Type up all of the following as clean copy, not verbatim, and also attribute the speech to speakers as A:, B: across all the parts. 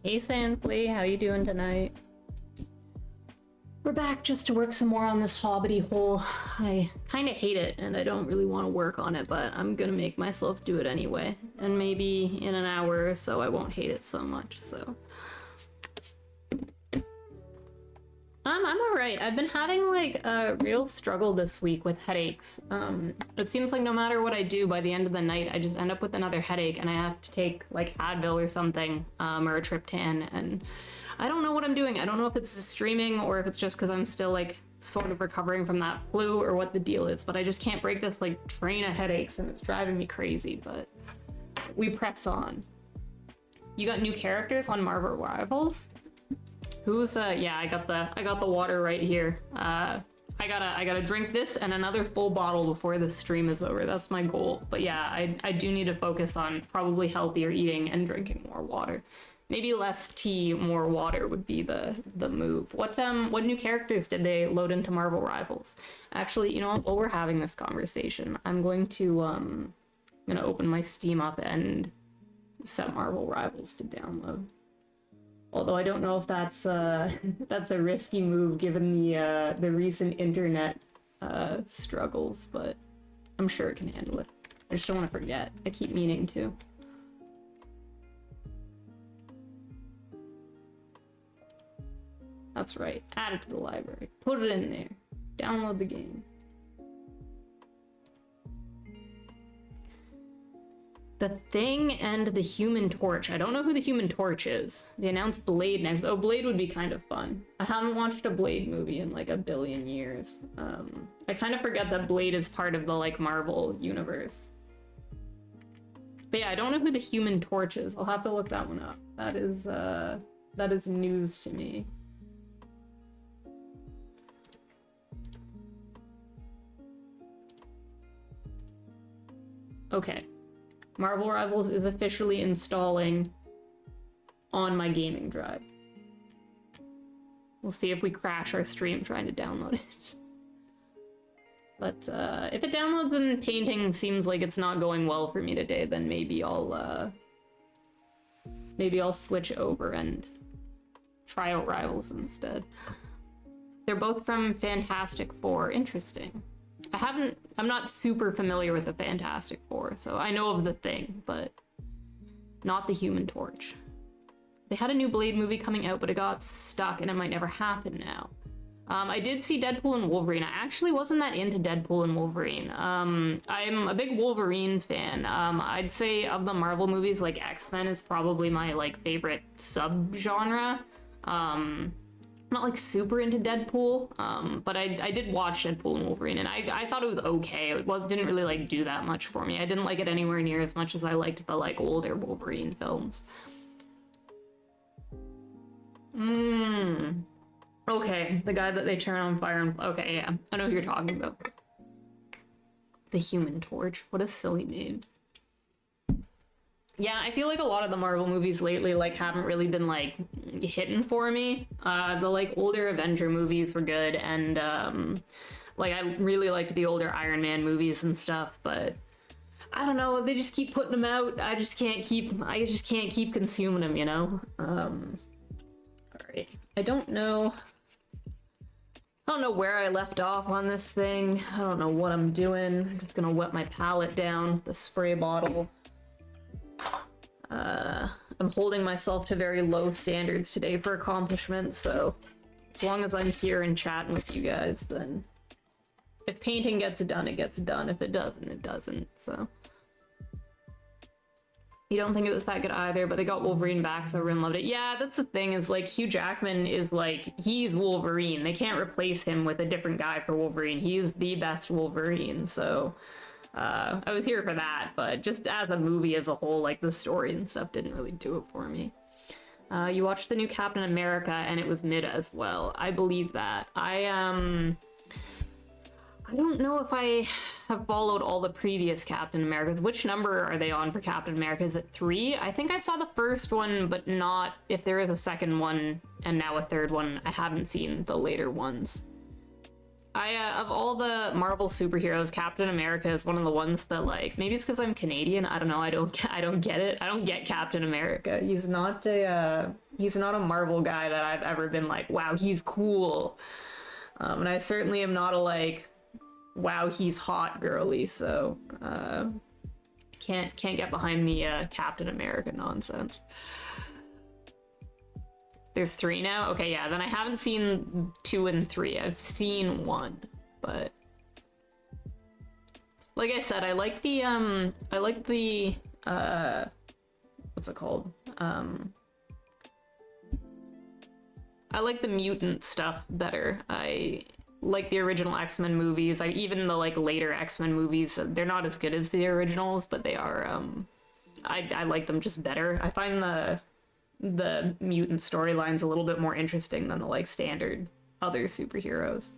A: Hey Sandflea, how you doing tonight? We're back just to work some more on this Hobbity hole. I kind of hate it and I don't really want to work on it, but I'm gonna make myself do it anyway. And maybe in an hour or so I won't hate it so much, so. I'm alright. I've been having like a real struggle this week with headaches. It seems like no matter what I do, by the end of the night, I just end up with another headache and I have to take like Advil or something, or a triptan, and I don't know what I'm doing. I don't know if it's streaming or if it's just because I'm still like sort of recovering from that flu or what the deal is, but I just can't break this like train of headaches and it's driving me crazy, but we press on. You got new characters on Marvel Rivals? Who's yeah, I got the water right here. I gotta drink this and another full bottle before this stream is over. That's my goal. But yeah, I do need to focus on probably healthier eating and drinking more water. Maybe less tea, more water would be the move. What new characters did they load into Marvel Rivals? Actually, you know what? While we're having this conversation, I'm going to gonna open my Steam up and set Marvel Rivals to download. Although I don't know if that's that's a risky move given the recent internet struggles, but I'm sure it can handle it. I just don't want to forget. I keep meaning to. That's right. Add it to the library. Put it in there. Download the game. The Thing and the Human Torch. I don't know who the Human Torch is. They announced Blade next. Oh, Blade would be kind of fun. I haven't watched a Blade movie in like a billion years. I kind of forget that Blade is part of the like Marvel universe. But yeah, I don't know who the Human Torch is. I'll have to look that one up. That is news to me. Okay. Marvel Rivals is officially installing on my gaming drive. We'll see if we crash our stream trying to download it. But if it downloads and painting seems like it's not going well for me today, then maybe I'll switch over and try out Rivals instead. They're both from Fantastic Four. Interesting. I'm not super familiar with the Fantastic Four, so I know of the Thing, but not the Human Torch. They had a new Blade movie coming out, but it got stuck and it might never happen now. I did see Deadpool and Wolverine. I actually wasn't that into Deadpool and Wolverine. I'm a big Wolverine fan. I'd say of the Marvel movies, like X-Men is probably my like favorite subgenre. Not like super into Deadpool, but I did watch Deadpool and Wolverine, and I thought it was okay. It didn't really like do that much for me. I didn't like it anywhere near as much as I liked the like older Wolverine films. Okay, the guy that they turn on fire and okay, yeah, I know who you're talking about. The Human Torch. What a silly name. Yeah, I feel like a lot of the Marvel movies lately like haven't really been like hitting for me. The like older Avenger movies were good, and like I really liked the older Iron Man movies and stuff, but I don't know, they just keep putting them out. I just can't keep consuming them, you know? Alright. I don't know where I left off on this thing. I don't know what I'm doing. I'm just gonna wet my palette down with the spray bottle. I'm holding myself to very low standards today for accomplishments, so as long as I'm here and chatting with you guys, then if painting gets done, it gets done. If it doesn't, it doesn't, so. You don't think it was that good either, but they got Wolverine back, so everyone loved it. Yeah, that's the thing, is like Hugh Jackman is like, he's Wolverine. They can't replace him with a different guy for Wolverine. He is the best Wolverine, so I was here for that, but just as a movie as a whole, like the story and stuff didn't really do it for me. You watched the new Captain America and it was mid as well. I believe that. I don't know if I have followed all the previous Captain Americas. Which number are they on for Captain America? Is it 3? I think I saw the first one, but not if there is a second one and now a third one. I haven't seen the later ones. Of all the Marvel superheroes, Captain America is one of the ones that, like, maybe it's because I'm Canadian. I don't know. I don't get it. I don't get Captain America. He's not a Marvel guy that I've ever been like, wow, he's cool. And I certainly am not a like, wow, he's hot girly. So can't get behind the Captain America nonsense. There's 3 now? Okay, yeah, then I haven't seen 2 and 3. I've seen 1, but like I said, I like the what's it called? I like the mutant stuff better. I like the original X-Men movies. Even the like later X-Men movies, they're not as good as the originals, but they are I like them just better. I find the mutant storylines a little bit more interesting than the like standard other superheroes.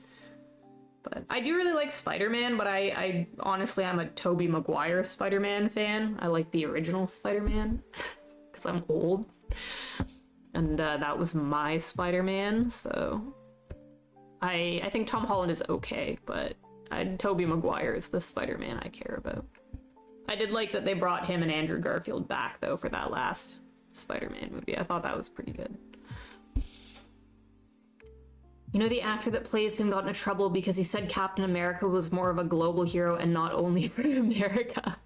A: But I do really like Spider-Man, but I honestly I'm a Tobey Maguire Spider-Man fan. I like the original Spider-Man because I'm old, and that was my Spider-Man. So I think Tom Holland is okay, but Tobey Maguire is the Spider-Man I care about. I did like that they brought him and Andrew Garfield back though for that last Spider-Man movie. I thought that was pretty good. You know, the actor that plays him got into trouble because he said Captain America was more of a global hero and not only for America.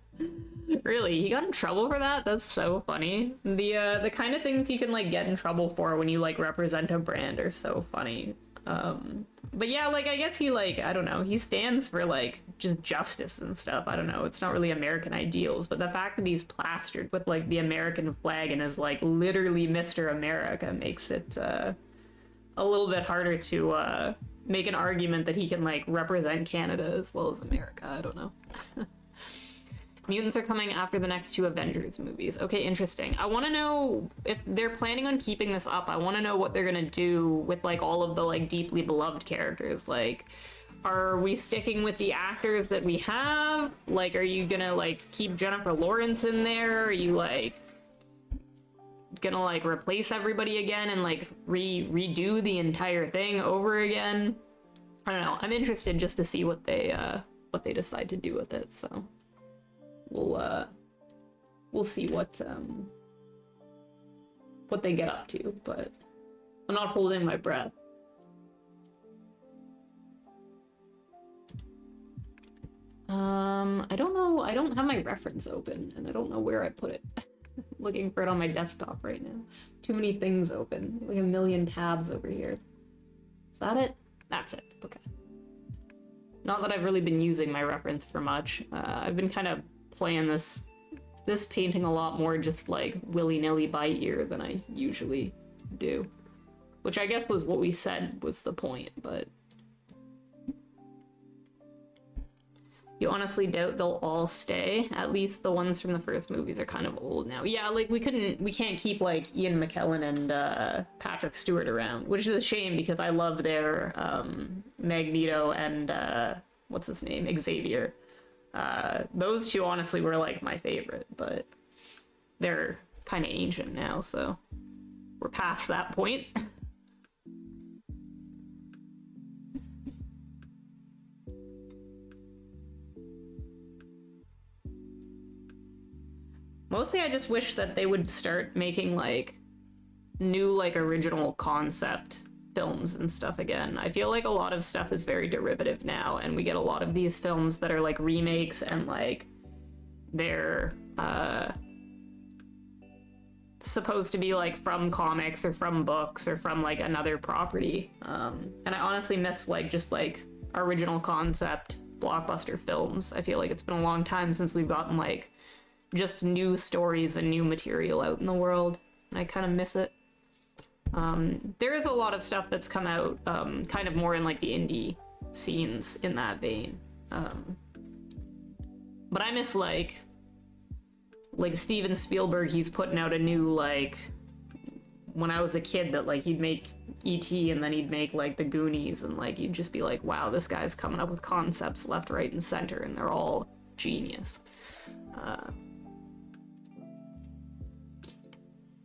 A: Really? He got in trouble for that? That's so funny. The kind of things you can like get in trouble for when you like represent a brand are so funny. But yeah, like I guess he like, I don't know, he stands for like just justice and stuff. I don't know, it's not really American ideals, but the fact that he's plastered with like the American flag and is like literally Mr. America makes it a little bit harder to make an argument that he can like represent Canada as well as America. I don't know. Mutants are coming after the next 2 Avengers movies. Okay, interesting. I want to know if they're planning on keeping this up. I want to know what they're gonna do with like all of the like deeply beloved characters. Like, are we sticking with the actors that we have? Like, are you gonna like keep Jennifer Lawrence in there? Are you like gonna like replace everybody again and like redo the entire thing over again? I don't know. I'm interested just to see what they decide to do with it. So we'll see what they get up to, but I'm not holding my breath. I don't know. I don't have my reference open, and I don't know where I put it. Looking for it on my desktop right now. Too many things open. Like a million tabs over here. Is that it? That's it. Okay. Not that I've really been using my reference for much. I've been kind of playing this painting a lot more just like willy-nilly by ear than I usually do. Which I guess was what we said was the point, but you honestly doubt they'll all stay. At least the ones from the first movies are kind of old now. Yeah, like we can't keep like Ian McKellen and Patrick Stewart around, which is a shame because I love their Magneto and what's his name? Xavier. Those 2 honestly were like my favorite, but they're kind of ancient now, so we're past that point. Mostly I just wish that they would start making like new like original concept films and stuff again. I feel like a lot of stuff is very derivative now, and we get a lot of these films that are like remakes and like they're supposed to be like from comics or from books or from like another property. And I honestly miss like just like original concept blockbuster films. I feel like it's been a long time since we've gotten like just new stories and new material out in the world. I kind of miss it. There is a lot of stuff that's come out kind of more in like the indie scenes in that vein. But I miss like Steven Spielberg. He's putting out a new like, when I was a kid, that like he'd make E.T. and then he'd make like the Goonies, and like you'd just be like, wow, this guy's coming up with concepts left, right, and center, and they're all genius.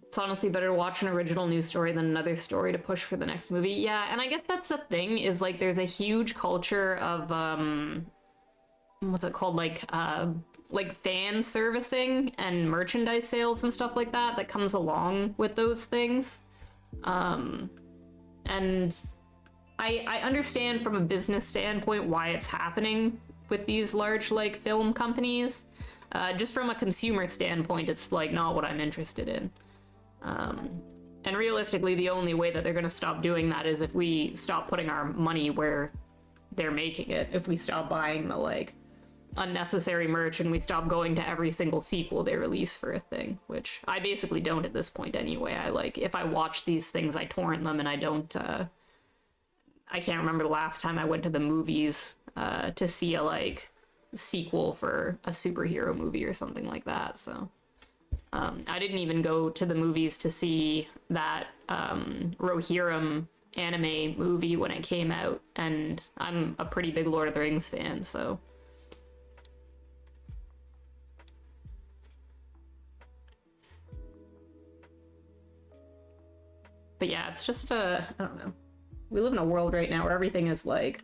A: It's honestly better to watch an original news story than another story to push for the next movie. Yeah, and I guess that's the thing, is like there's a huge culture of what's it called, like fan servicing and merchandise sales and stuff like that comes along with those things. And I understand from a business standpoint why it's happening with these large like film companies. Just from a consumer standpoint, it's like not what I'm interested in. And realistically, the only way that they're going to stop doing that is if we stop putting our money where they're making it. If we stop buying the like unnecessary merch and we stop going to every single sequel they release for a thing, which I basically don't at this point anyway. I like, if I watch these things, I torrent them, and I don't, I can't remember the last time I went to the movies to see a like sequel for a superhero movie or something like that. So I didn't even go to the movies to see that Rohirrim anime movie when it came out, and I'm a pretty big Lord of the Rings fan, so. But yeah, it's just I don't know. We live in a world right now where everything is like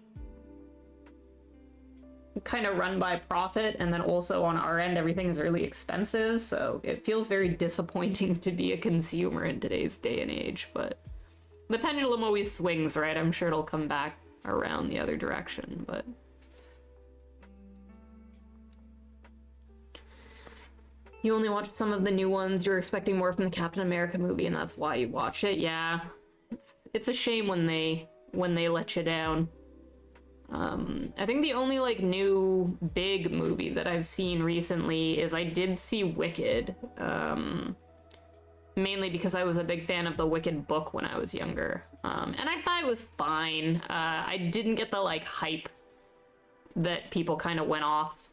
A: kind of run by profit, and then also on our end everything is really expensive, so it feels very disappointing to be a consumer in today's day and age. But the pendulum always swings, right? I'm sure it'll come back around the other direction, but you only watched some of the new ones. You're expecting more from the Captain America movie, and that's why you watched it. Yeah, it's a shame when they let you down. I think the only like new big movie that I've seen recently is I did see Wicked, mainly because I was a big fan of the Wicked book when I was younger, and I thought it was fine. I didn't get the like hype that people kind of went off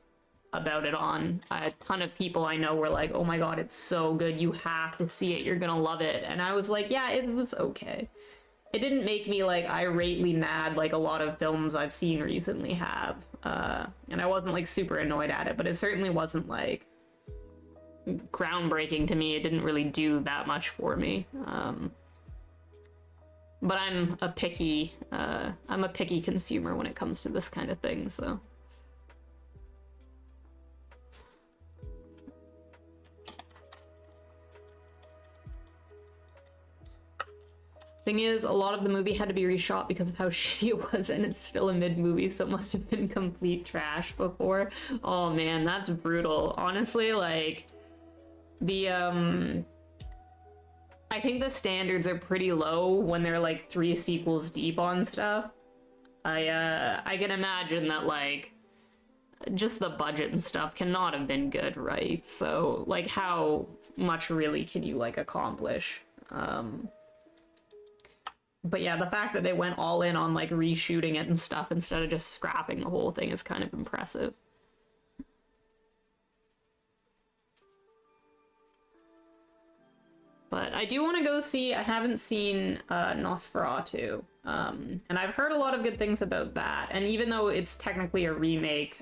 A: about it on. A ton of people I know were like, oh my god, it's so good, you have to see it, you're gonna love it. And I was like, yeah, it was okay. It didn't make me like irately mad like a lot of films I've seen recently have. And I wasn't like super annoyed at it, but it certainly wasn't like groundbreaking to me. It didn't really do that much for me. But I'm a picky consumer when it comes to this kind of thing, so. Thing is, a lot of the movie had to be reshot because of how shitty it was, and it's still a mid-movie, so it must have been complete trash before. Oh man, that's brutal. Honestly, like, I think the standards are pretty low when they're like 3 sequels deep on stuff. I can imagine that like, just the budget and stuff cannot have been good, right? So, like, how much really can you like accomplish? But yeah, the fact that they went all in on like reshooting it and stuff instead of just scrapping the whole thing is kind of impressive. But I do want to go see, I haven't seen Nosferatu, and I've heard a lot of good things about that. And even though it's technically a remake,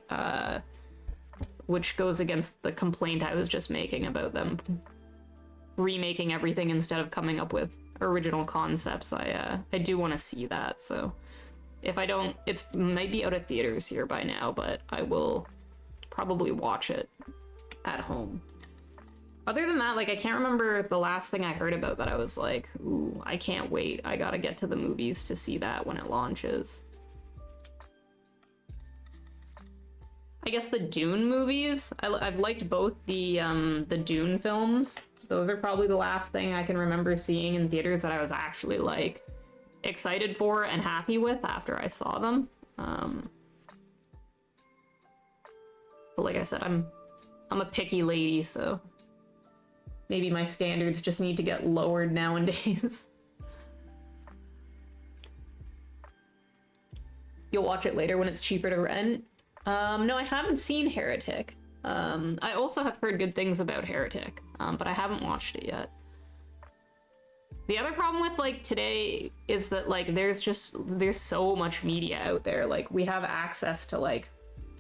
A: which goes against the complaint I was just making about them remaking everything instead of coming up with original concepts, I do want to see that. So if I don't, it might be out of theaters here by now, but I will probably watch it at home. Other than that, like, I can't remember the last thing I heard about that I was like, ooh, I can't wait, I gotta get to the movies to see that when it launches. I guess the Dune movies, I've liked both the Dune films. Those are probably the last thing I can remember seeing in theaters that I was actually like excited for and happy with after I saw them. But like I said, I'm a picky lady, so maybe my standards just need to get lowered nowadays. You'll watch it later when it's cheaper to rent? No, I haven't seen Heretic. I also have heard good things about Heretic, but I haven't watched it yet. The other problem with like today is that like there's so much media out there. Like we have access to like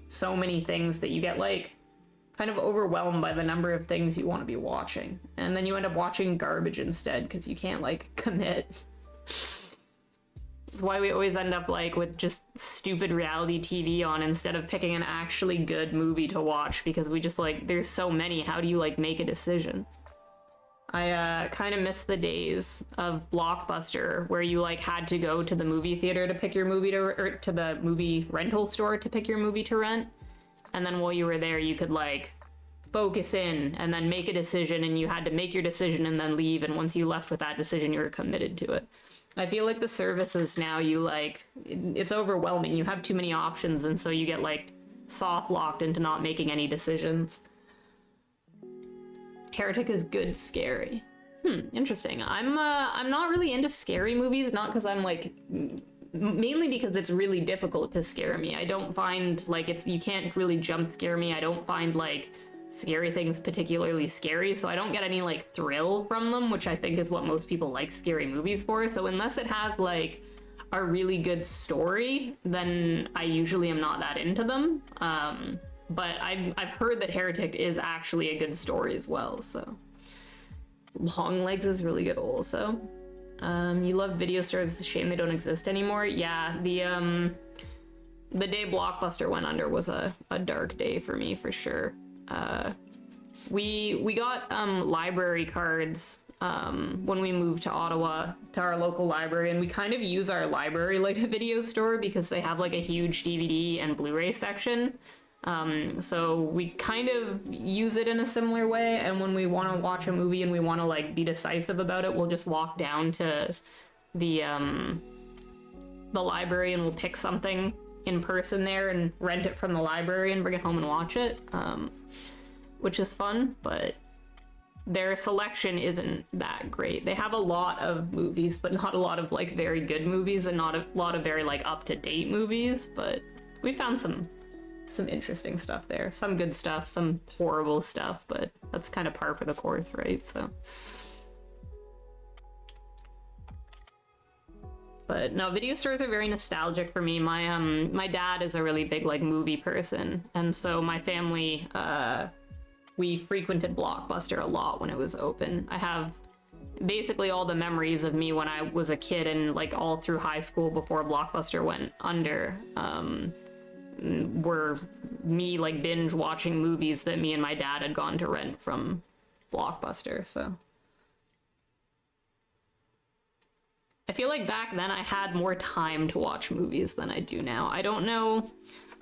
A: so many things that you get like kind of overwhelmed by the number of things you want to be watching. And then you end up watching garbage instead because you can't, like, commit. It's why we always end up, like, with just stupid reality TV on instead of picking an actually good movie to watch, because we just, like, there's so many. How do you, like, make a decision? I kind of miss the days of Blockbuster where you, like, had to go to the movie theater to pick your movie or to the movie rental store to pick your movie to rent. And then while you were there, you could, like, focus in and then make a decision, and you had to make your decision and then leave. And once you left with that decision, you were committed to it. I feel like the services now, you, like, it's overwhelming. You have too many options, and so you get, like, soft locked into not making any decisions. Heretic is good scary. Interesting. I'm not really into scary movies, not because I'm, like, mainly because it's really difficult to scare me. I don't find, like, if you can't really jump scare me, I don't find, like, scary things particularly scary, so I don't get any, like, thrill from them, which I think is what most people like scary movies for. So unless it has, like, a really good story, then I usually am not that into them. But I've heard that Heretic is actually a good story as well, so. Longlegs is really good also. You love video stores, it's a shame they don't exist anymore. Yeah, the day Blockbuster went under was a dark day for me, for sure. We got library cards when we moved to Ottawa, to our local library, and we kind of use our library like a video store because they have, like, a huge DVD and Blu-ray section. So we kind of use it in a similar way, and when we want to watch a movie and we want to, like, be decisive about it, we'll just walk down to the library and we'll pick something in person there and rent it from the library and bring it home and watch it, which is fun, but their selection isn't that great. They have a lot of movies, but not a lot of, like, very good movies, and not a lot of very, like, up-to-date movies, but we found some interesting stuff there. Some good stuff, some horrible stuff, but that's kind of par for the course, right? So. But no, video stores are very nostalgic for me. My dad is a really big, like, movie person, and so my family, we frequented Blockbuster a lot when it was open. I have basically all the memories of me when I was a kid and, like, all through high school before Blockbuster went under, were me, like, binge watching movies that me and my dad had gone to rent from Blockbuster, so. I feel like back then I had more time to watch movies than I do now. I don't know,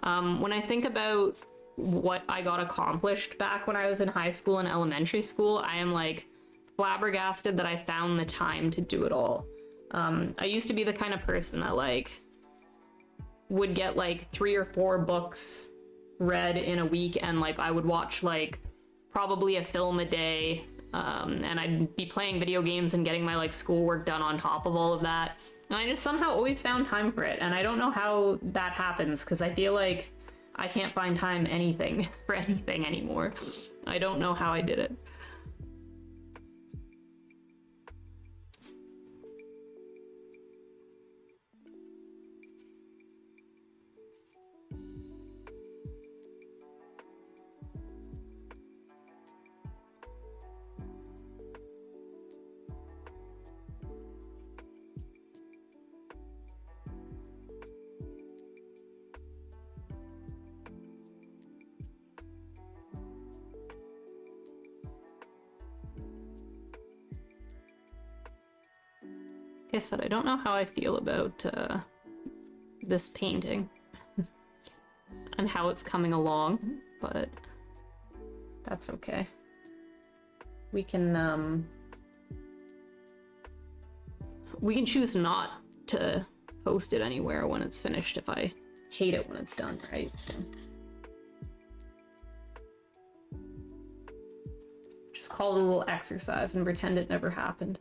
A: when I think about what I got accomplished back when I was in high school and elementary school, I am, like, flabbergasted that I found the time to do it all. I used to be the kind of person that, like, would get, like, 3 or 4 books read in a week, and, like, I would watch, like, probably a film a day, and I'd be playing video games and getting my, like, schoolwork done on top of all of that, and I just somehow always found time for it, and I don't know how that happens, because I feel like I can't find time for anything anymore. I don't know how I did it. Like I said, I don't know how I feel about this painting and how it's coming along, but that's okay. We can choose not to post it anywhere when it's finished if I hate it when it's done, right? So. Just call it a little exercise and pretend it never happened.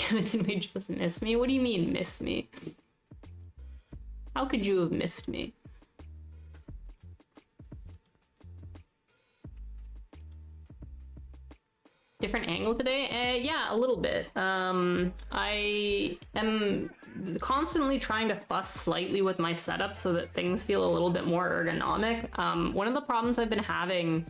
A: Damn it, did we just miss me? What do you mean, miss me? How could you have missed me? Different angle today? Yeah, a little bit. I am constantly trying to fuss slightly with my setup so that things feel a little bit more ergonomic. One of the problems I've been having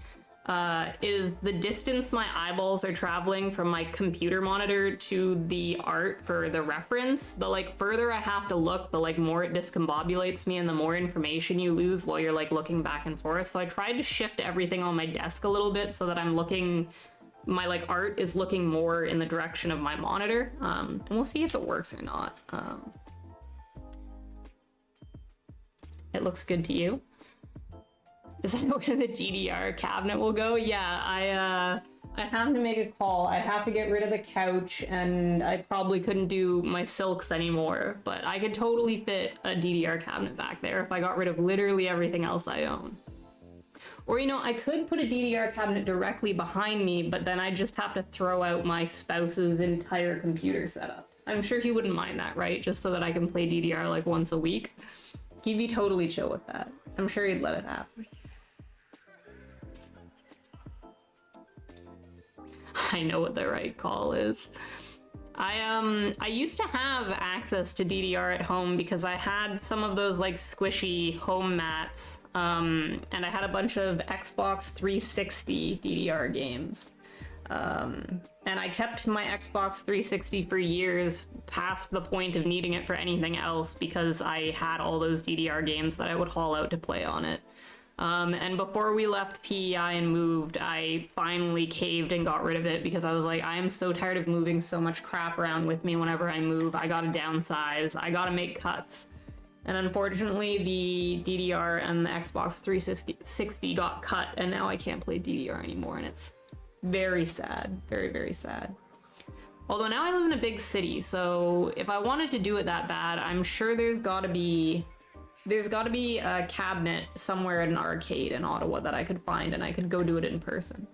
A: is the distance my eyeballs are traveling from my computer monitor to the art for the reference. The like further I have to look, the like more it discombobulates me and the more information you lose while you're like looking back and forth. So I tried to shift everything on my desk a little bit so that I'm looking, my like art is looking more in the direction of my monitor. And we'll see if it works or not. It looks good to you. Is that where the DDR cabinet will go? Yeah, I have to make a call. I have to get rid of the couch, and I probably couldn't do my silks anymore, but I could totally fit a DDR cabinet back there if I got rid of literally everything else I own. Or, you know, I could put a DDR cabinet directly behind me, but then I just have to throw out my spouse's entire computer setup. I'm sure he wouldn't mind that, right? Just so that I can play DDR like once a week. He'd be totally chill with that. I'm sure he'd let it happen. I know what the right call is. I used to have access to DDR at home because I had some of those like squishy home mats, and I had a bunch of Xbox 360 DDR games. And I kept my Xbox 360 for years past the point of needing it for anything else because I had all those DDR games that I would haul out to play on it. And before we left PEI and moved, I finally caved and got rid of it because I was like, I am so tired of moving so much crap around with me whenever I move. I gotta downsize, I gotta make cuts. And unfortunately, the DDR and the Xbox 360 got cut, and now I can't play DDR anymore, and it's very sad. Very, very sad. Although now I live in a big city, so if I wanted to do it that bad, I'm sure there's gotta be a cabinet somewhere at an arcade in Ottawa that I could find, and I could go do it in person.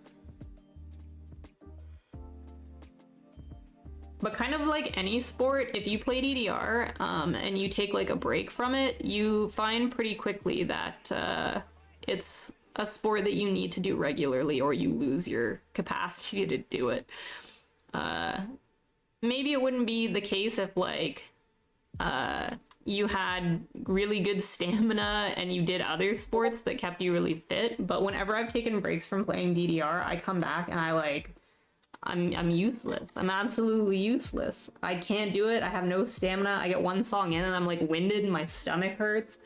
A: But kind of like any sport, if you play DDR and you take like a break from it, you find pretty quickly that it's a sport that you need to do regularly or you lose your capacity to do it. Maybe it wouldn't be the case if like you had really good stamina and you did other sports that kept you really fit, but whenever I've taken breaks from playing DDR, I come back and I'm useless. I'm absolutely useless. I can't do it. I have no stamina. I get one song in and I'm like winded and my stomach hurts.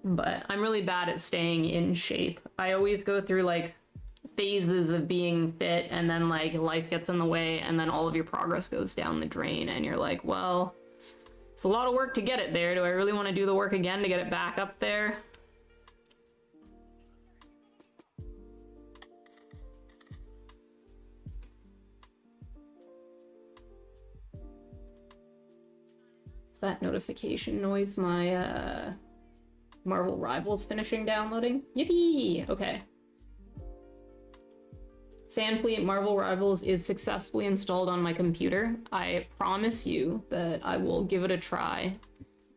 A: But I'm really bad at staying in shape. I always go through like phases of being fit and then like life gets in the way and then all of your progress goes down the drain and you're like, well, it's a lot of work to get it there. Do I really want to do the work again to get it back up there? Is that notification noise my Marvel Rivals finishing downloading? Yippee! Okay. Sandfleet Marvel Rivals is successfully installed on my computer. I promise you that I will give it a try.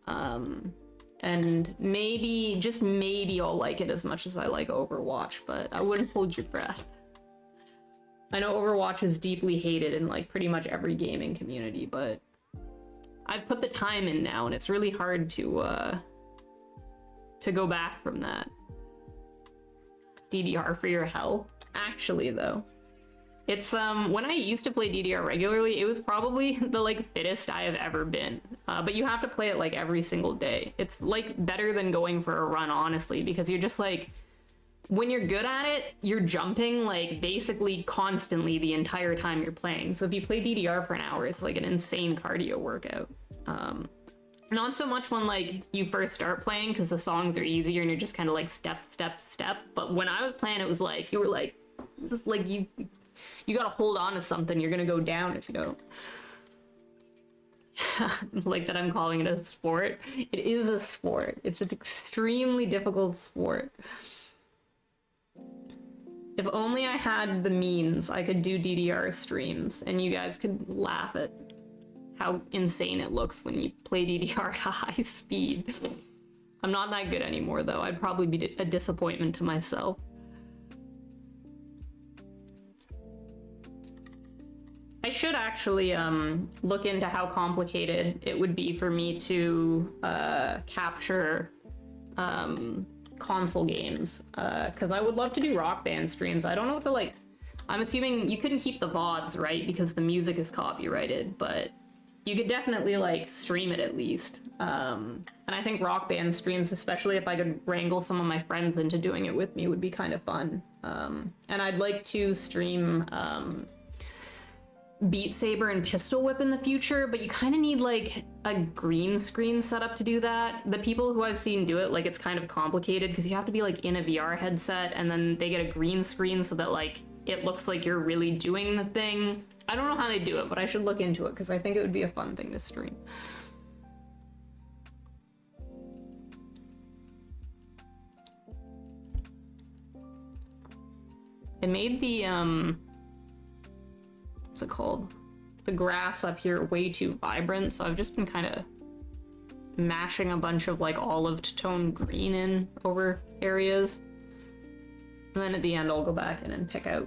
A: And maybe, just maybe I'll like it as much as I like Overwatch, but I wouldn't hold your breath. I know Overwatch is deeply hated in like pretty much every gaming community, but I've put the time in now and it's really hard to go back from that. DDR for your health. Actually, though, it's when I used to play DDR regularly, it was probably the like fittest I have ever been. But you have to play it like every single day. It's like better than going for a run, honestly, because you're just like, when you're good at it, you're jumping like basically constantly the entire time you're playing. So if you play DDR for an hour, it's like an insane cardio workout. Not so much when like you first start playing because the songs are easier and you're just kind of like step, step, step. But when I was playing, it was like you were like you gotta hold on to something. You're gonna go down if you don't. Like that I'm calling it a sport. It is a sport. It's an extremely difficult sport. If only I had the means, I could do DDR streams and you guys could laugh at how insane it looks when you play DDR at a high speed. I'm not that good anymore, though. I'd probably be a disappointment to myself. I should actually look into how complicated it would be for me to capture console games, because I would love to do Rock Band streams. I don't know what the, like, I'm assuming you couldn't keep the VODs, right? Because the music is copyrighted, but you could definitely, like, stream it at least. And I think Rock Band streams, especially if I could wrangle some of my friends into doing it with me, would be kind of fun. And I'd like to stream Beat Saber and Pistol Whip in the future, but you kind of need like a green screen setup to do that. The people who I've seen do it, like, it's kind of complicated because you have to be like in a VR headset and then they get a green screen so that like it looks like you're really doing the thing. I don't know how they do it, but I should look into it because I think it would be a fun thing to stream. I made the what's it called? The grass up here way too vibrant, so I've just been kind of mashing a bunch of like olive tone green in over areas. And then at the end I'll go back in and pick out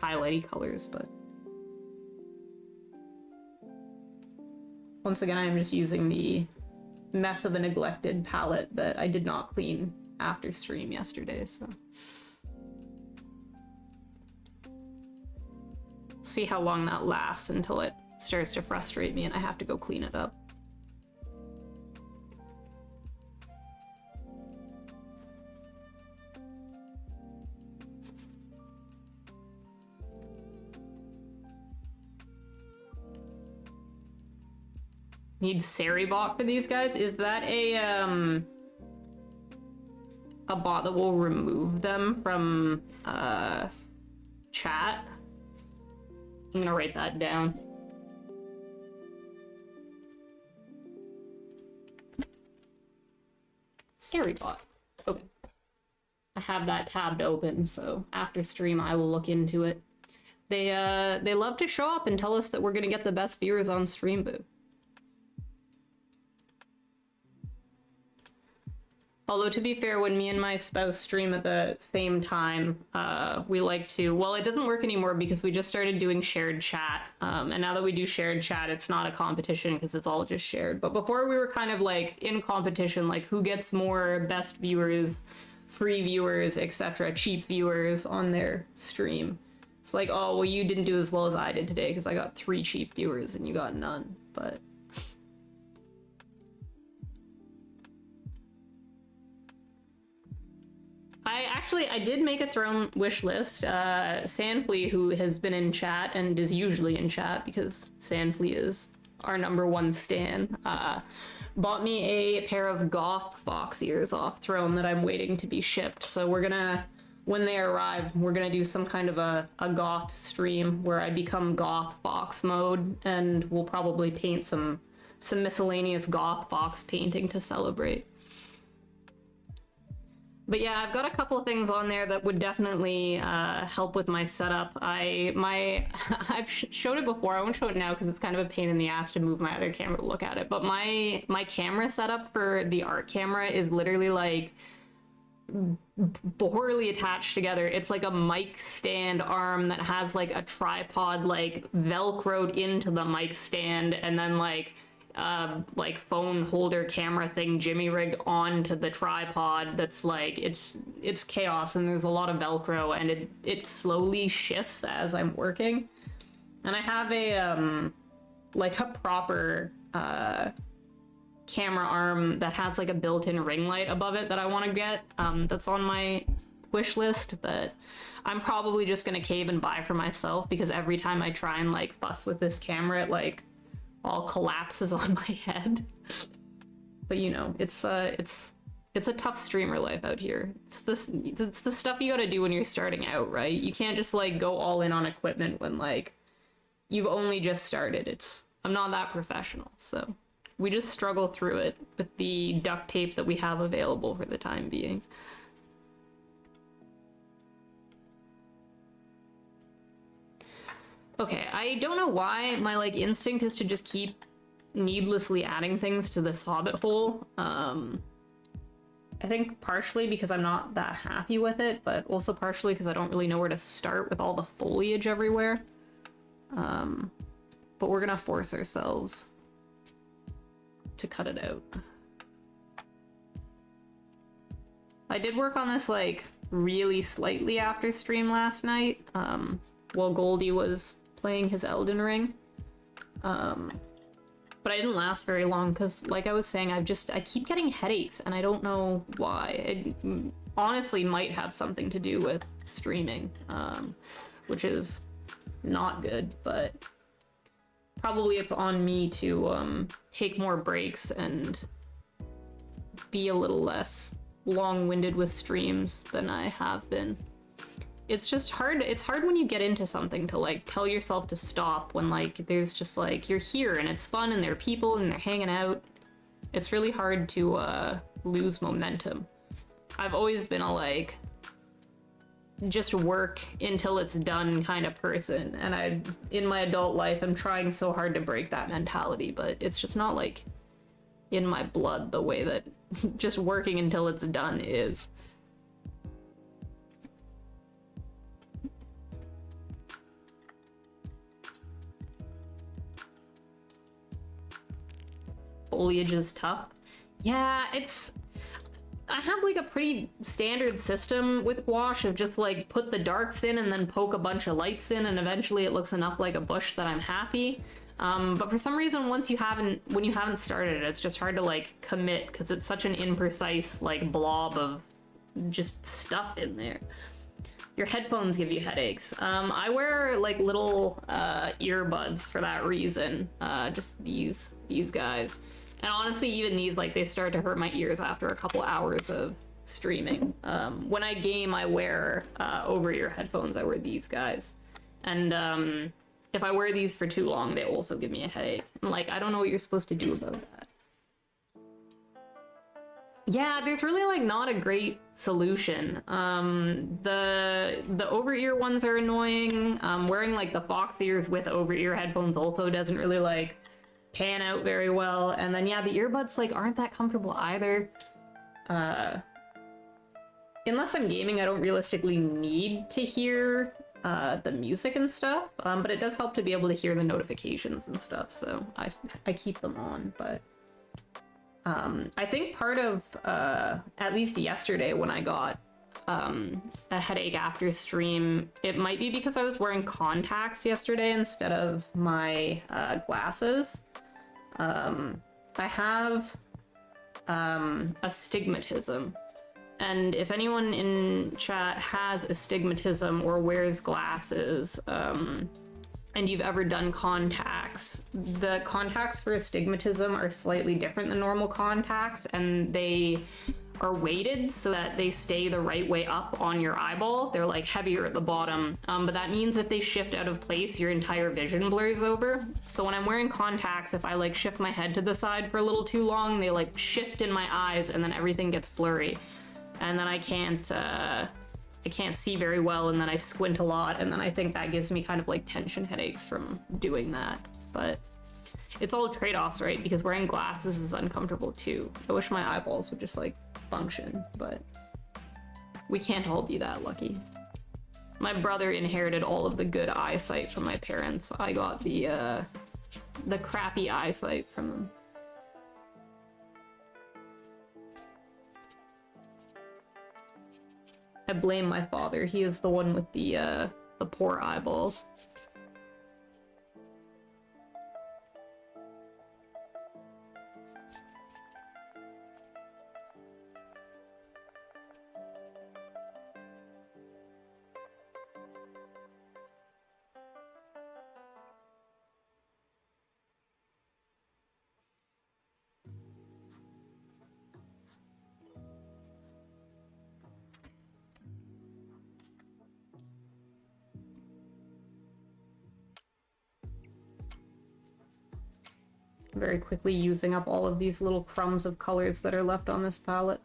A: highlighty colors, but once again I'm just using the mess of a neglected palette that I did not clean after stream yesterday, so see how long that lasts until it starts to frustrate me and I have to go clean it up. Need Seribot for these guys? Is that a bot that will remove them from chat? I'm gonna write that down. Seribot. Okay. I have that tabbed open, so after stream I will look into it. They love to show up and tell us that we're gonna get the best viewers on stream, boo. Although, to be fair, when me and my spouse stream at the same time, we like to... Well, it doesn't work anymore because we just started doing shared chat. And now that we do shared chat, it's not a competition because it's all just shared. But before we were kind of like in competition, like who gets more best viewers, free viewers, etc., cheap viewers on their stream. It's like, oh, well, you didn't do as well as I did today because I got 3 cheap viewers and you got none. But... I did make a throne wish list. Sandflea, who has been in chat and is usually in chat because Sandflea is our #1 stan, bought me a pair of goth fox ears off throne that I'm waiting to be shipped. So we're gonna, when they arrive, we're gonna do some kind of a goth stream where I become goth fox mode, and we'll probably paint some miscellaneous goth fox painting to celebrate. But yeah, I've got a couple of things on there that would definitely help with my setup. I've showed it before. I won't show it now because it's kind of a pain in the ass to move my other camera to look at it. But my camera setup for the art camera is literally like poorly attached together. It's like a mic stand arm that has like a tripod like velcroed into the mic stand, and then like phone holder camera thing jimmy rigged onto the tripod. That's like, it's chaos, and there's a lot of velcro, and it slowly shifts as I'm working. And I have a like a proper camera arm that has like a built-in ring light above it that I want to get, that's on my wish list that I'm probably just gonna cave and buy for myself, because every time I try and like fuss with this camera, it like all collapses on my head. But you know, it's a tough streamer life out here. It's the stuff you gotta do when you're starting out, right? You can't just like go all in on equipment when like you've only just started. I'm not that professional, so we just struggle through it with the duct tape that we have available for the time being. Okay, I don't know why my like instinct is to just keep needlessly adding things to this Hobbit hole. I think partially because I'm not that happy with it, but also partially because I don't really know where to start with all the foliage everywhere. But we're gonna force ourselves to cut it out. I did work on this like really slightly after stream last night, while Goldie was playing his Elden Ring. But I didn't last very long because, like I was saying, I keep getting headaches and I don't know why. It honestly might have something to do with streaming, which is not good, but probably it's on me to take more breaks and be a little less long-winded with streams than I have been. It's just hard. It's hard when you get into something to like tell yourself to stop when like there's just like you're here and it's fun and there are people and they're hanging out. It's really hard to lose momentum. I've always been a like just work until it's done kind of person, and in my adult life I'm trying so hard to break that mentality, but it's just not like in my blood the way that just working until it's done is. Foliage is tough. Yeah, I have like a pretty standard system with gouache of just like put the darks in and then poke a bunch of lights in, and eventually it looks enough like a bush that I'm happy. But for some reason, when you haven't started it, it's just hard to like commit because it's such an imprecise like blob of just stuff in there. Your headphones give you headaches. I wear like little earbuds for that reason. Just these guys. And honestly, even these, like, they start to hurt my ears after a couple hours of streaming. When I game, I wear over-ear headphones. I wear these guys. And if I wear these for too long, they also give me a headache. And, like, I don't know what you're supposed to do about that. Yeah, there's really, like, not a great solution. The over-ear ones are annoying. Wearing, like, the fox ears with over-ear headphones also doesn't really, like, pan out very well. And then yeah, the earbuds like aren't that comfortable either. Unless I'm gaming, I don't realistically need to hear the music and stuff, but it does help to be able to hear the notifications and stuff, so I keep them on. But I think part of at least yesterday when I got a headache after stream, it might be because I was wearing contacts yesterday instead of my glasses. I have astigmatism, and if anyone in chat has astigmatism or wears glasses, and you've ever done contacts, the contacts for astigmatism are slightly different than normal contacts, and they are weighted so that they stay the right way up on your eyeball. They're like heavier at the bottom, but that means if they shift out of place, your entire vision blurs over. So when I'm wearing contacts, if I like shift my head to the side for a little too long, they like shift in my eyes and then everything gets blurry. And then I can't see very well, and then I squint a lot, and then I think that gives me kind of like tension headaches from doing that. But it's all trade-offs, right? Because wearing glasses is uncomfortable too. I wish my eyeballs would just like function, but we can't all be that lucky. My brother inherited all of the good eyesight from my parents. I got the crappy eyesight from them. I blame my father. He is the one with the poor eyeballs. Very quickly using up all of these little crumbs of colors that are left on this palette.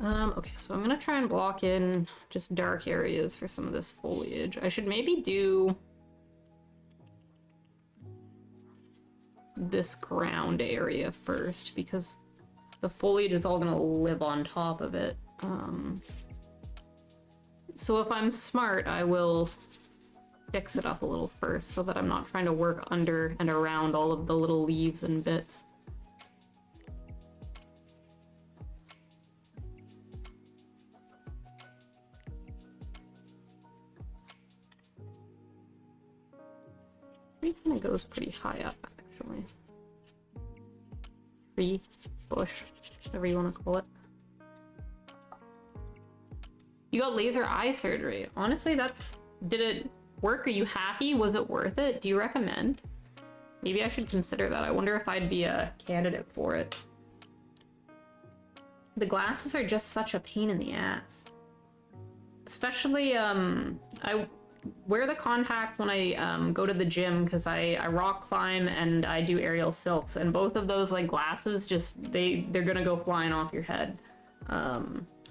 A: Okay, so I'm gonna try and block in just dark areas for some of this foliage. I should maybe do this ground area first because the foliage is all gonna live on top of it. So if I'm smart, I will fix it up a little first so that I'm not trying to work under and around all of the little leaves and bits. Tree kind of goes pretty high up, actually. Tree, bush, whatever you want to call it. You got laser eye surgery. Honestly, did it work? Are you happy? Was it worth it? Do you recommend? Maybe I should consider that. I wonder if I'd be a candidate for it. The glasses are just such a pain in the ass. Especially, I wear the contacts when I go to the gym because I rock climb and I do aerial silks, and both of those like glasses just they're gonna go flying off your head.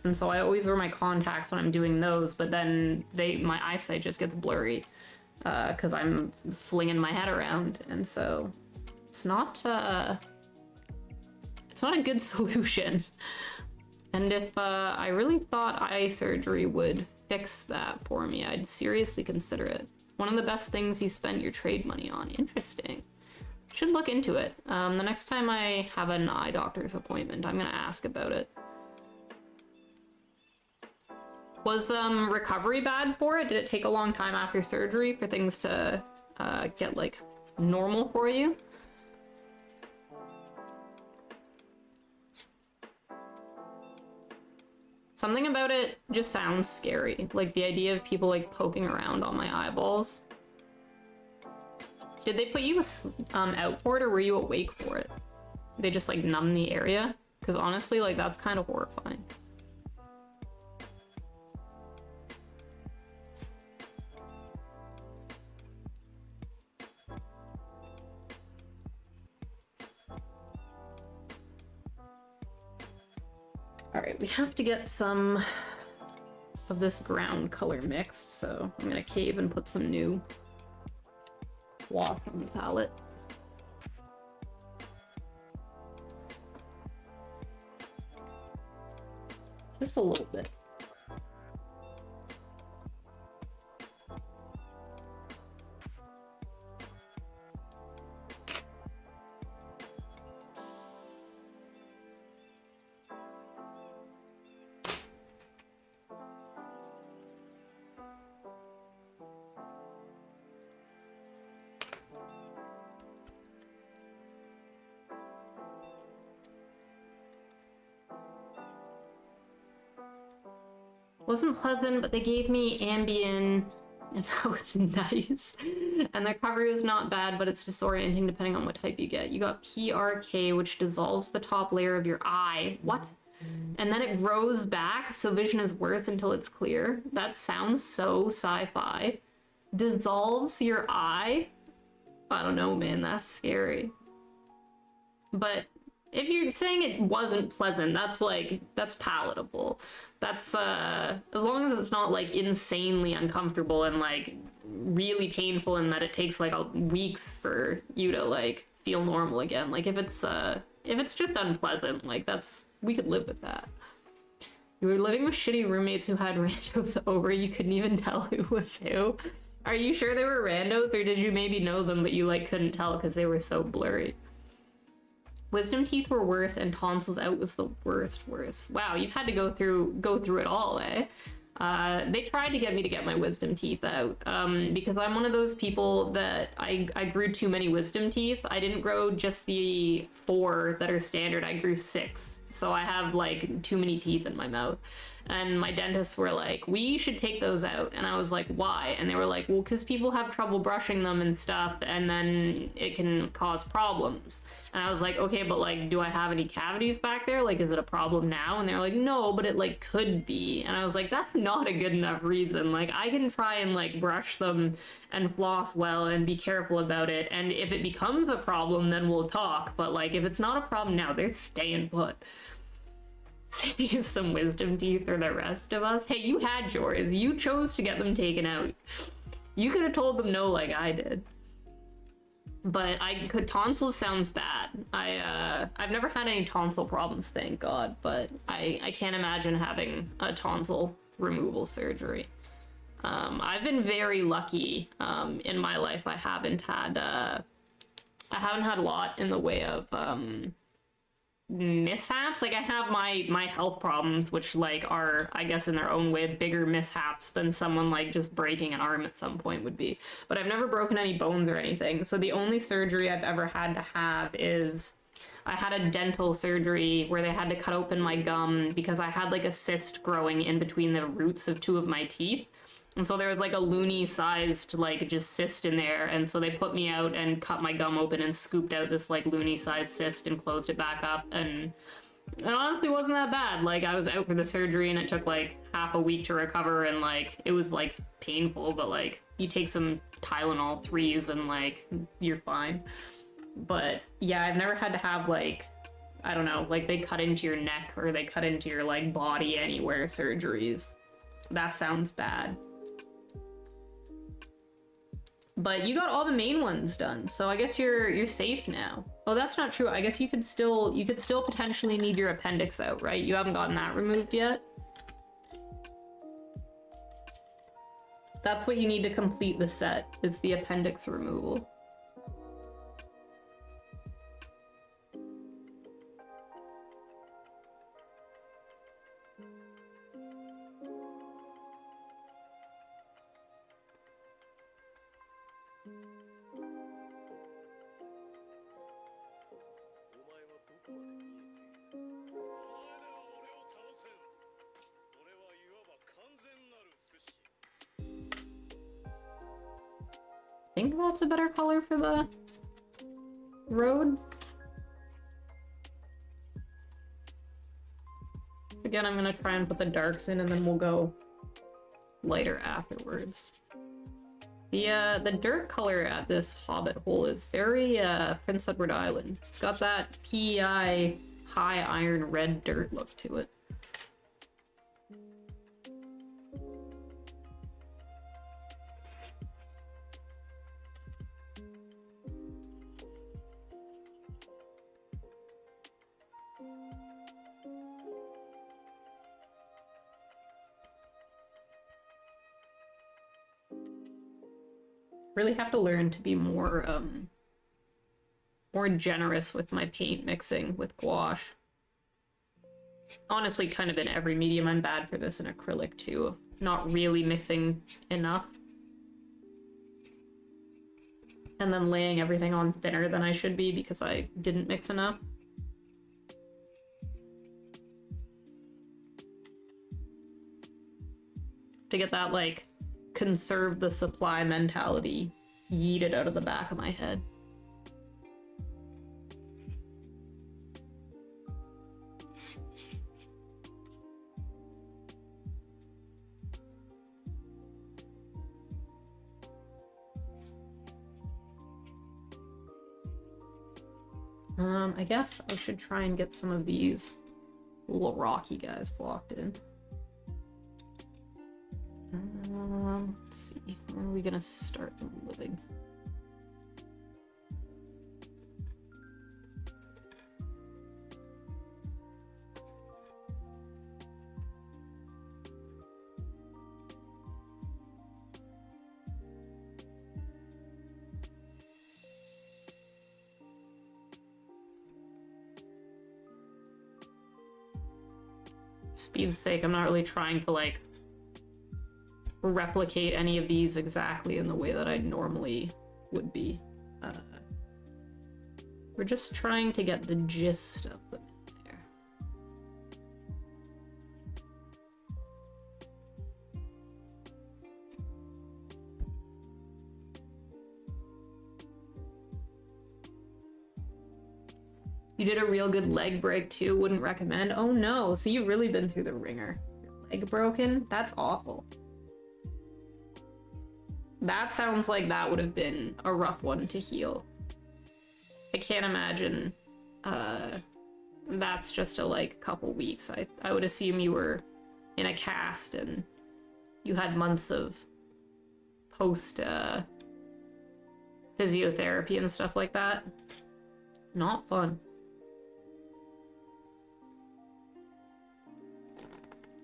A: And so I always wear my contacts when I'm doing those, but then my eyesight just gets blurry because I'm flinging my head around, and so it's not a good solution. And if I really thought eye surgery would fix that for me, I'd seriously consider it. One of the best things you spent your trade money on. Interesting. Should look into it. The next time I have an eye doctor's appointment, I'm gonna ask about it. Was recovery bad for it? Did it take a long time after surgery for things to get like normal for you? Something about it just sounds scary. Like the idea of people like poking around on my eyeballs. Did they put you out for it, or were you awake for it? They just like numb the area? Because honestly, like that's kind of horrifying. All right, we have to get some of this ground color mixed, so I'm gonna cave and put some new wash on the palette. Just a little bit. Wasn't pleasant, but they gave me Ambien, and that was nice. And the recovery was not bad, but it's disorienting depending on what type you get. You got PRK, which dissolves the top layer of your eye. What? And then it grows back, so vision is worse until it's clear. That sounds so sci-fi. Dissolves your eye? I don't know, man, that's scary. But if you're saying it wasn't pleasant, that's palatable. That's, as long as it's not, like, insanely uncomfortable and, like, really painful and that it takes, like, weeks for you to, like, feel normal again. Like, if it's just unpleasant, like, we could live with that. You were living with shitty roommates who had randos over, you couldn't even tell who was who. Are you sure they were randos, or did you maybe know them but you, like, couldn't tell because they were so blurry? Wisdom teeth were worse, and tonsils out was the worst. Wow, you've had to go through it all, eh? They tried to get me to get my wisdom teeth out, because I'm one of those people that I grew too many wisdom teeth. I didn't grow just the 4 that are standard, I grew 6. So I have, like, too many teeth in my mouth. And my dentists were like, we should take those out. And I was like, why? And they were like, well, because people have trouble brushing them and stuff, and then it can cause problems. And I was like, okay, but, like, do I have any cavities back there? Like, is it a problem now? And they're like, no, but it, like, could be. And I was like, that's not a good enough reason. Like, I can try and, like, brush them and floss well and be careful about it. And if it becomes a problem, then we'll talk. But, like, if it's not a problem now, they're staying put. Save some wisdom teeth for the rest of us. Hey, you had yours. You chose to get them taken out. You could have told them no like I did. But tonsils sounds bad. I've never had any tonsil problems, thank God, but I can't imagine having a tonsil removal surgery. I've been very lucky in my life. I haven't had a lot in the way of mishaps. Like I have my health problems, which like are, I guess in their own way, bigger mishaps than someone like just breaking an arm at some point would be. But I've never broken any bones or anything. So the only surgery I've ever had to have is I had a dental surgery where they had to cut open my gum because I had like a cyst growing in between the roots of 2 of my teeth. And so there was like a loony sized like just cyst in there. And so they put me out and cut my gum open and scooped out this like loony sized cyst and closed it back up. And it honestly wasn't that bad. Like I was out for the surgery and it took like half a week to recover. And like, it was like painful, but like you take some Tylenol 3s and like, you're fine. But yeah, I've never had to have like, I don't know, like they cut into your neck or they cut into your like body anywhere surgeries. That sounds bad. But you got all the main ones done, so I guess you're safe now. Oh, that's not true. I guess you could still potentially need your appendix out, right? You haven't gotten that removed yet. That's what you need to complete the set, is the appendix removal. I think that's a better color for the road. So again, I'm gonna try and put the darks in and then we'll go lighter afterwards. The dirt color at this Hobbit hole is very Prince Edward Island. It's got that PEI high iron red dirt look to it. Really have to learn to be more generous with my paint mixing with gouache. Honestly, kind of in every medium. I'm bad for this in acrylic too, of not really mixing enough. And then laying everything on thinner than I should be because I didn't mix enough. To get that, like, conserve the supply mentality yeeted out of the back of my head. I guess I should try and get some of these little rocky guys blocked in. Let's see, where are we gonna start them living? Speed's sake, I'm not really trying to like replicate any of these exactly in the way that I normally would be. We're just trying to get the gist of them in there. You did a real good leg break too, wouldn't recommend. Oh no, so you've really been through the ringer. Your leg broken? That's awful. That sounds like that would have been a rough one to heal. I can't imagine that's just a like couple weeks. I would assume you were in a cast and you had months of post physiotherapy and stuff like that. Not fun.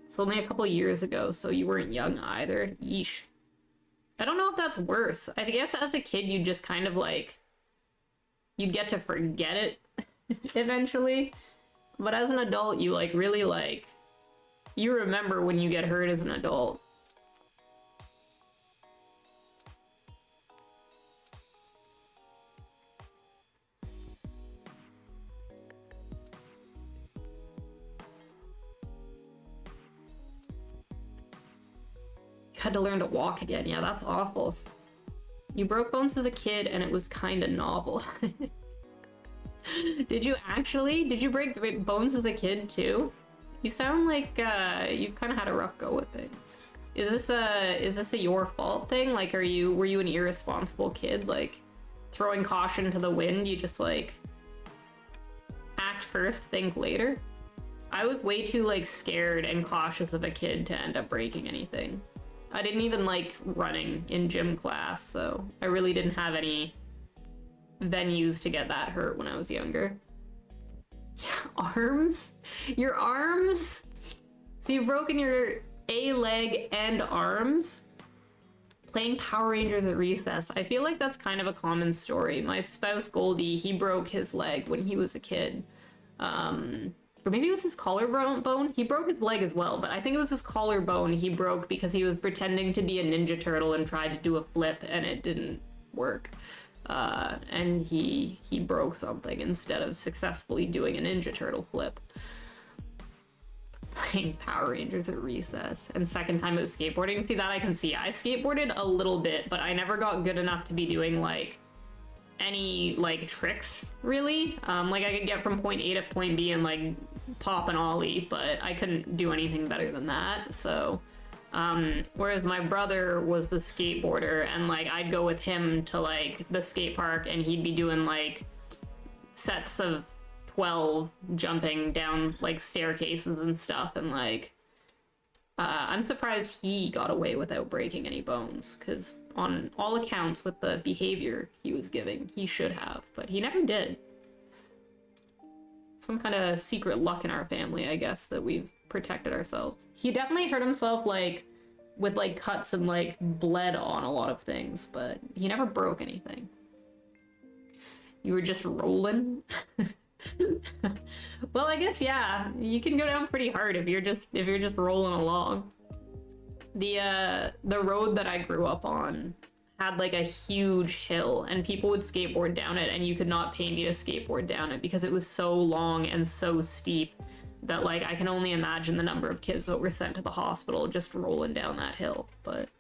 A: It's only a couple years ago, so you weren't young either. Yeesh. I don't know if that's worse. I guess as a kid, you just kind of like, you'd get to forget it eventually. But as an adult, you like really like, you remember when you get hurt as an adult. Had to learn to walk again. Yeah, that's awful. You broke bones as a kid and it was kind of novel. Did you actually? Did you break bones as a kid too? You sound like you've kind of had a rough go with things. Is this a your fault thing? Like, were you an irresponsible kid? Like, throwing caution to the wind, you just like act first, think later? I was way too like scared and cautious of a kid to end up breaking anything. I didn't even like running in gym class, so I really didn't have any venues to get that hurt when I was younger. Yeah, arms? Your arms? So you've broken your A leg and arms? Playing Power Rangers at recess. I feel like that's kind of a common story. My spouse Goldie, he broke his leg when he was a kid. Or maybe it was his collarbone. He broke his leg as well, but I think it was his collarbone he broke because he was pretending to be a Ninja Turtle and tried to do a flip and it didn't work. And he broke something instead of successfully doing a Ninja Turtle flip. Playing Power Rangers at recess. And second time it was skateboarding. See, that I can see. I skateboarded a little bit, but I never got good enough to be doing like any like tricks really. Like I could get from point A to point B and like pop an ollie, but I couldn't do anything better than that. So whereas my brother was the skateboarder and like I'd go with him to like the skate park and he'd be doing like sets of 12 jumping down like staircases and stuff, and like I'm surprised he got away without breaking any bones, because on all accounts with the behavior he was giving, he should have, but he never did. Some kind of secret luck in our family, I guess, that we've protected ourselves. He definitely hurt himself like with like cuts and like bled on a lot of things, but he never broke anything. You were just rolling. Well, I guess yeah, you can go down pretty hard if you're just rolling along. The road that I grew up on had like a huge hill and people would skateboard down it, and you could not pay me to skateboard down it because it was so long and so steep that like I can only imagine the number of kids that were sent to the hospital just rolling down that hill. But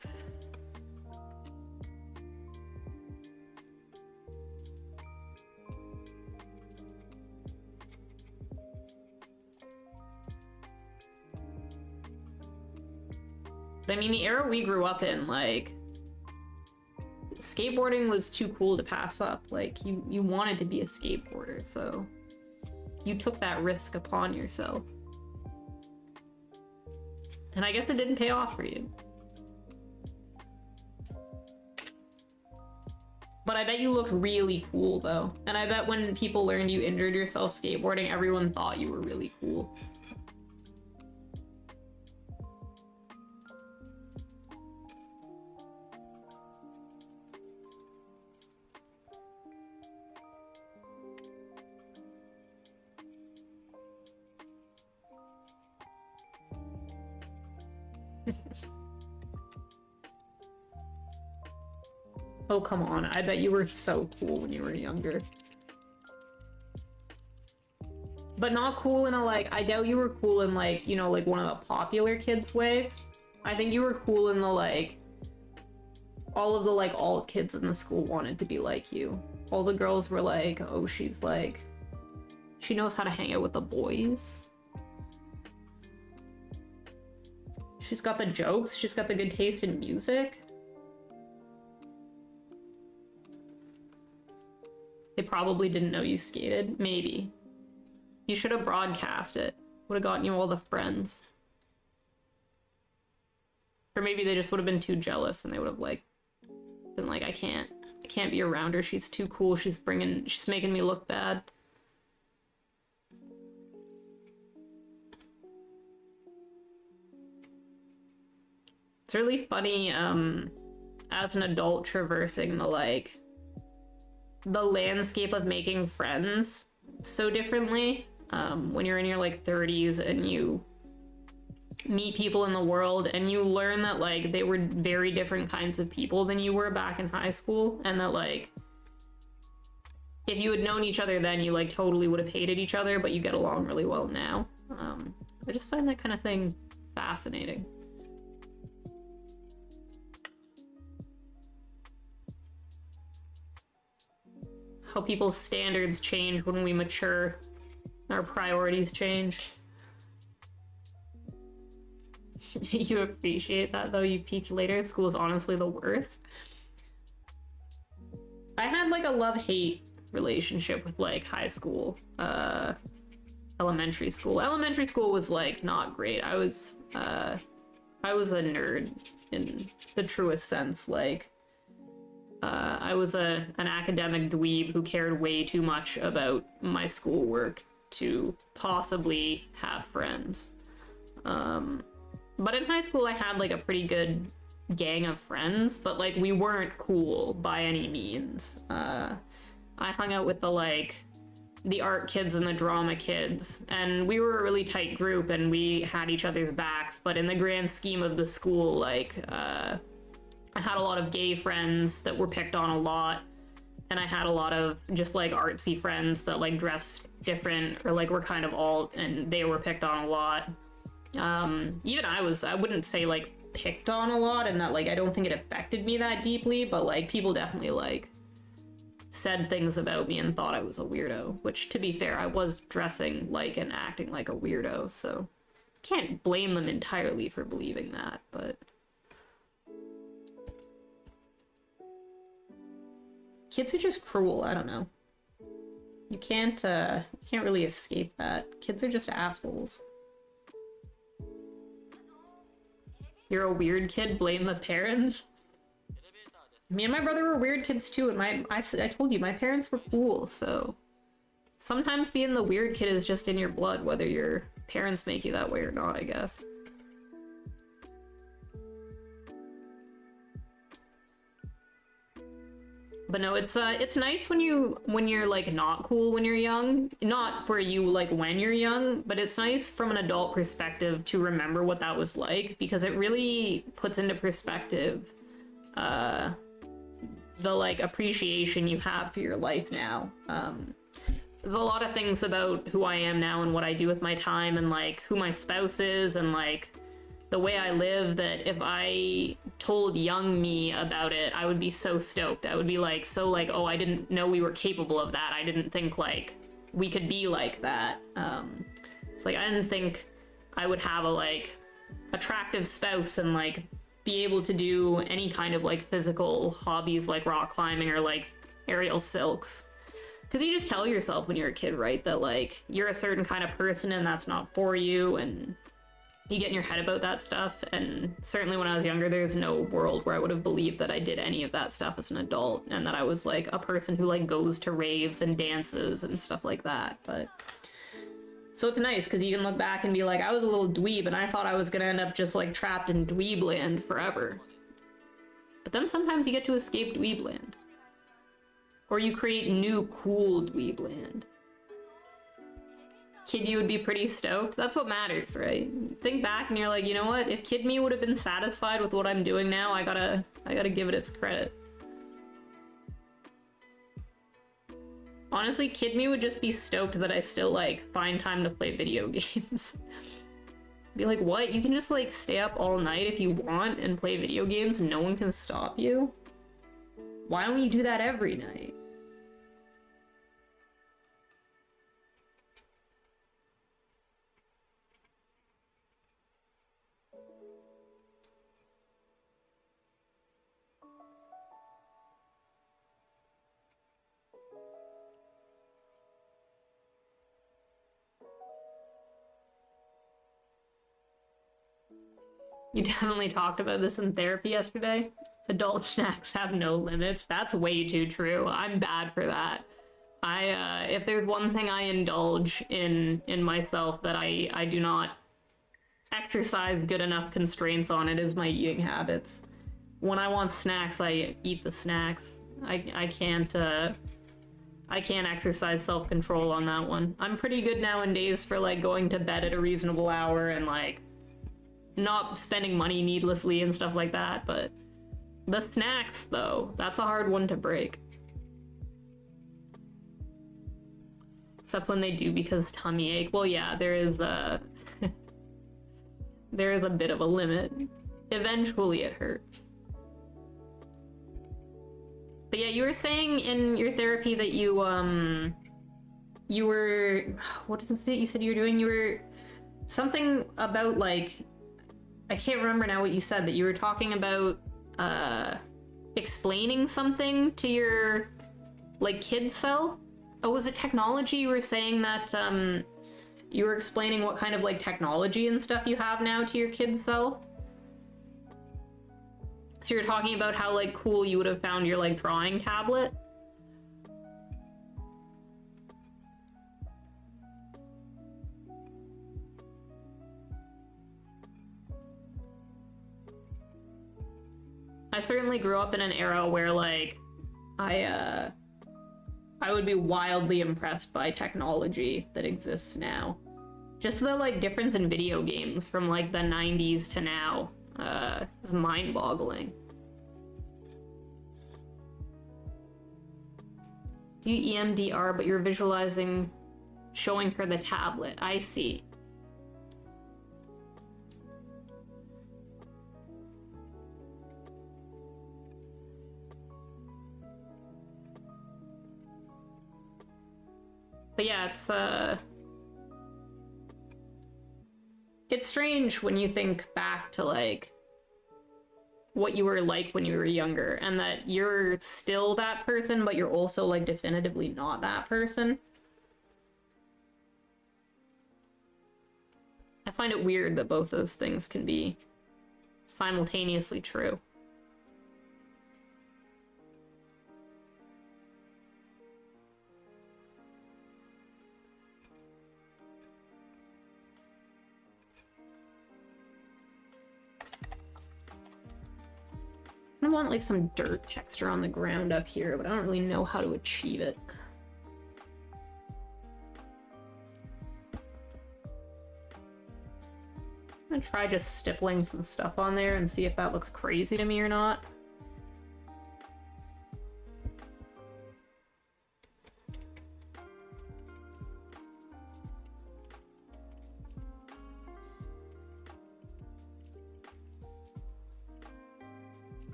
A: I mean, the era we grew up in, like, skateboarding was too cool to pass up. Like, you wanted to be a skateboarder, so you took that risk upon yourself. And I guess it didn't pay off for you. But I bet you looked really cool, though. And I bet when people learned you injured yourself skateboarding, everyone thought you were really cool. Oh, come on. I bet you were so cool when you were younger. But not cool in a, like, I doubt you were cool in, like, you know, like one of the popular kids' ways. I think you were cool in the, like, all of the, like, alt kids in the school wanted to be like you. All the girls were like, oh, she's, like, she knows how to hang out with the boys. She's got the jokes. She's got the good taste in music. They probably didn't know you skated. Maybe. You should have broadcast it. Would have gotten you all the friends. Or maybe they just would have been too jealous and they would have like been like, I can't be around her. She's too cool. She's making me look bad. It's really funny, as an adult traversing the landscape of making friends so differently. When you're in your like 30s and you meet people in the world and you learn that like they were very different kinds of people than you were back in high school, and that like if you had known each other then you like totally would have hated each other, but you get along really well now. I just find that kind of thing fascinating. How people's standards change when we mature. Our priorities change. You appreciate that though? You peaked later. School is honestly the worst. I had like a love-hate relationship with like high school, elementary school. Elementary school was like not great. I was a nerd in the truest sense. Like I was an academic dweeb who cared way too much about my schoolwork to possibly have friends. But in high school I had like a pretty good gang of friends, but like we weren't cool by any means. I hung out with the art kids and the drama kids, and we were a really tight group and we had each other's backs, but in the grand scheme of the school, like I had a lot of gay friends that were picked on a lot, and I had a lot of just like artsy friends that like dressed different or like were kind of alt, and they were picked on a lot. Even I wouldn't say like picked on a lot, and that like I don't think it affected me that deeply, but like people definitely like said things about me and thought I was a weirdo, which to be fair, I was dressing like and acting like a weirdo, so can't blame them entirely for believing that, but kids are just cruel. I don't know. You can't really escape that. Kids are just assholes. You're a weird kid, blame the parents. Me and my brother were weird kids too, and I told you, my parents were cool, so sometimes being the weird kid is just in your blood, whether your parents make you that way or not, I guess. But no, it's nice when you're like not cool when you're young. Not for you like when you're young, but it's nice from an adult perspective to remember what that was like, because it really puts into perspective the like appreciation you have for your life now. There's a lot of things about who I am now and what I do with my time and like who my spouse is and like the way I live, that if I told young me about it, I would be so stoked. I would be like, so like, oh, I didn't know we were capable of that. I didn't think like we could be like that. It's like, I didn't think I would have a like attractive spouse and like be able to do any kind of like physical hobbies like rock climbing or like aerial silks. Because you just tell yourself when you're a kid, right, that like you're a certain kind of person and that's not for you, and you get in your head about that stuff. And certainly when I was younger, there's no world where I would have believed that I did any of that stuff as an adult, and that I was like a person who like goes to raves and dances and stuff like that. But so it's nice because you can look back and be like, I was a little dweeb and I thought I was gonna end up just like trapped in dweeb land forever. But then sometimes you get to escape dweeb land, or you create new cool dweeb land. Kid you would be pretty stoked. That's what matters, right? Think back and you're like, you know what? If Kid me would have been satisfied with what I'm doing now, I gotta give it its credit. Honestly, Kid me would just be stoked that I still like find time to play video games. Be like, what? You can just like stay up all night if you want and play video games and no one can stop you? Why don't you do that every night? You definitely talked about this in therapy yesterday. Adult snacks have no limits. That's way too true. I'm bad for that. If there's one thing I indulge in myself that I do not exercise good enough constraints on, it is my eating habits. When I want snacks, I eat the snacks. I can't exercise self-control on that one. I'm pretty good nowadays for like going to bed at a reasonable hour and like not spending money needlessly and stuff like that, but the snacks though, that's a hard one to break. Except when they do because tummy ache. Well, yeah, there is a there is a bit of a limit. Eventually it hurts. But yeah, you were saying in your therapy that you were, what is it you said you were doing? You were something about like, I can't remember now what you said, that you were talking about explaining something to your like kid self. Oh, was it technology? You were saying that you were explaining what kind of like technology and stuff you have now to your kid self. So you're talking about how like cool you would have found your like drawing tablet. I certainly grew up in an era where like I would be wildly impressed by technology that exists now. Just the like difference in video games from like the 90s to now is mind-boggling. Do you EMDR, but you're visualizing showing her the tablet? I see. But yeah, it's strange when you think back to like what you were like when you were younger, and that you're still that person, but you're also like definitively not that person. I find it weird that both those things can be simultaneously true. I want like some dirt texture on the ground up here, but I don't really know how to achieve it. I'm gonna try just stippling some stuff on there and see if that looks crazy to me or not.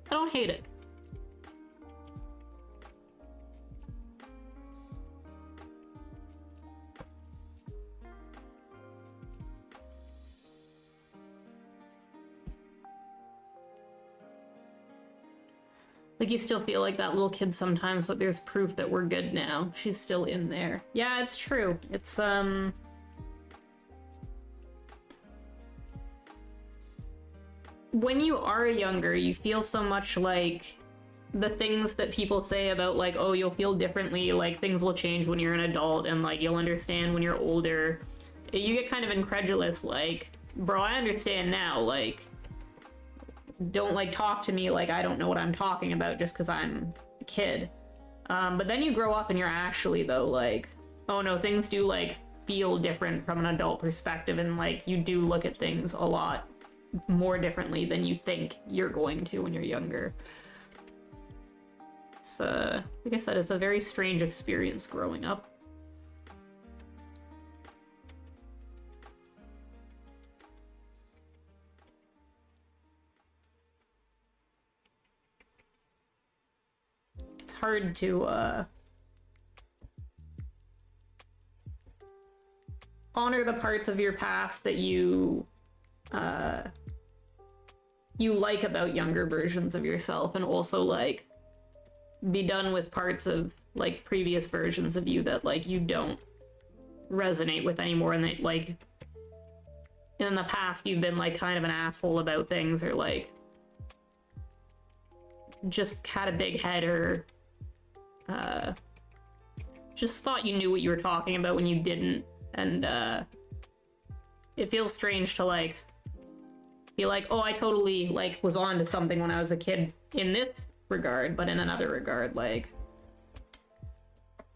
A: I don't hate it. Like, you still feel like that little kid sometimes, but there's proof that we're good now. She's still in there. Yeah, it's true. It's, when you are younger, you feel so much like the things that people say about like, oh, you'll feel differently, like things will change when you're an adult and like you'll understand when you're older. You get kind of incredulous, like, bro, I understand now, like, don't like talk to me like I don't know what I'm talking about just because I'm a kid. But then you grow up and you're actually though like, oh no, things do like feel different from an adult perspective, and like you do look at things a lot more differently than you think you're going to when you're younger. It's like I said, it's a very strange experience growing up. It's hard to honor the parts of your past that you like about younger versions of yourself, and also like be done with parts of like previous versions of you that like you don't resonate with anymore, and that like in the past you've been like kind of an asshole about things, or like just had a big head, or just thought you knew what you were talking about when you didn't, and it feels strange to like be like, oh, I totally like was on to something when I was a kid in this regard, but in another regard, like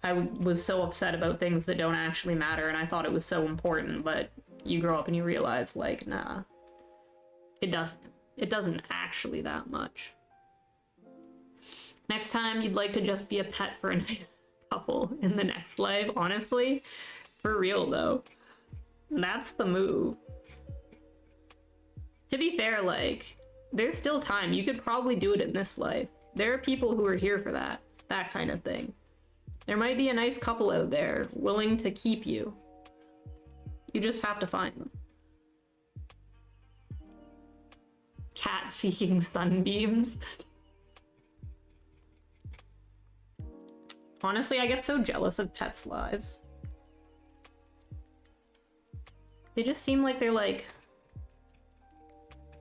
A: I was so upset about things that don't actually matter, and I thought it was so important, but you grow up and you realize, like, nah, it doesn't actually that much. Next time, you'd like to just be a pet for a nice couple in the next life, honestly. For real, though. That's the move. To be fair, like, there's still time. You could probably do it in this life. There are people who are here for that kind of thing. There might be a nice couple out there willing to keep you. You just have to find them. Cat seeking sunbeams. Honestly, I get so jealous of pets' lives. They just seem like they're like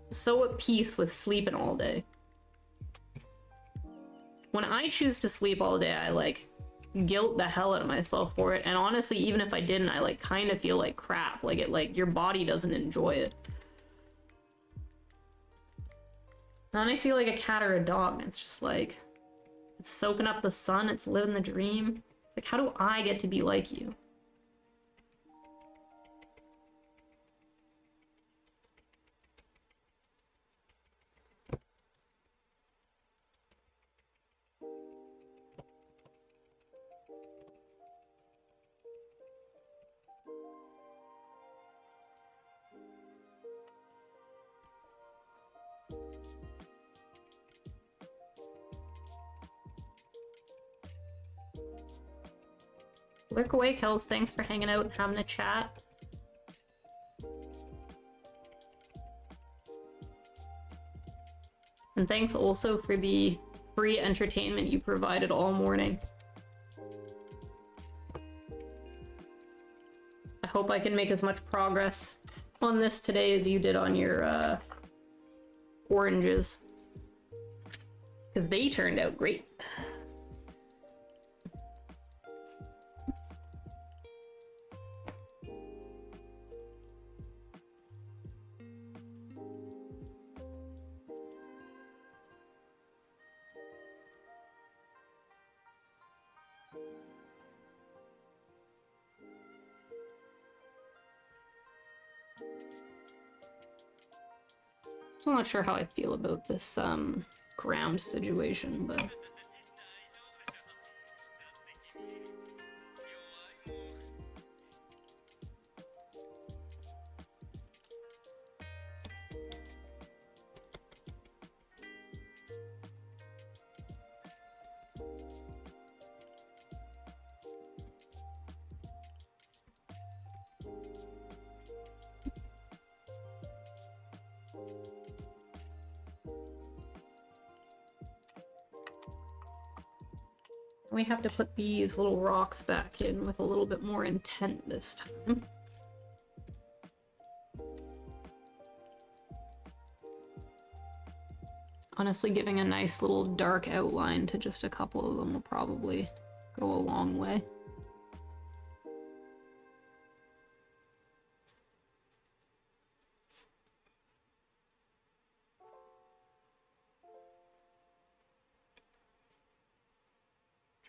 A: so at peace with sleeping all day. When I choose to sleep all day, I like guilt the hell out of myself for it, and honestly, even if I didn't, I like kind of feel like crap. Like it, like your body doesn't enjoy it. And then I see like a cat or a dog, and it's just like it's soaking up the sun, it's living the dream. It's like, how do I get to be like you? Lurk away, Kels. Thanks for hanging out and having a chat. And thanks also for the free entertainment you provided all morning. I hope I can make as much progress on this today as you did on your oranges. Because they turned out great. I'm not sure how I feel about this ground situation, but we have to put these little rocks back in with a little bit more intent this time. Honestly, giving a nice little dark outline to just a couple of them will probably go a long way.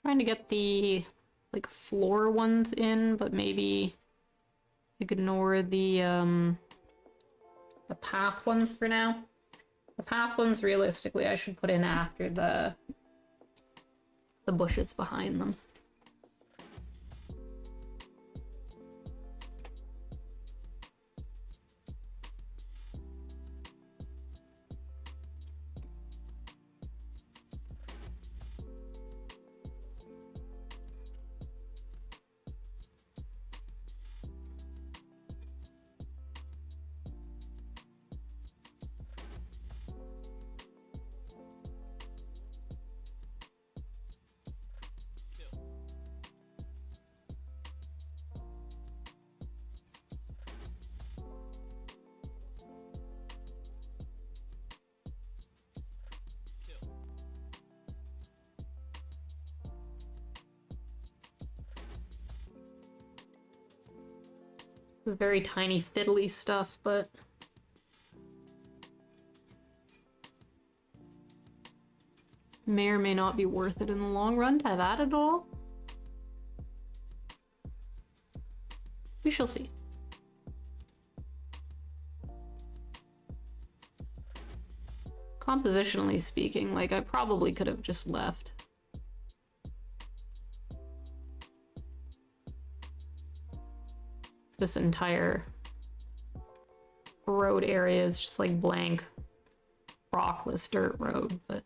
A: Trying to get the like floor ones in, but maybe ignore the path ones for now. The path ones, realistically, I should put in after the bushes behind them. It's very tiny fiddly stuff, but may or may not be worth it in the long run to have added it all. We shall see. Compositionally speaking, like, I probably could have just left. This entire road area is just like blank, rockless dirt road, but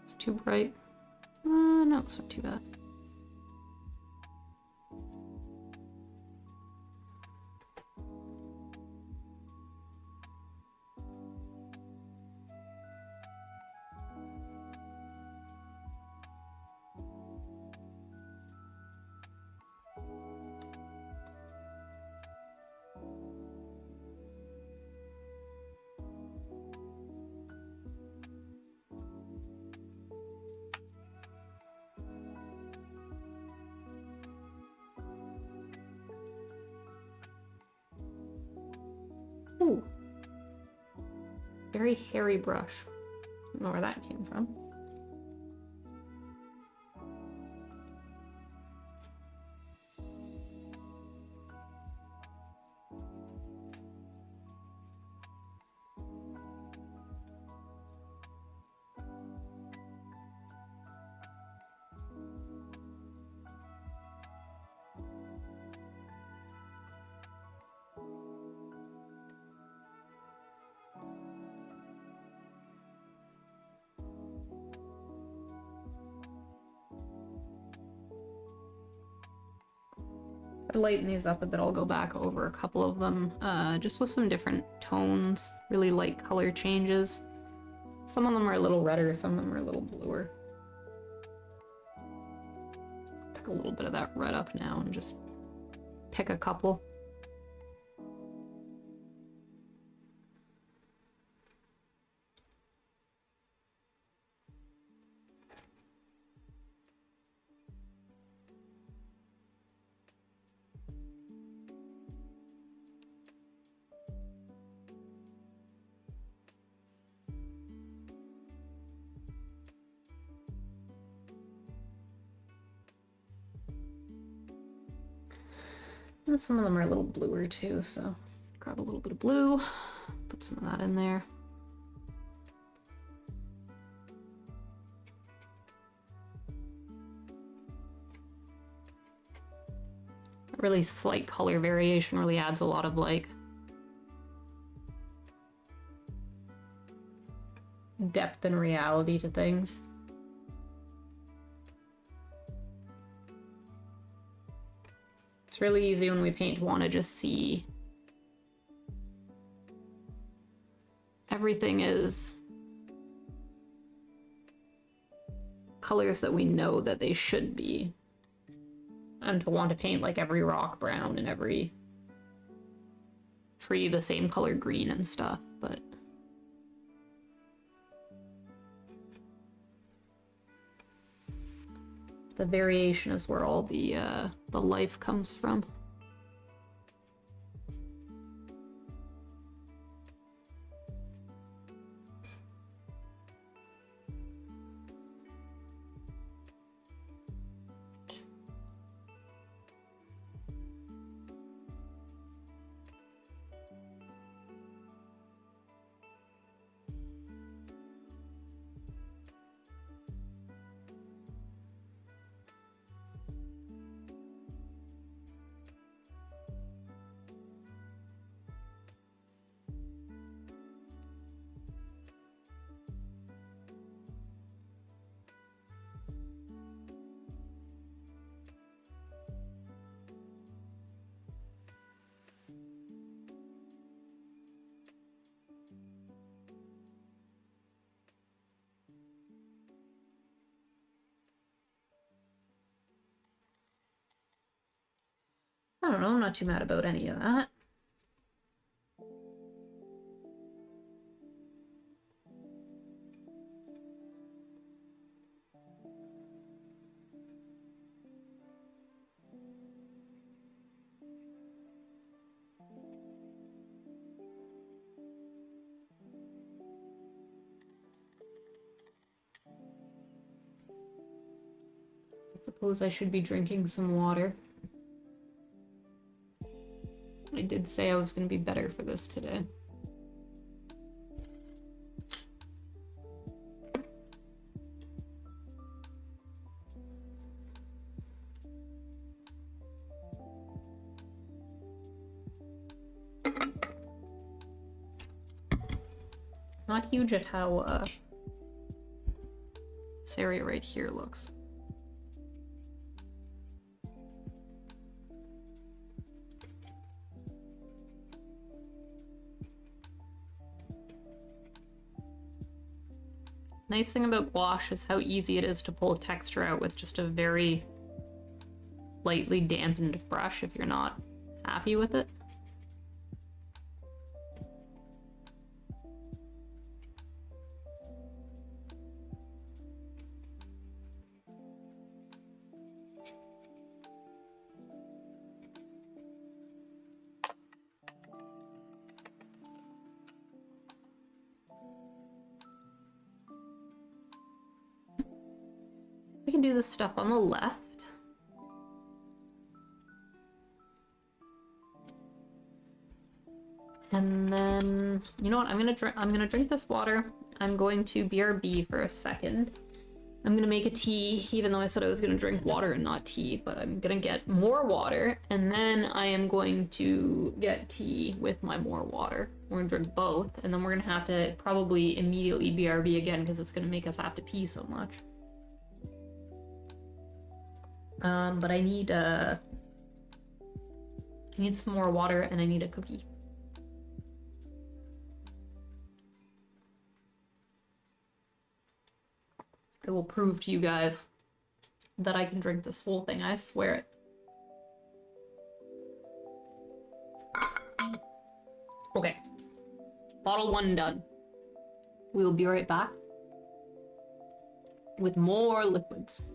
A: it's too bright. No, it's not too bad. Ooh. Very hairy brush. Don't know where that came from. To lighten these up a bit, I'll go back over a couple of them, just with some different tones, really light color changes. Some of them are a little redder, some of them are a little bluer. Pick a little bit of that red up now and just pick a couple. And some of them are a little bluer too, so grab a little bit of blue, put some of that in there. A really slight color variation really adds a lot of like depth and reality to things. It's really easy when we paint to want to just see everything is colors that we know that they should be, and to want to paint like every rock brown and every tree the same color green and stuff, but the variation is where all the life comes from. I don't know, I'm not too mad about any of that. I suppose I should be drinking some water. I did say I was going to be better for this today. Not huge at how this area right here looks. Nice thing about gouache is how easy it is to pull texture out with just a very lightly dampened brush if you're not happy with it. We can do this stuff on the left. And then, you know what? I'm gonna drink this water. I'm going to BRB for a second. I'm gonna make a tea, even though I said I was gonna drink water and not tea, but I'm gonna get more water, and then I am going to get tea with my more water. We're gonna drink both, and then we're gonna have to probably immediately BRB again because it's gonna make us have to pee so much. But I need some more water and I need a cookie. I will prove to you guys that I can drink this whole thing, I swear it. Okay. Bottle 1 done. We will be right back with more liquids.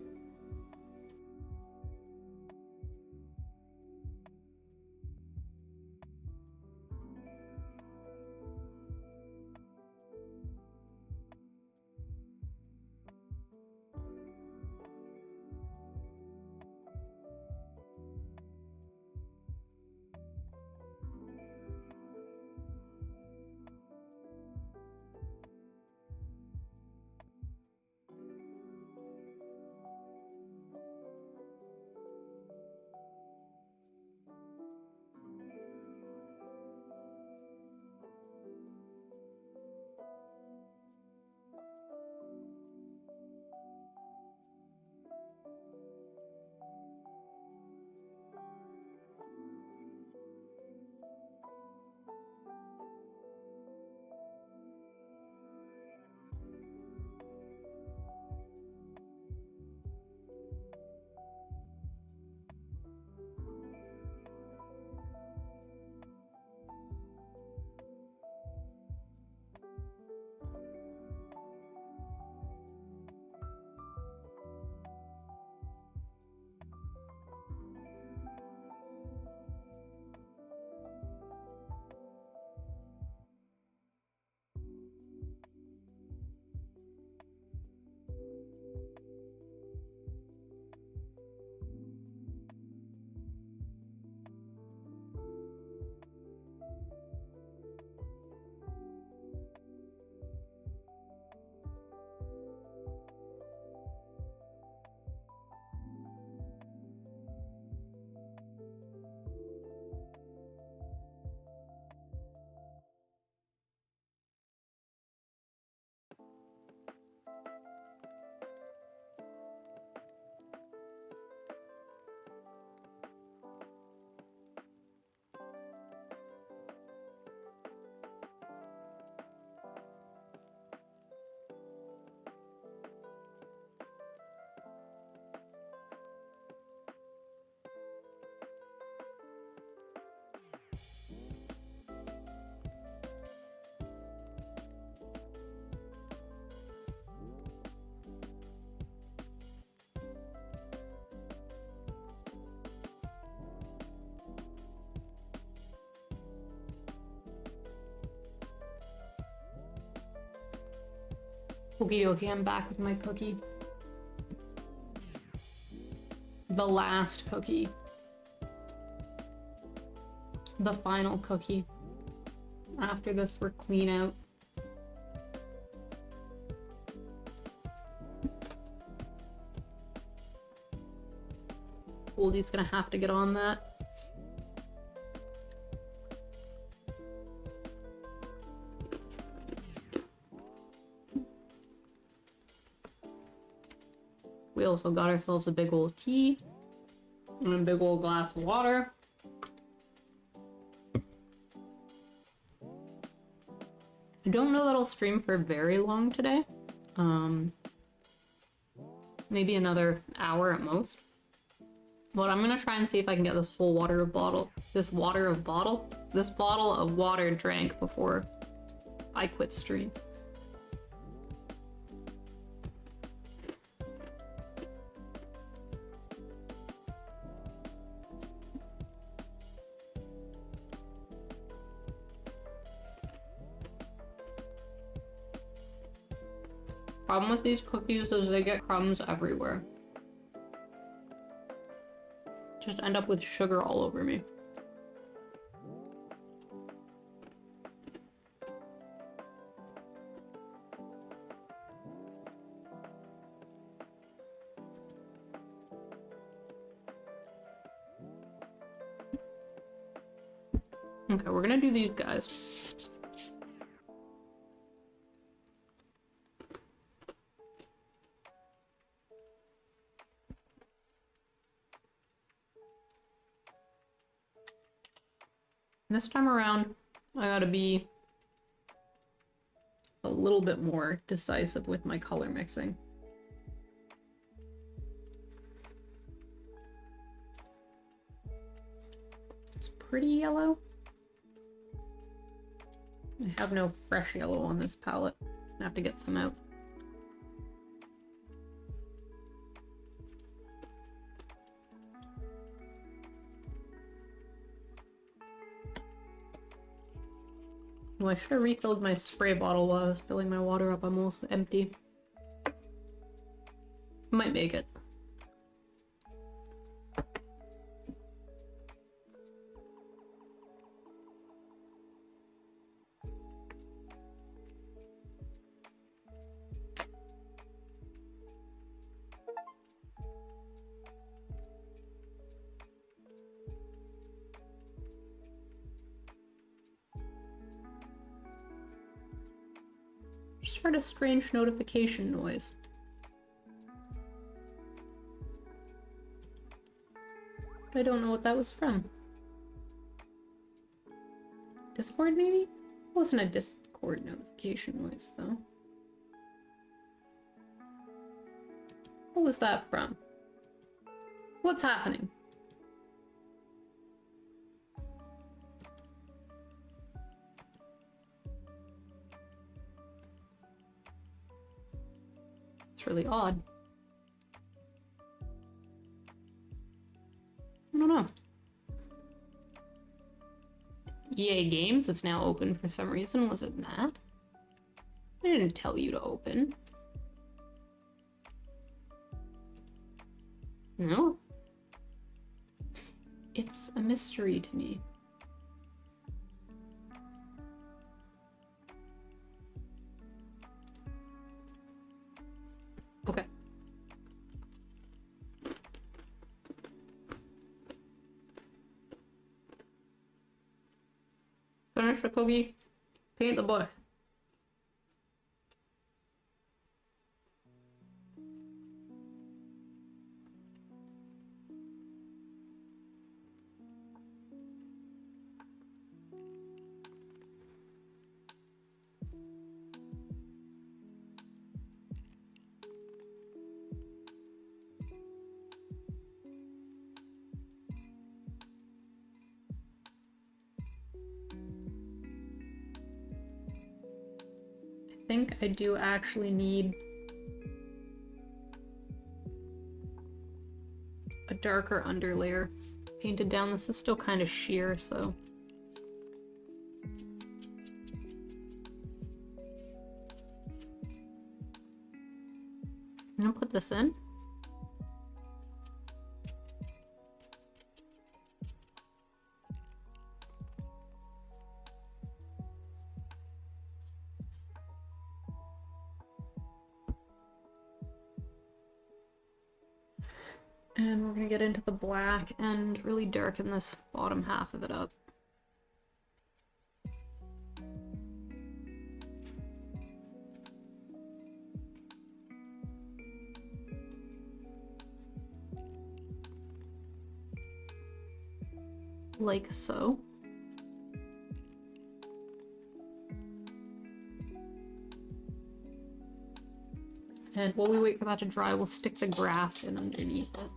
A: Okie dokie, I'm back with my cookie. The last cookie. The final cookie. After this, we're clean out. Oldie's gonna have to get on that. We also got ourselves a big old tea and a big old glass of water. I don't know that I'll stream for very long today. Maybe another hour at most. But I'm gonna try and see if I can get this whole this bottle of water drank before I quit stream. Problem with these cookies is they get crumbs everywhere. Just end up with sugar all over me. Okay, we're gonna do these guys. This time around, I gotta be a little bit more decisive with my color mixing. It's pretty yellow. I have no fresh yellow on this palette. I have to get some out. Oh, I should have refilled my spray bottle while I was filling my water up. I'm almost empty. Might make it. Just heard a strange notification noise. I don't know what that was from. Discord, maybe? It wasn't a Discord notification noise, though. What was that from? What's happening? It's really odd. I don't know. EA Games is now open for some reason. Was it that? I didn't tell you to open. No? It's a mystery to me. Okay. Finish the cookie, paint the bush. I think I do actually need a darker underlayer painted down. This is still kind of sheer, so I'm gonna put this in. And we're gonna get into the black and really darken this bottom half of it up. Like so. And while we wait for that to dry, we'll stick the grass in underneath it.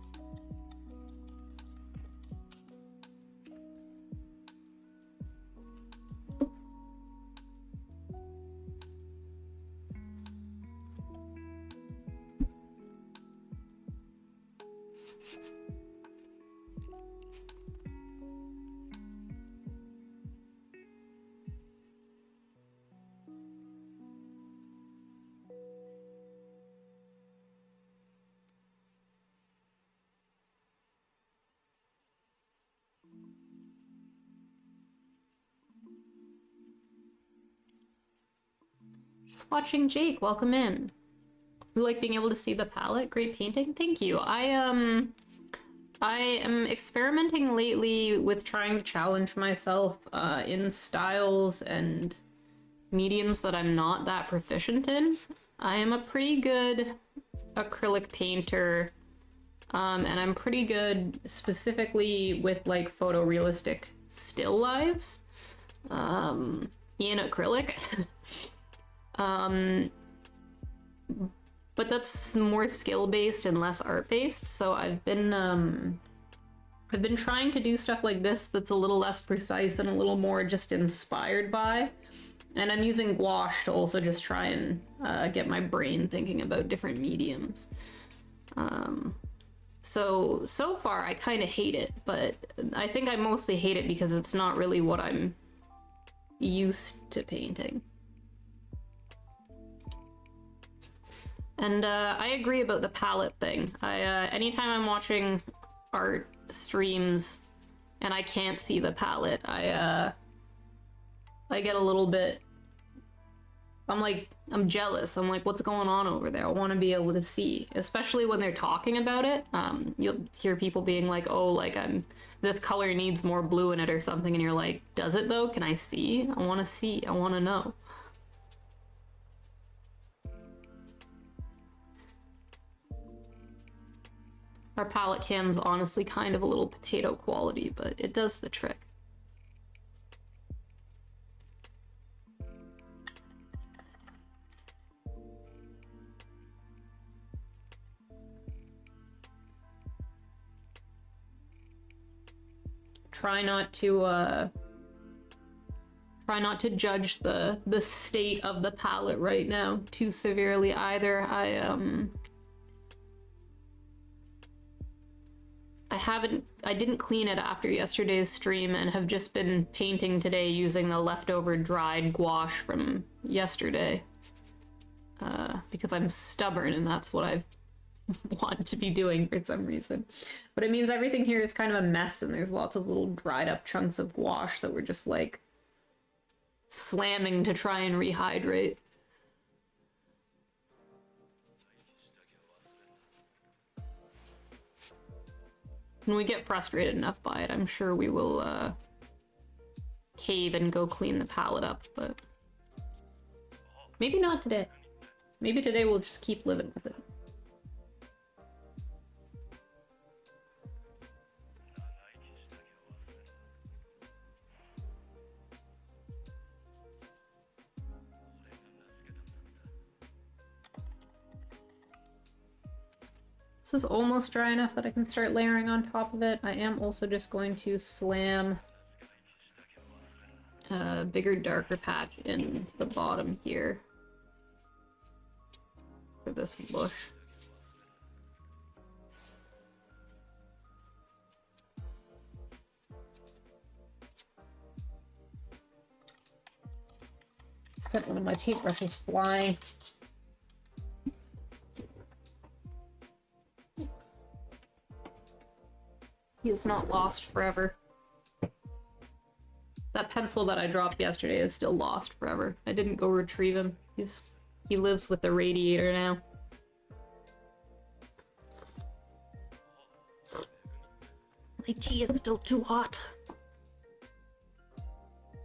A: Just watching Jake, welcome in. You like being able to see the palette? Great painting, thank you. I am experimenting lately with trying to challenge myself in styles and mediums that I'm not that proficient in. I am a pretty good acrylic painter, and I'm pretty good specifically with like photorealistic still lives in acrylic. But that's more skill-based and less art-based, so I've been trying to do stuff like this that's a little less precise and a little more just inspired by. And I'm using gouache to also just try and get my brain thinking about different mediums. So far I kind of hate it, but I think I mostly hate it because it's not really what I'm used to painting. And I agree about the palette thing. Anytime I'm watching art streams and I can't see the palette, I get a little bit... I'm jealous. I'm like, what's going on over there? I want to be able to see, especially when they're talking about it. You'll hear people being like, oh, like this color needs more blue in it or something, and you're like, does it though? Can I see? I want to see. I want to know. Our palette cam's honestly kind of a little potato quality, but it does the trick. Try not to judge the state of the palette right now too severely either. I didn't clean it after yesterday's stream and have just been painting today using the leftover dried gouache from yesterday. Because I'm stubborn and that's what I've wanted to be doing for some reason. But it means everything here is kind of a mess and there's lots of little dried up chunks of gouache that we're just like slamming to try and rehydrate. When we get frustrated enough by it, I'm sure we will cave and go clean the palette up, but maybe not today. Maybe today we'll just keep living with it. This is almost dry enough that I can start layering on top of it. I am also just going to slam a bigger, darker patch in the bottom here for this bush. Sent one of my paintbrushes flying. He is not lost forever. That pencil that I dropped yesterday is still lost forever. I didn't go retrieve him. He lives with the radiator now. My tea is still too hot.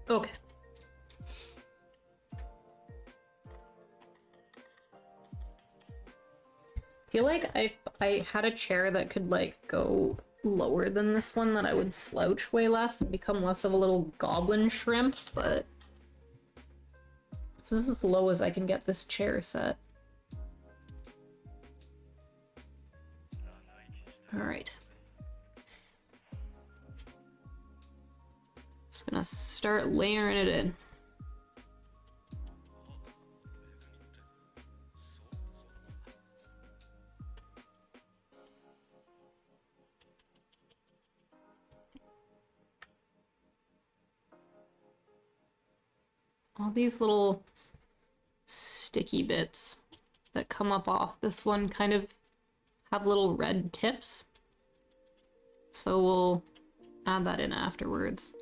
A: Okay. Feel like I had a chair that could like go lower than this one, that I would slouch way less and become less of a little goblin shrimp, but this is as low as I can get this chair set. Alright. Just gonna start layering it in. All these little sticky bits that come up off this one kind of have little red tips. So we'll add that in afterwards.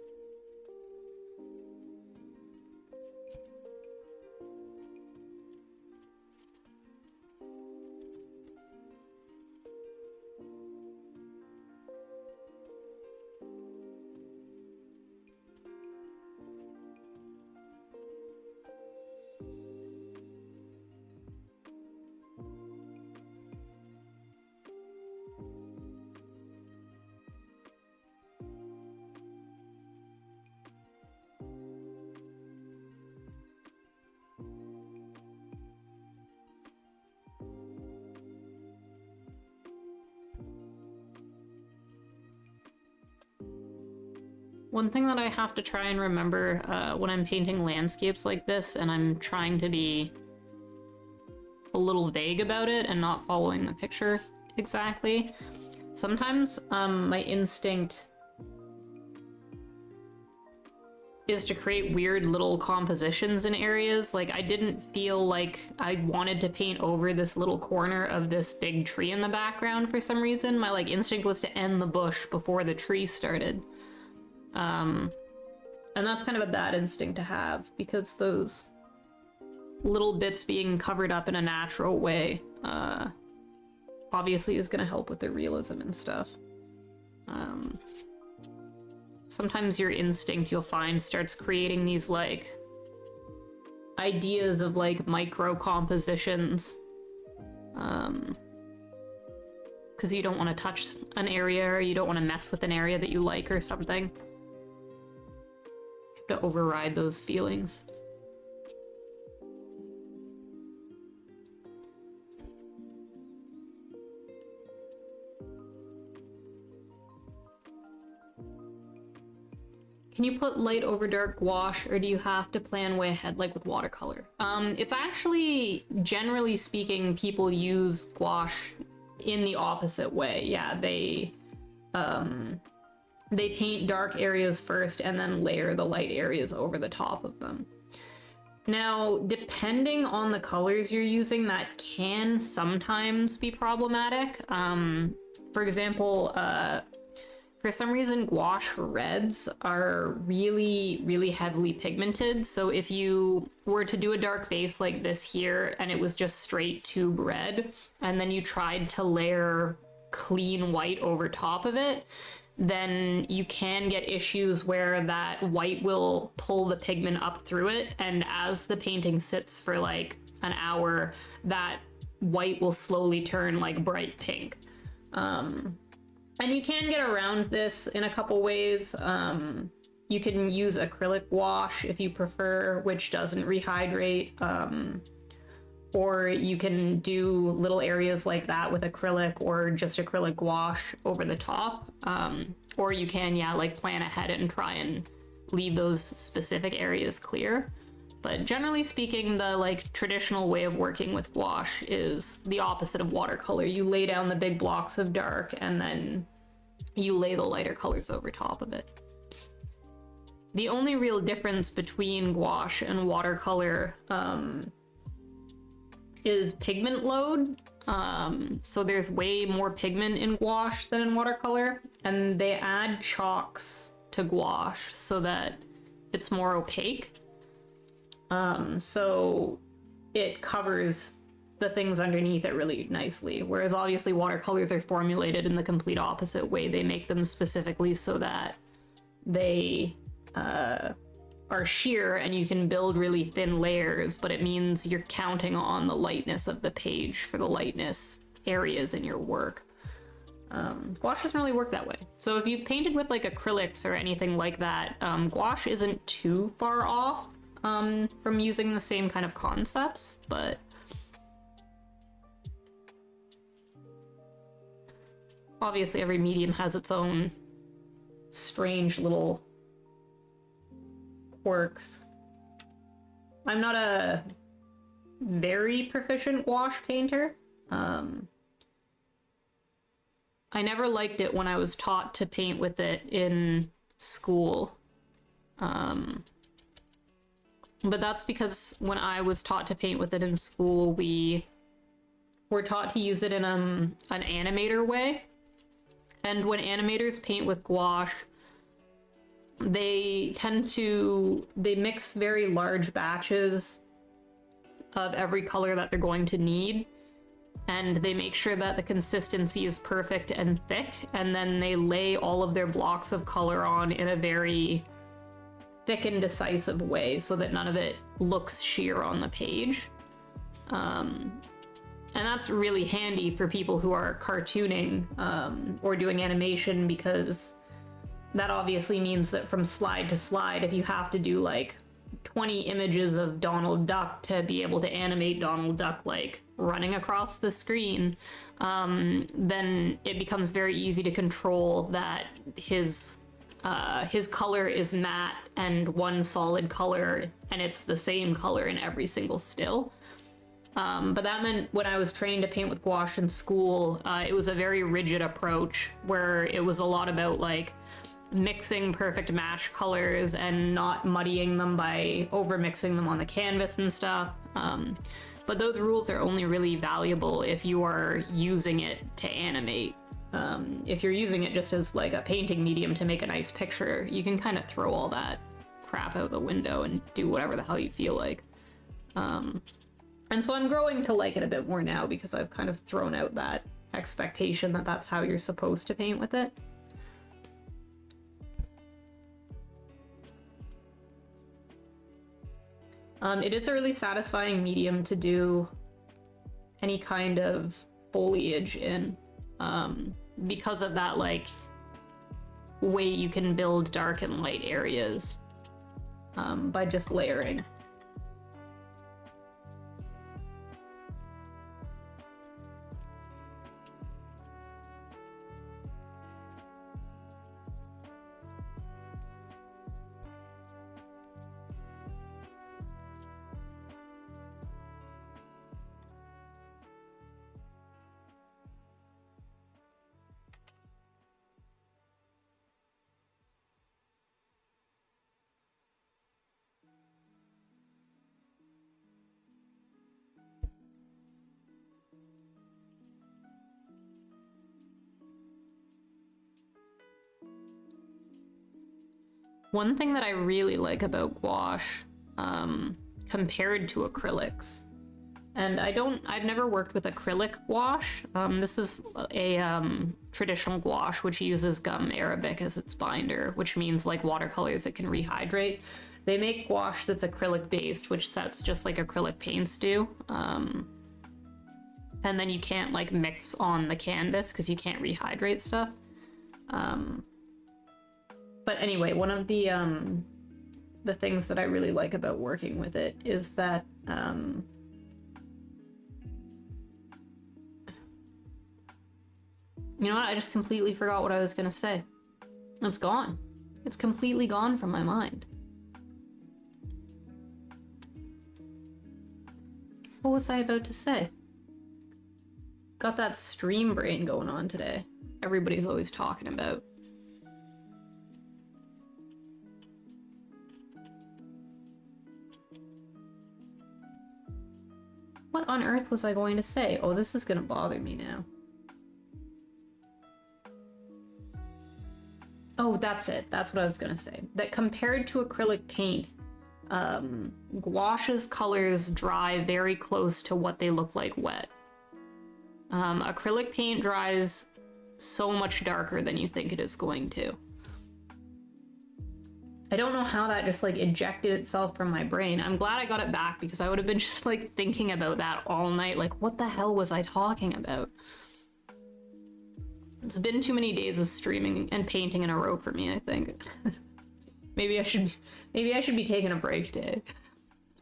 A: One thing that I have to try and remember when I'm painting landscapes like this, and I'm trying to be a little vague about it and not following the picture exactly, sometimes my instinct is to create weird little compositions in areas. Like, I didn't feel like I wanted to paint over this little corner of this big tree in the background for some reason. My like instinct was to end the bush before the tree started. And that's kind of a bad instinct to have, because those little bits being covered up in a natural way, obviously is going to help with the realism and stuff. Sometimes your instinct, you'll find, starts creating these, like, ideas of, like, micro compositions. Because you don't want to touch an area, or you don't want to mess with an area that you like or something. You have to override those feelings. Can you put light over dark gouache, or do you have to plan way ahead like with watercolor? It's actually, generally speaking, people use gouache in the opposite way. Yeah, they paint dark areas first and then layer the light areas over the top of them. Now, depending on the colors you're using, that can sometimes be problematic. For example, for some reason, gouache reds are really, really heavily pigmented. So if you were to do a dark base like this here, and it was just straight tube red, and then you tried to layer clean white over top of it, then you can get issues where that white will pull the pigment up through it. And as the painting sits for like an hour, that white will slowly turn like bright pink. And you can get around this in a couple ways. You can use acrylic gouache if you prefer, which doesn't rehydrate. Or you can do little areas like that with acrylic, or just acrylic gouache over the top. Or you can, yeah, like plan ahead and try and leave those specific areas clear. But generally speaking, the like traditional way of working with gouache is the opposite of watercolor. You lay down the big blocks of dark and then you lay the lighter colors over top of it. The only real difference between gouache and watercolor is pigment load. So there's way more pigment in gouache than in watercolor, and they add chalks to gouache so that it's more opaque. So it covers the things underneath it really nicely. Whereas obviously watercolors are formulated in the complete opposite way. They make them specifically so that they are sheer and you can build really thin layers, but it means you're counting on the lightness of the page for the lightness areas in your work. Gouache doesn't really work that way. So if you've painted with like acrylics or anything like that, gouache isn't too far off from using the same kind of concepts, but obviously every medium has its own strange little quirks. I'm not a very proficient gouache painter. I never liked it when I was taught to paint with it in school. But that's because when I was taught to paint with it in school, we were taught to use it in an animator way. And when animators paint with gouache, they mix very large batches of every color that they're going to need. And they make sure that the consistency is perfect and thick. And then they lay all of their blocks of color on in a very thick and decisive way so that none of it looks sheer on the page. And that's really handy for people who are cartooning or doing animation, because that obviously means that from slide to slide, if you have to do like 20 images of Donald Duck to be able to animate Donald Duck like running across the screen, then it becomes very easy to control that his color is matte and one solid color, and it's the same color in every single still. But that meant when I was trained to paint with gouache in school, it was a very rigid approach where it was a lot about like mixing perfect match colors and not muddying them by over mixing them on the canvas and stuff. But those rules are only really valuable if you are using it to animate. If you're using it just as like a painting medium to make a nice picture, you can kind of throw all that crap out the window and do whatever the hell you feel like. And so I'm growing to like it a bit more now because I've kind of thrown out that expectation that that's how you're supposed to paint with it. It is a really satisfying medium to do any kind of foliage in, because of that like way you can build dark and light areas by just layering. One thing that I really like about gouache, compared to acrylics, and I've never worked with acrylic gouache. This is a traditional gouache which uses gum arabic as its binder, which means like watercolors it can rehydrate. They make gouache that's acrylic based, which sets just like acrylic paints do. And then you can't like mix on the canvas because you can't rehydrate stuff. But anyway, one of the things that I really like about working with it is that you know what? I just completely forgot what I was gonna say. It's gone. It's completely gone from my mind. What was I about to say? Got that stream brain going on today. Everybody's always talking about. What on earth was I going to say? Oh, this is gonna bother me now. Oh, that's it. That's what I was gonna say. That compared to acrylic paint, gouache's colors dry very close to what they look like wet. Acrylic paint dries so much darker than you think it is going to. I don't know how that just like ejected itself from my brain. I'm glad I got it back because I would have been just like thinking about that all night. Like, what the hell was I talking about? It's been too many days of streaming and painting in a row for me, I think. maybe I should be taking a break day.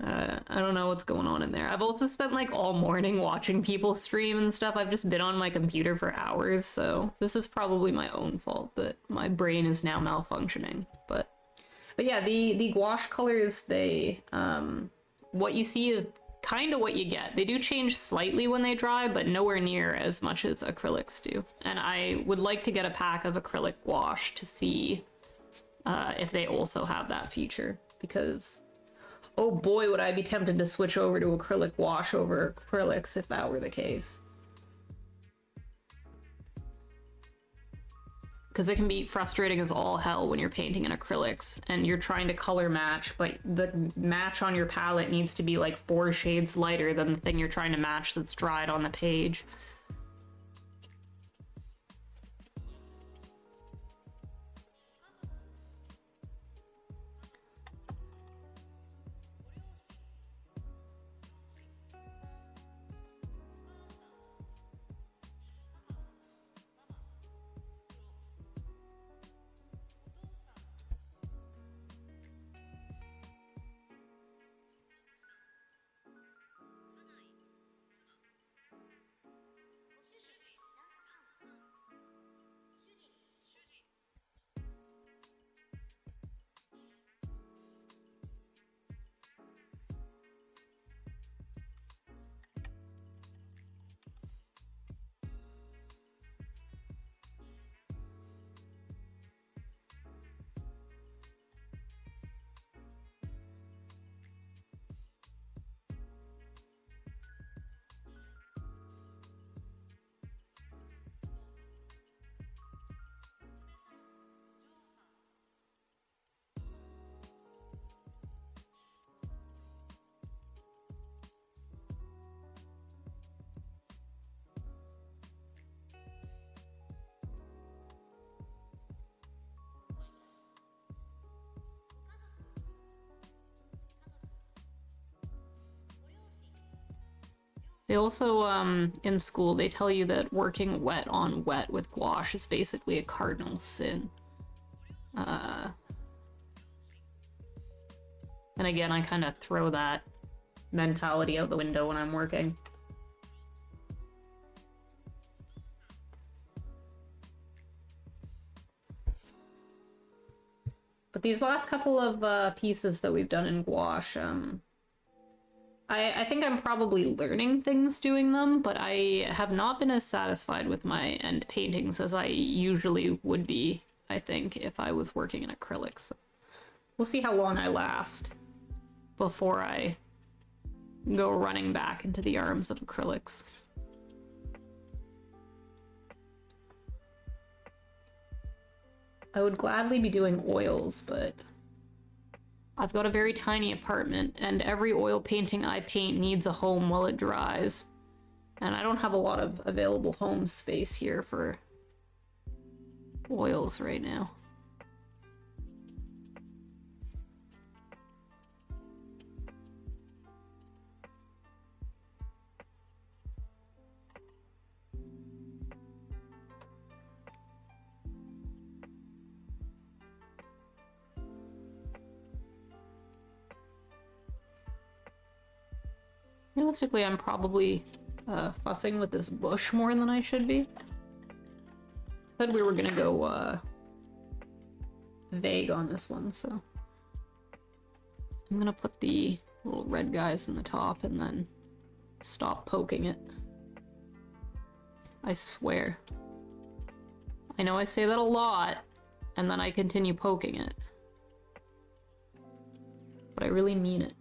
A: I don't know what's going on in there. I've also spent like all morning watching people stream and stuff. I've just been on my computer for hours, so this is probably my own fault that my brain is now malfunctioning. But yeah, the gouache colors, they what you see is kind of what you get. They do change slightly when they dry, but nowhere near as much as acrylics do. And I would like to get a pack of acrylic gouache to see if they also have that feature, because oh boy, would I be tempted to switch over to acrylic gouache over acrylics if that were the case. Because it can be frustrating as all hell when you're painting in acrylics and you're trying to color match, but the match on your palette needs to be like 4 shades lighter than the thing you're trying to match that's dried on the page. They also, in school, they tell you that working wet on wet with gouache is basically a cardinal sin. And again, I kind of throw that mentality out the window when I'm working. But these last couple of pieces that we've done in gouache, I think I'm probably learning things doing them, but I have not been as satisfied with my end paintings as I usually would be, I think, if I was working in acrylics. So we'll see how long I last before I go running back into the arms of acrylics. I would gladly be doing oils, but I've got a very tiny apartment, and every oil painting I paint needs a home while it dries. And I don't have a lot of available home space here for oils right now. Realistically, I'm probably fussing with this bush more than I should be. Said we were gonna go vague on this one, so I'm gonna put the little red guys in the top and then stop poking it. I swear. I know I say that a lot, and then I continue poking it. But I really mean it.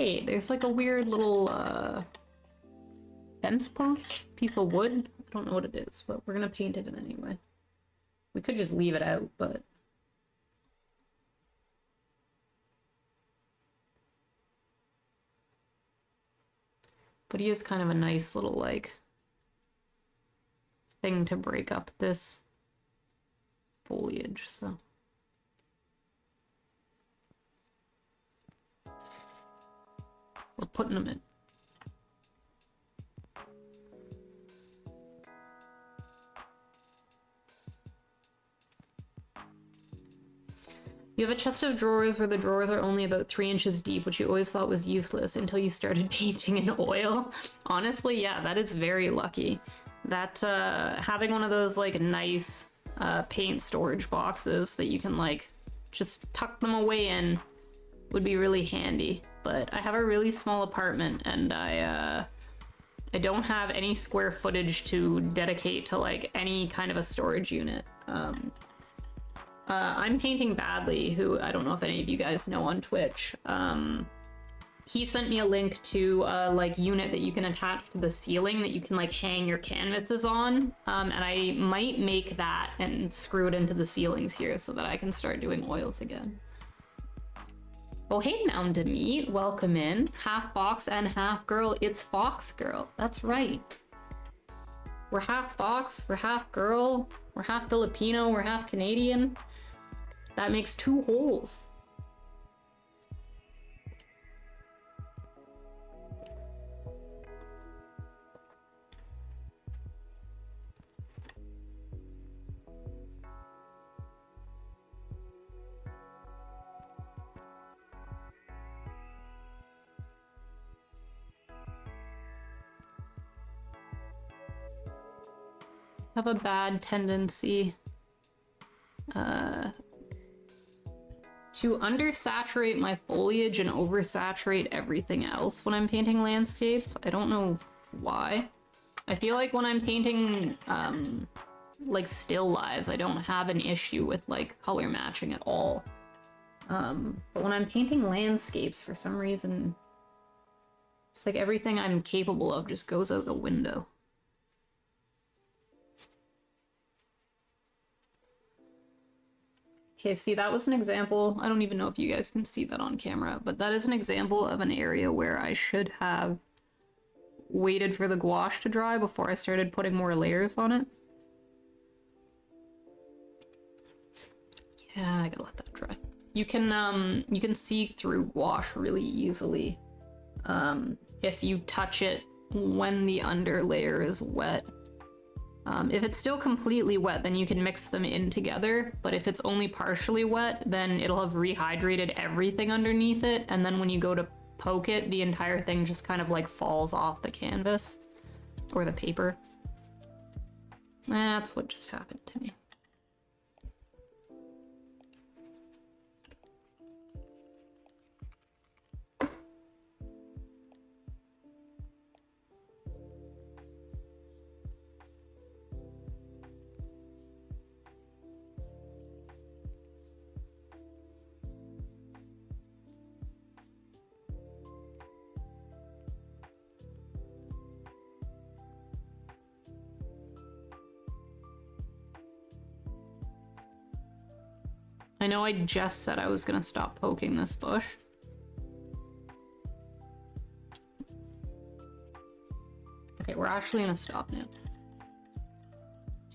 A: Hey, there's like a weird little fence post, piece of wood. I don't know what it is, but we're gonna paint it in anyway. We could just leave it out, but... But he is kind of a nice little, like, thing to break up this foliage, so... We're putting them in. You have a chest of drawers where the drawers are only about 3 inches deep, which you always thought was useless until you started painting in oil. Honestly, yeah, that is very lucky. That, having one of those, like, nice, paint storage boxes that you can, like, just tuck them away in would be really handy. But I have a really small apartment, and I don't have any square footage to dedicate to, like, any kind of a storage unit. I'm painting Badly, who I don't know if any of you guys know on Twitch. He sent me a link to a like unit that you can attach to the ceiling that you can like hang your canvases on. And I might make that and screw it into the ceilings here so that I can start doing oils again. Oh, hey, Mountain Meat, welcome in. Half fox and half girl, it's Fox Girl. That's right. We're half fox, we're half girl, we're half Filipino, we're half Canadian. That makes 2 holes. Have a bad tendency to undersaturate my foliage and oversaturate everything else when I'm painting landscapes. I don't know why. I feel like when I'm painting like still lives, I don't have an issue with like color matching at all. But when I'm painting landscapes, for some reason, it's like everything I'm capable of just goes out the window. Okay, see, that was an example. I don't even know if you guys can see that on camera, but that is an example of an area where I should have waited for the gouache to dry before I started putting more layers on it. Yeah, I gotta let that dry. You can see through gouache really easily if you touch it when the under layer is wet. If it's still completely wet, then you can mix them in together, but if it's only partially wet, then it'll have rehydrated everything underneath it, and then when you go to poke it, the entire thing just kind of like falls off the canvas or the paper. That's what just happened to me. I know I just said I was gonna stop poking this bush. Okay, we're actually gonna stop now.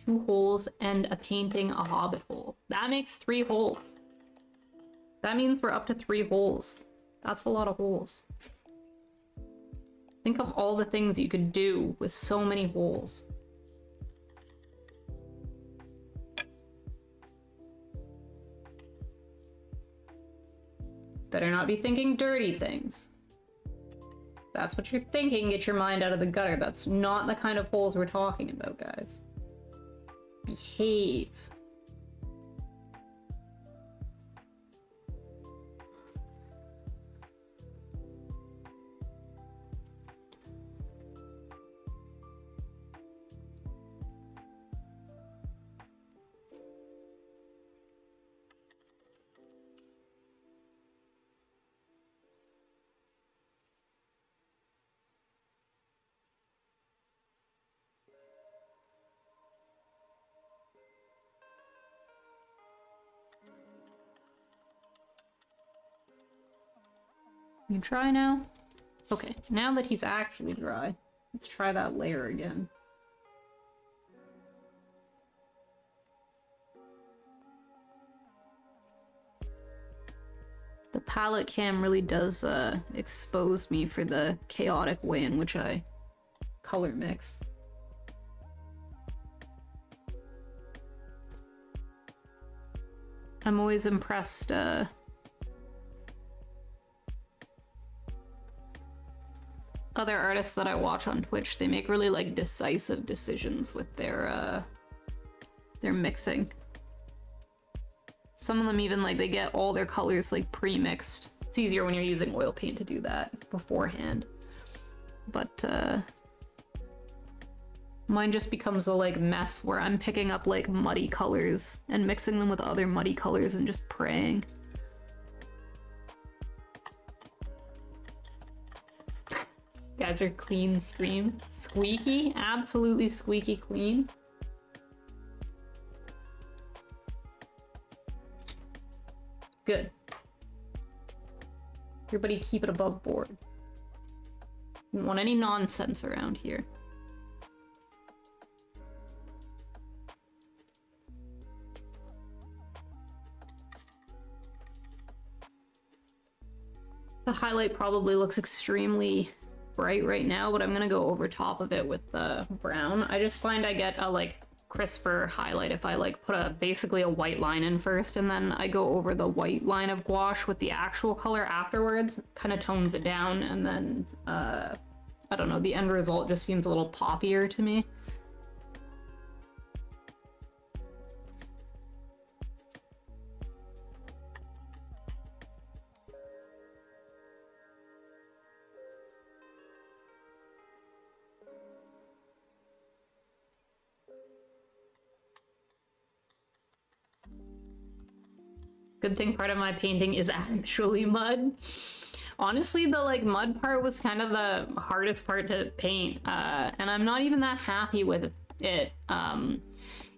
A: 2 holes and a painting, a hobbit hole. That makes 3 holes. That means we're up to 3 holes. That's a lot of holes. Think of all the things you could do with so many holes. Better not be thinking dirty things. That's what you're thinking, get your mind out of the gutter. That's not the kind of holes we're talking about, guys. Behave. You dry now? Okay, now that he's actually dry, let's try that layer again. The palette cam really does expose me for the chaotic way in which I color mix. I'm always impressed other artists that I watch on Twitch, they make really like decisive decisions with their mixing. Some of them even like they get all their colors like pre-mixed. It's easier when you're using oil paint to do that beforehand. But mine just becomes a like mess where I'm picking up like muddy colors and mixing them with other muddy colors and just praying. You guys are clean stream. Squeaky, absolutely squeaky clean. Good. Everybody keep it above board. Don't want any nonsense around here. The highlight probably looks extremely bright right now, but I'm gonna go over top of it with the brown. I just find I get a like crisper highlight if I like put basically a white line in first and then I go over the white line of gouache with the actual color afterwards. Kind of tones it down, and then I don't know, the end result just seems a little poppier to me. Good thing part of my painting is actually mud. Honestly, the like mud part was kind of the hardest part to paint, and I'm not even that happy with it.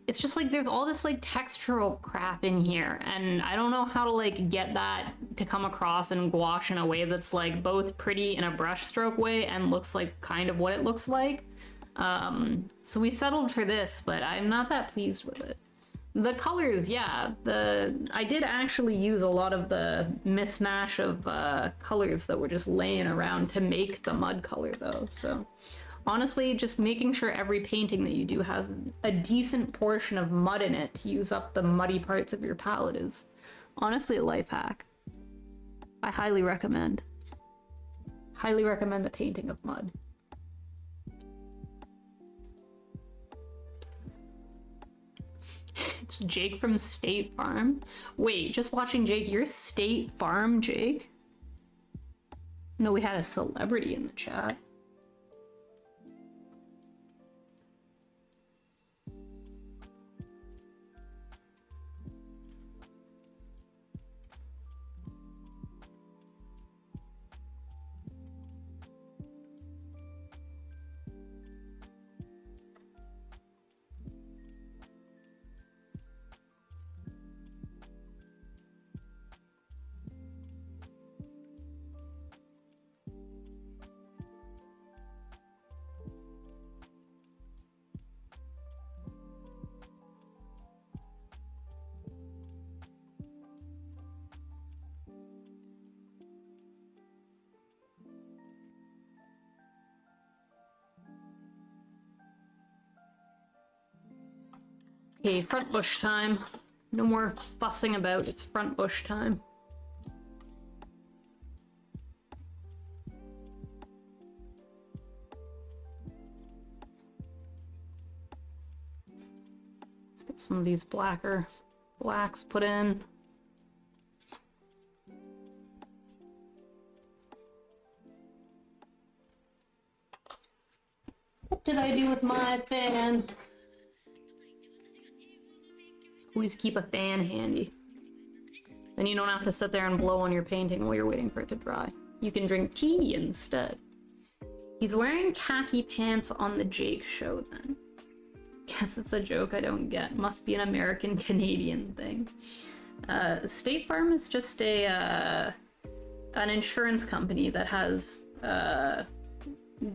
A: It's just like there's all this like textural crap in here, and I don't know how to like get that to come across in gouache in a way that's like both pretty in a brush stroke way and looks like kind of what it looks like. So we settled for this, but I'm not that pleased with it. The colors, yeah, I did actually use a lot of the mismatch of colors that were just laying around to make the mud color though, so honestly, just making sure every painting that you do has a decent portion of mud in it to use up the muddy parts of your palette is honestly a life hack. I highly recommend. Highly recommend the painting of mud. It's Jake from State Farm. Wait, just watching Jake, you're State Farm, Jake? No, we had a celebrity in the chat. Okay, front bush time. No more fussing about, it's front bush time. Let's get some of these blacks put in. What did I do with my fan? Always keep a fan handy. Then you don't have to sit there and blow on your painting while you're waiting for it to dry. You can drink tea instead. He's wearing khaki pants on the Jake show then. Guess it's a joke I don't get. Must be an American-Canadian thing. State Farm is just a an insurance company that has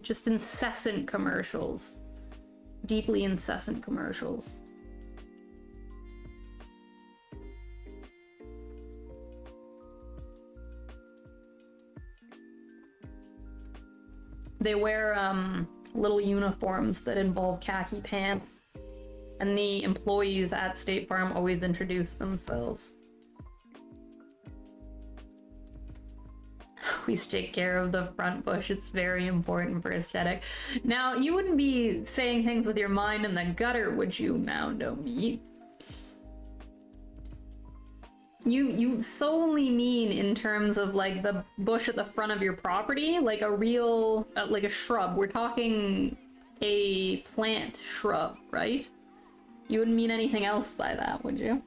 A: just incessant commercials. Deeply incessant commercials. They wear little uniforms that involve khaki pants, and the employees at State Farm always introduce themselves. We take care of the front bush. It's very important for aesthetic. Now, you wouldn't be saying things with your mind in the gutter, would you, Moundo Meat? You solely mean in terms of like the bush at the front of your property, like a real, like a shrub. We're talking a plant shrub, right? You wouldn't mean anything else by that, would you?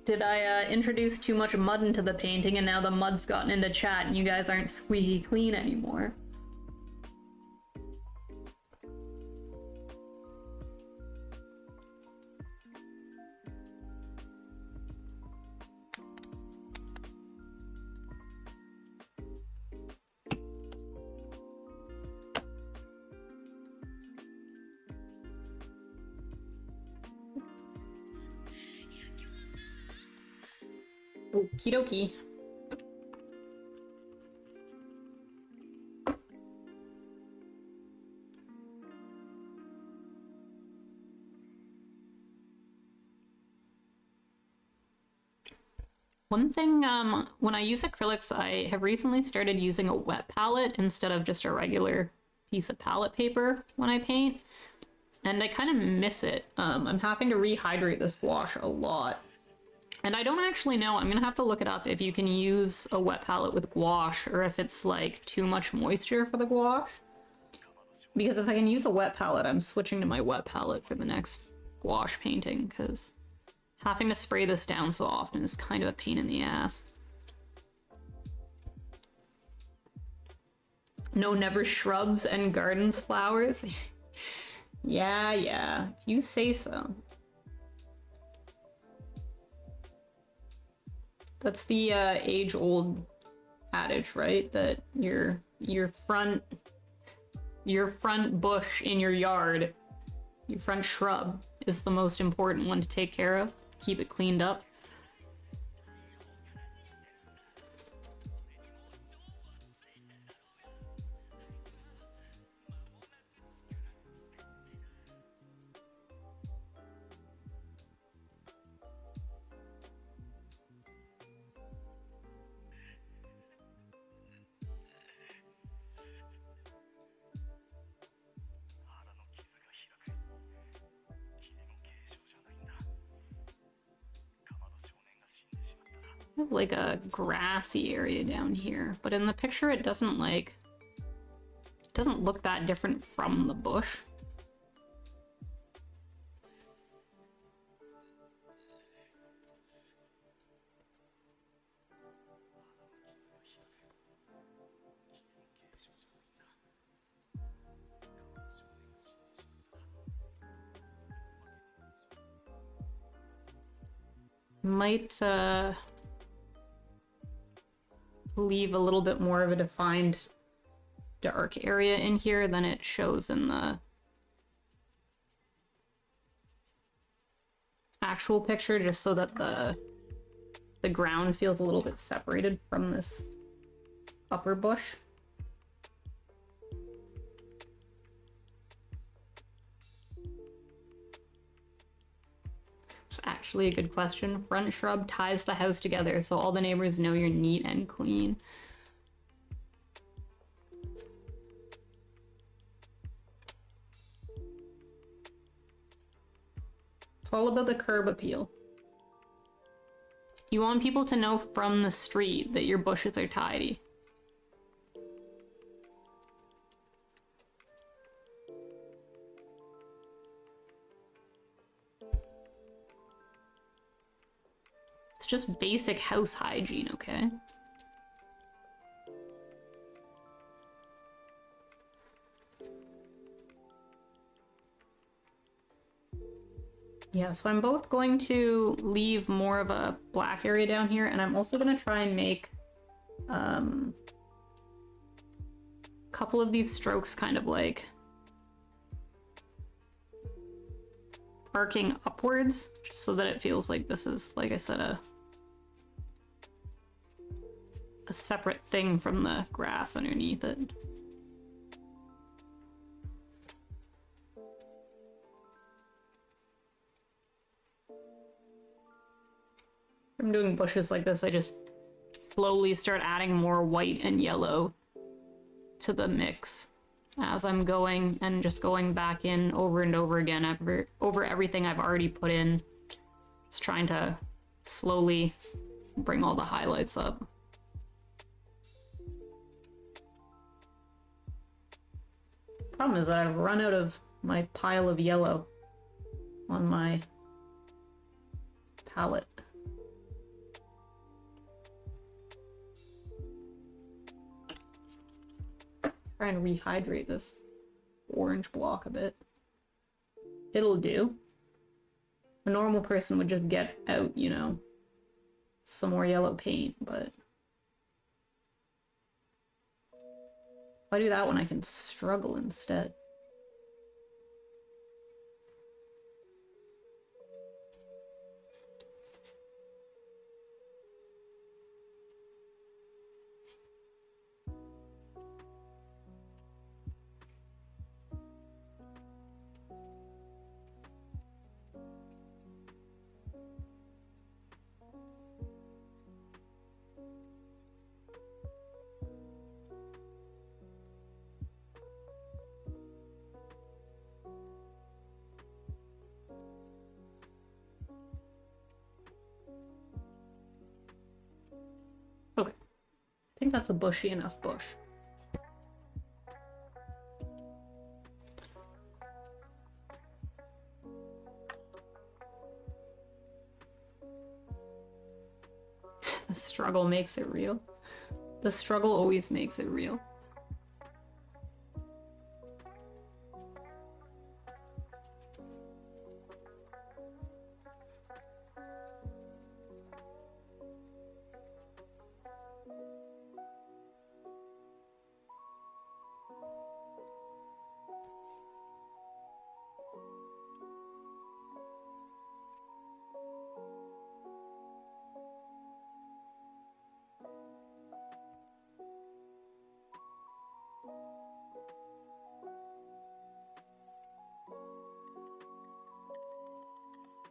A: Did I introduce too much mud into the painting and now the mud's gotten into chat and you guys aren't squeaky clean anymore? Okie dokie. One thing, when I use acrylics, I have recently started using a wet palette instead of just a regular piece of palette paper when I paint, and I kind of miss it. I'm having to rehydrate this gouache a lot. And I don't actually know, I'm gonna have to look it up if you can use a wet palette with gouache or if it's like too much moisture for the gouache. Because if I can use a wet palette, I'm switching to my wet palette for the next gouache painting, because having to spray this down so often is kind of a pain in the ass. No, never shrubs and gardens flowers. Yeah, you say so. That's the age-old adage, right? That your front bush in your yard, your front shrub, is the most important one to take care of. Keep it cleaned up. Like a grassy area down here, but in the picture it doesn't look that different from the bush. Might leave a little bit more of a defined dark area in here than it shows in the actual picture, just so that the ground feels a little bit separated from this upper bush. It's actually a good question. Front shrub ties the house together so all the neighbors know you're neat and clean. It's all about the curb appeal. You want people to know from the street that your bushes are tidy. It's just basic house hygiene, okay? Yeah, so I'm both going to leave more of a black area down here, and I'm also going to try and make a couple of these strokes kind of like arcing upwards, just so that it feels like this is, like I said, a separate thing from the grass underneath it. I'm doing bushes like this, I just slowly start adding more white and yellow to the mix as I'm going, and just going back in over and over again over everything I've already put in. Just trying to slowly bring all the highlights up. Problem is that I've run out of my pile of yellow on my palette. Try and rehydrate this orange block a bit. It'll do. A normal person would just get out, you know, some more yellow paint, but if I do that one, I can struggle instead. Okay, I think that's a bushy enough bush. The struggle makes it real. The struggle always makes it real.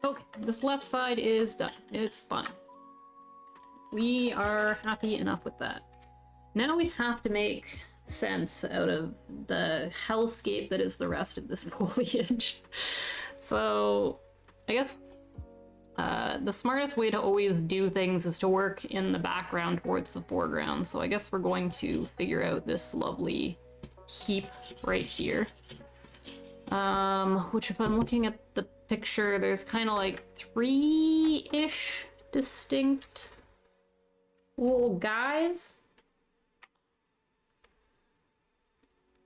A: Okay, this left side is done. It's fine. We are happy enough with that. Now we have to make sense out of the hellscape that is the rest of this foliage. So, I guess the smartest way to always do things is to work in the background towards the foreground. So I guess we're going to figure out this lovely heap right here. Which, if I'm looking at the picture, there's kind of like 3-ish distinct little guys.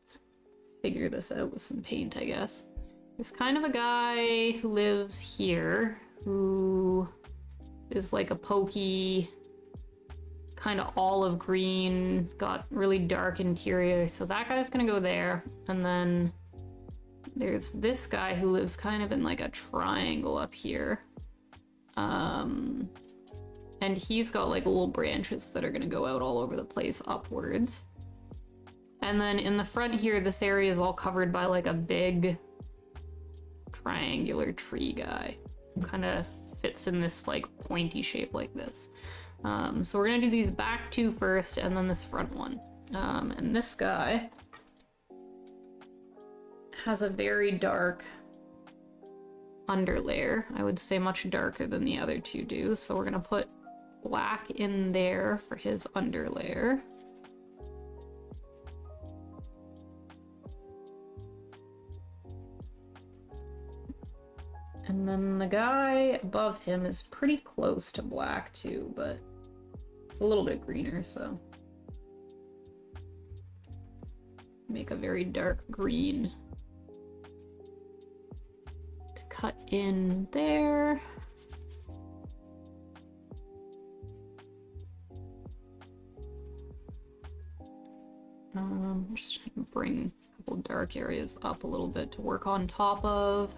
A: Let's figure this out with some paint, I guess. There's kind of a guy who lives here, who is like a pokey, kind of olive green, got really dark interior, so that guy's gonna go there. And then there's this guy who lives kind of in like a triangle up here. And he's got like little branches that are gonna go out all over the place upwards. And then in the front here, this area is all covered by like a big triangular tree guy. Kind of fits in this like pointy shape like this. So we're gonna do these back two first, and then this front one. And this guy has a very dark underlayer. I would say much darker than the other two do. So we're gonna put black in there for his underlayer. And then the guy above him is pretty close to black too, but it's a little bit greener, so make a very dark green to cut in there. Just trying to bring a couple dark areas up a little bit to work on top of.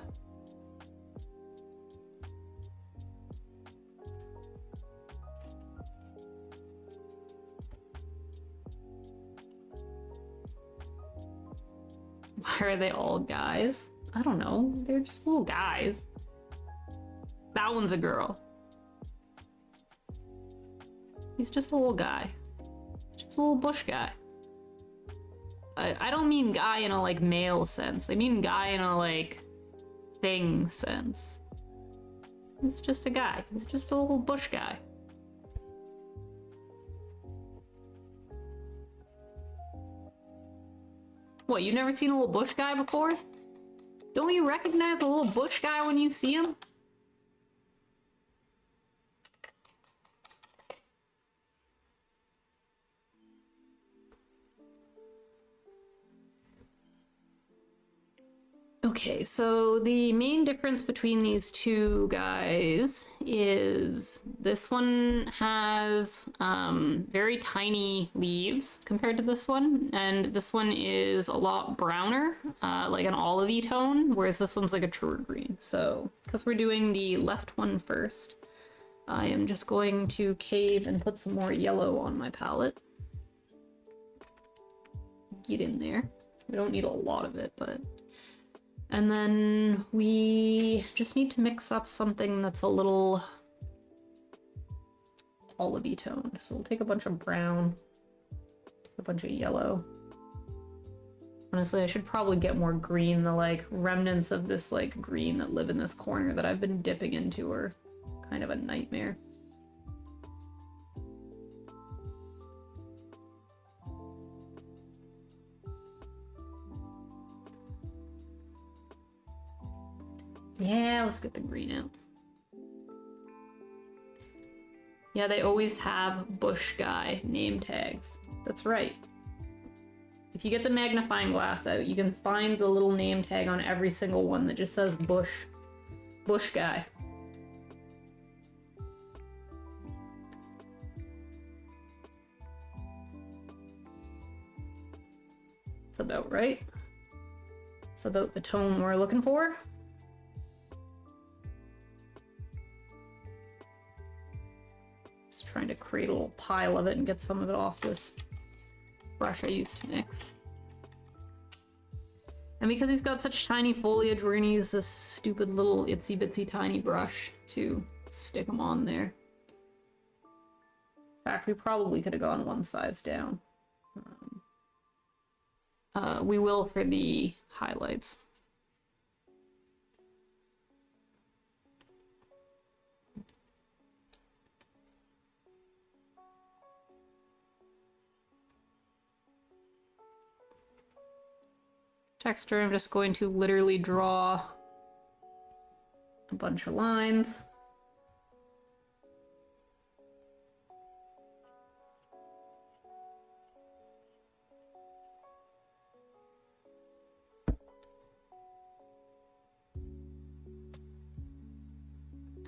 A: Why are they all guys? I don't know. They're just little guys. That one's a girl. He's just a little guy. He's just a little bush guy. I don't mean guy in a like male sense. I mean guy in a like thing sense. He's just a guy. He's just a little bush guy. What, you've never seen a little bush guy before? Don't you recognize a little bush guy when you see him? Okay, so the main difference between these two guys is this one has very tiny leaves compared to this one, and this one is a lot browner, like an olivey tone, whereas this one's like a truer green. So, because we're doing the left one first, I am just going to cave and put some more yellow on my palette. Get in there. We don't need a lot of it, but... And then we just need to mix up something that's a little olivey toned. So we'll take a bunch of brown, a bunch of yellow. Honestly, I should probably get more green. The like remnants of this like green that live in this corner that I've been dipping into are kind of a nightmare. Yeah, let's get the green out. Yeah, they always have bush guy name tags. That's right. If you get the magnifying glass out, you can find the little name tag on every single one that just says bush guy. That's about right. It's about the tone we're looking for. Just trying to create a little pile of it and get some of it off this brush I used to mix. And because he's got such tiny foliage, we're gonna use this stupid little itsy bitsy tiny brush to stick them on there. In fact, we probably could have gone one size down. We will for the highlights. Texture, I'm just going to literally draw a bunch of lines.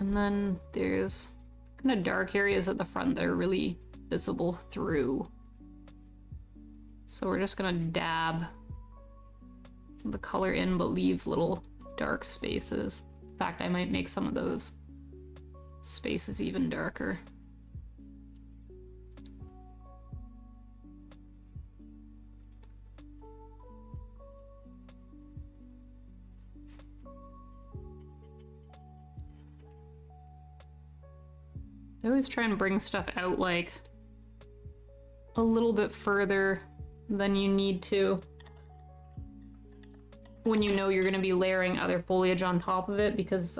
A: And then there's kind of dark areas at the front that are really visible through. So we're just gonna dab the color in, but leave little dark spaces. In fact, I might make some of those spaces even darker. I always try and bring stuff out like a little bit further than you need to when you know you're going to be layering other foliage on top of it, because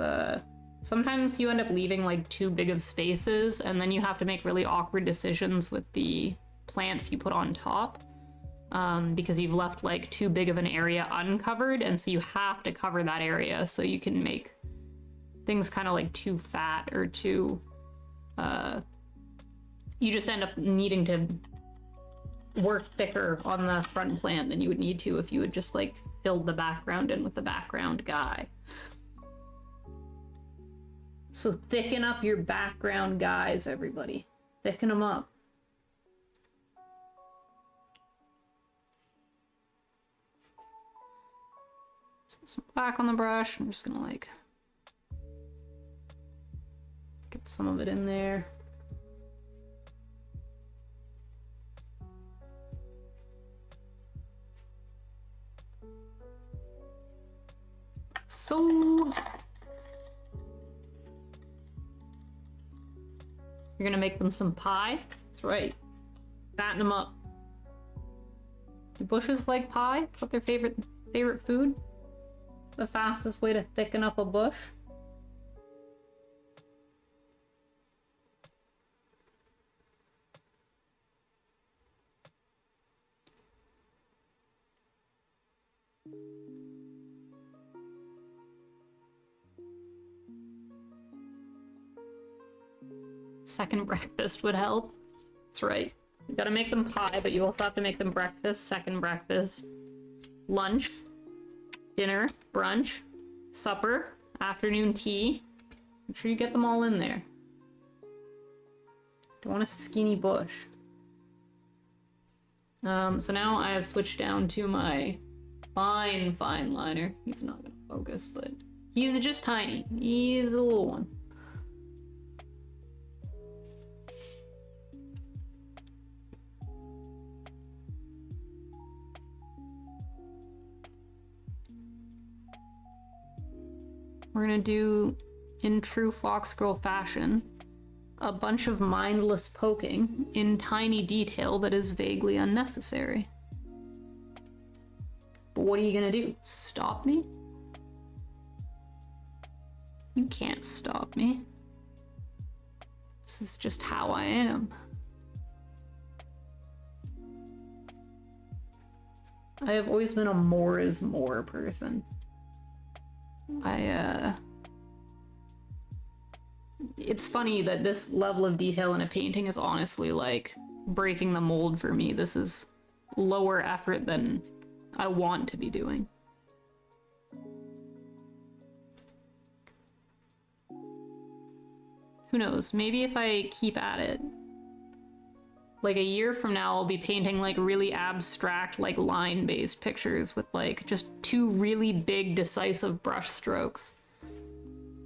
A: sometimes you end up leaving like too big of spaces and then you have to make really awkward decisions with the plants you put on top, because you've left like too big of an area uncovered, and so you have to cover that area so you can make things kind of like too fat or too you just end up needing to work thicker on the front plant than you would need to if you had just like filled the background in with the background guy. So thicken up your background guys, everybody. Thicken them up. Some black on the brush. I'm just gonna like get some of it in there. So you're gonna make them some pie? That's right. Fatten them up. Do bushes like pie? Is that their favorite food? The fastest way to thicken up a bush? Second breakfast would help. That's right. You gotta make them pie, but you also have to make them breakfast, second breakfast, lunch, dinner, brunch, supper, afternoon tea. Make sure you get them all in there. Don't want a skinny bush. So now I have switched down to my fine liner. He's not gonna focus, but he's just tiny. He's a little one. We're gonna do, in true Fox Girl fashion, a bunch of mindless poking in tiny detail that is vaguely unnecessary. But what are you gonna do? Stop me? You can't stop me. This is just how I am. I have always been a more is more person. It's funny that this level of detail in a painting is honestly like breaking the mold for me. This is lower effort than I want to be doing. Who knows? Maybe if I keep at it, like a year from now, I'll be painting like really abstract, like line-based pictures with like just two really big, decisive brush strokes.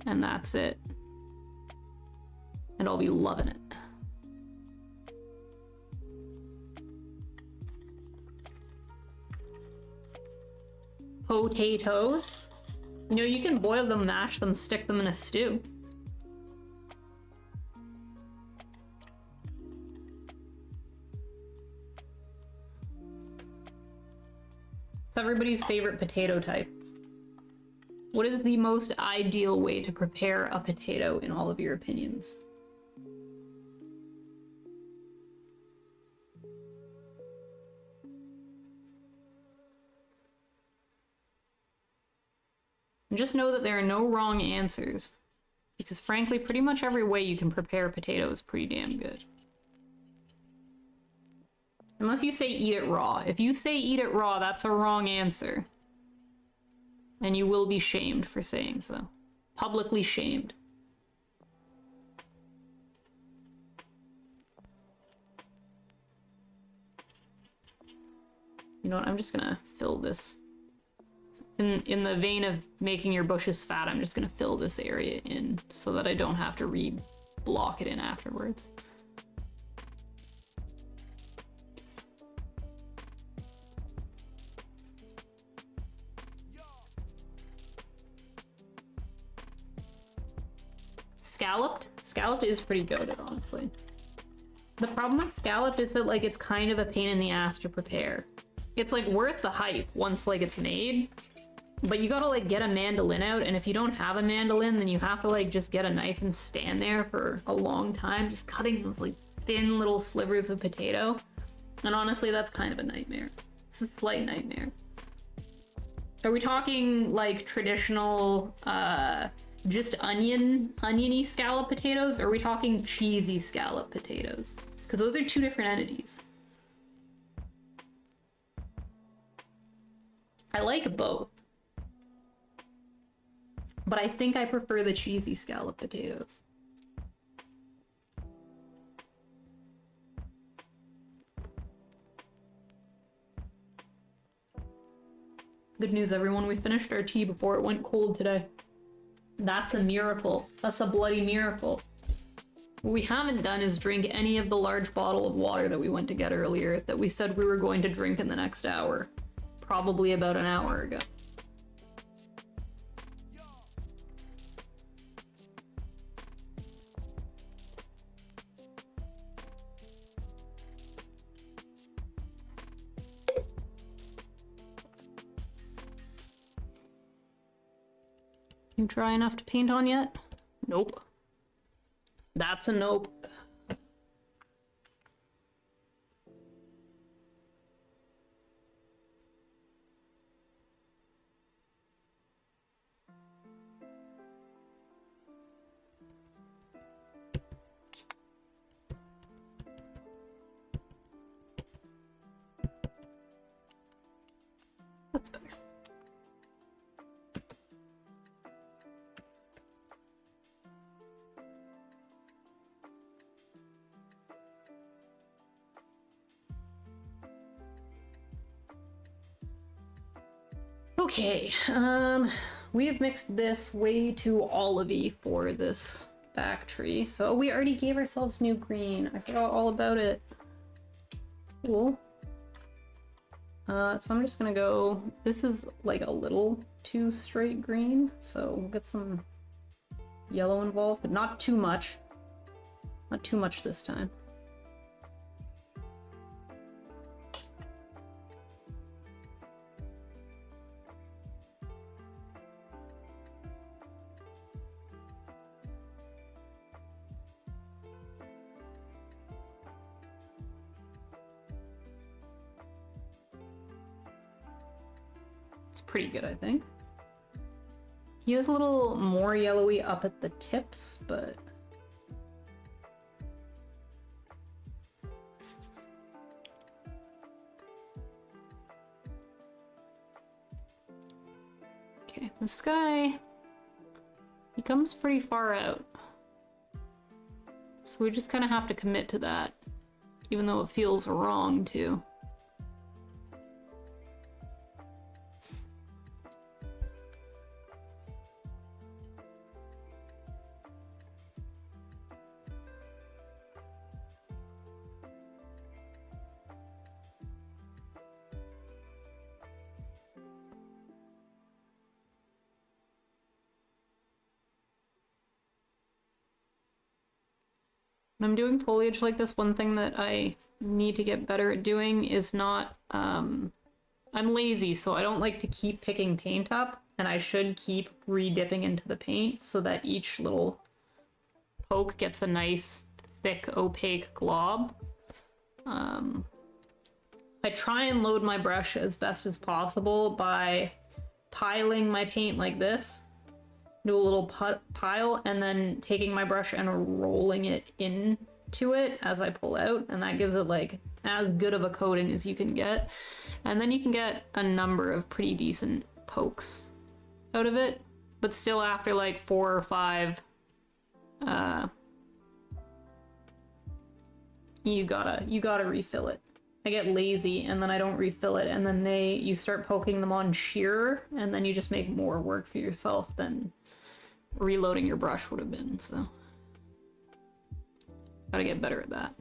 A: And that's it. And I'll be loving it. Potatoes? You know, you can boil them, mash them, stick them in a stew. It's everybody's favorite potato type. What is the most ideal way to prepare a potato in all of your opinions? And just know that there are no wrong answers, because frankly, pretty much every way you can prepare a potato is pretty damn good. Unless you say eat it raw. If you say eat it raw, that's a wrong answer. And you will be shamed for saying so. Publicly shamed. You know what, I'm just gonna fill this. In the vein of making your bushes fat, I'm just gonna fill this area in so that I don't have to re-block it in afterwards. Scalloped? Scalloped is pretty goated, honestly. The problem with scalloped is that, like, it's kind of a pain in the ass to prepare. It's, like, worth the hype once, like, it's made, but you gotta, like, get a mandolin out, and if you don't have a mandolin, then you have to, like, just get a knife and stand there for a long time, just cutting those, like, thin little slivers of potato. And honestly, that's kind of a nightmare. It's a slight nightmare. Are we talking, like, traditional, just oniony scallop potatoes, or are we talking cheesy scallop potatoes? Because those are two different entities. I like both. But I think I prefer the cheesy scallop potatoes. Good news, everyone. We finished our tea before it went cold today. That's a miracle. That's a bloody miracle. What we haven't done is drink any of the large bottle of water that we went to get earlier that we said we were going to drink in the next hour. Probably about an hour ago. You dry enough to paint on yet? Nope. That's a nope. That's better. Okay, we have mixed this way too olivey for this back tree, so we already gave ourselves new green. I forgot all about it. Cool. So I'm just gonna go, this is like a little too straight green, so we'll get some yellow involved, but not too much. Not too much this time. Pretty good, I think. He is a little more yellowy up at the tips, but okay, the sky, he comes pretty far out, so we just kind of have to commit to that, even though it feels wrong to. When I'm doing foliage like this, one thing that I need to get better at doing is not, I'm lazy, so I don't like to keep picking paint up, and I should keep re-dipping into the paint so that each little poke gets a nice, thick, opaque glob. I try and load my brush as best as possible by piling my paint like this. Do a little pile and then taking my brush and rolling it into it as I pull out, and that gives it like as good of a coating as you can get, and then you can get a number of pretty decent pokes out of it, but still after like 4 or 5 you gotta refill it. I get lazy and then I don't refill it, and then you start poking them on shearer, and then you just make more work for yourself than reloading your brush would have been, so gotta get better at that.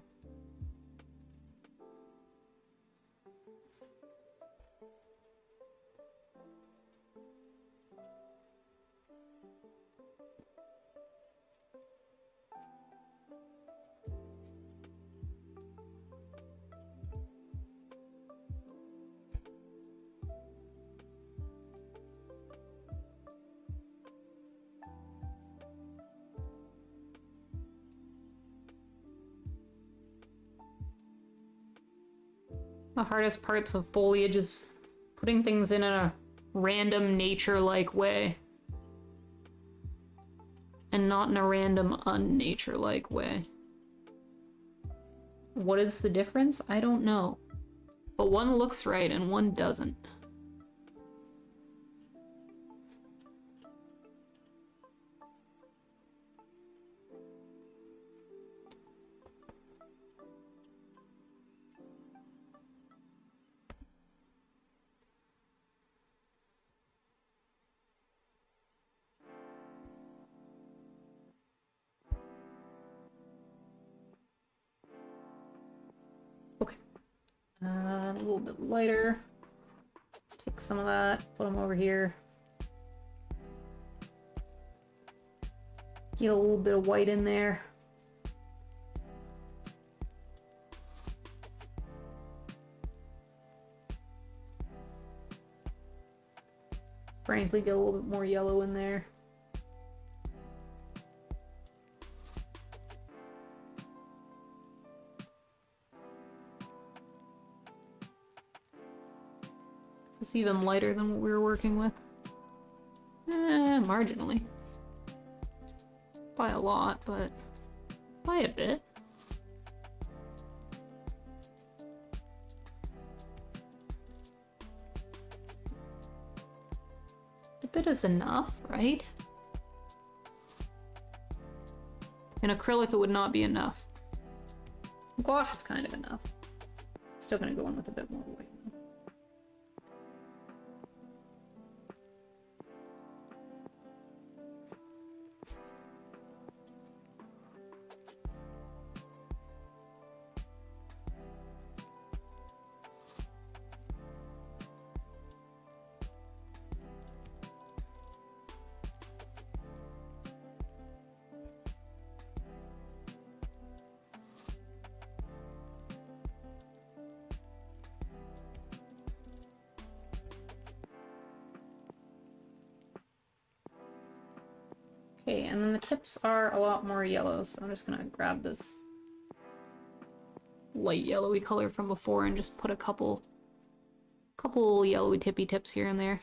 A: The hardest parts of foliage is putting things in a random nature-like way. And not in a random unnature-like way. What is the difference? I don't know. But one looks right and one doesn't. little bit lighter. Take some of that, put them over here. Get a little bit of white in there. Frankly, get a little bit more yellow in there. It's even lighter than what we were working with. Marginally. By a lot, but by a bit. A bit is enough, right? In acrylic, it would not be enough. Gouache is kind of enough. Still gonna go in with a bit more white. Okay, and then the tips are a lot more yellow, so I'm just gonna grab this light yellowy color from before and just put a couple yellowy tippy tips here and there.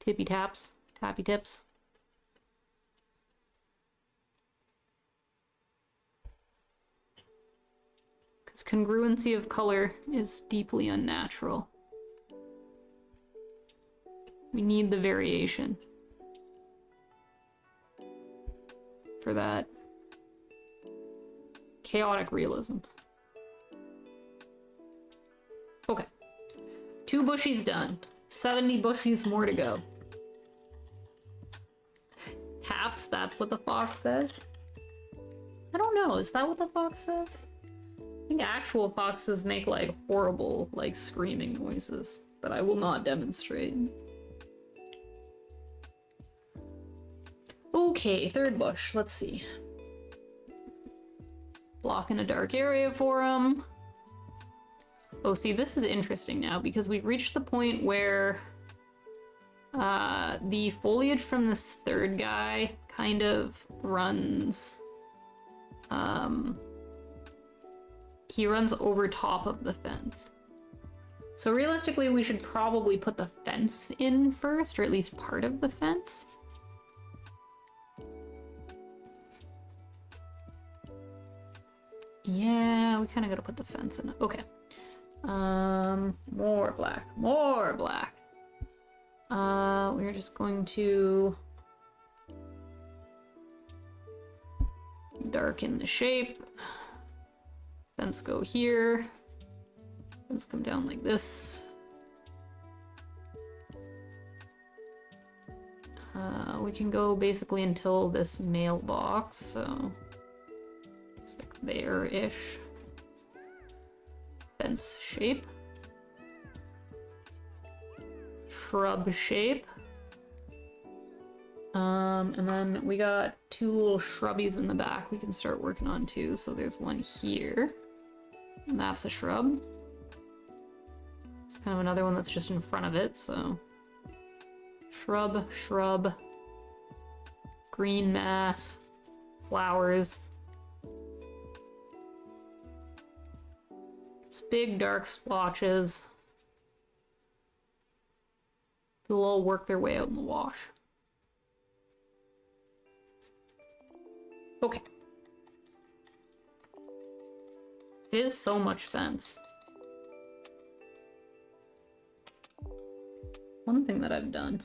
A: Tippy taps, tappy tips. Because congruency of color is deeply unnatural. We need the variation for that chaotic realism. Okay. 2 bushies done. 70 bushies more to go. Taps, that's what the fox says? I don't know, is that what the fox says? I think actual foxes make like horrible, like screaming noises that I will not demonstrate. Okay, 3rd bush, let's see. Blocking a dark area for him. Oh, see, this is interesting now because we've reached the point where the foliage from this 3rd guy kind of runs, he runs over top of the fence. So realistically, we should probably put the fence in first, or at least part of the fence. Yeah, we kind of gotta put the fence in. Okay. More black. More black. We're just going to darken the shape. Fence go here. Fence come down like this. We can go basically until this mailbox, so it's like there-ish. Fence shape. Shrub shape. And then we got 2 little shrubbies in the back we can start working on too. So there's one here. And that's a shrub. It's kind of another one that's just in front of it, so shrub, shrub, green mass, flowers. It's big dark splotches. They'll all work their way out in the wash. Okay. It is so much fence. One thing that I've done.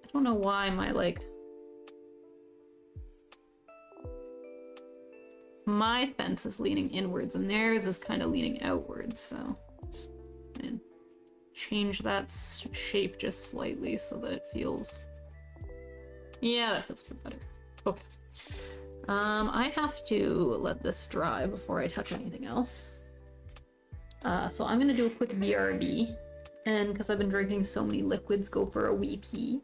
A: I don't know why my fence is leaning inwards and theirs is kind of leaning outwards, so just change that shape just slightly so that it feels... Yeah, that feels a bit better. Okay. I have to let this dry before I touch anything else. So I'm gonna do a quick BRB, and because I've been drinking so many liquids, go for a wee pee.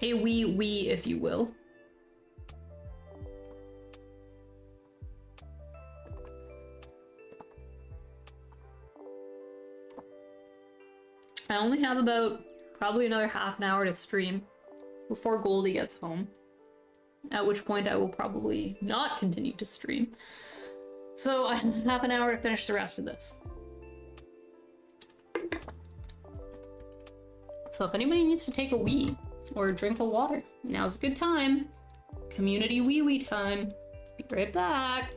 A: A wee, if you will. I only have about probably another half an hour to stream before Goldie gets home, at which point I will probably not continue to stream. So I have half an hour to finish the rest of this. So if anybody needs to take a wee or drink a water, now's a good time. Community wee time. Be right back.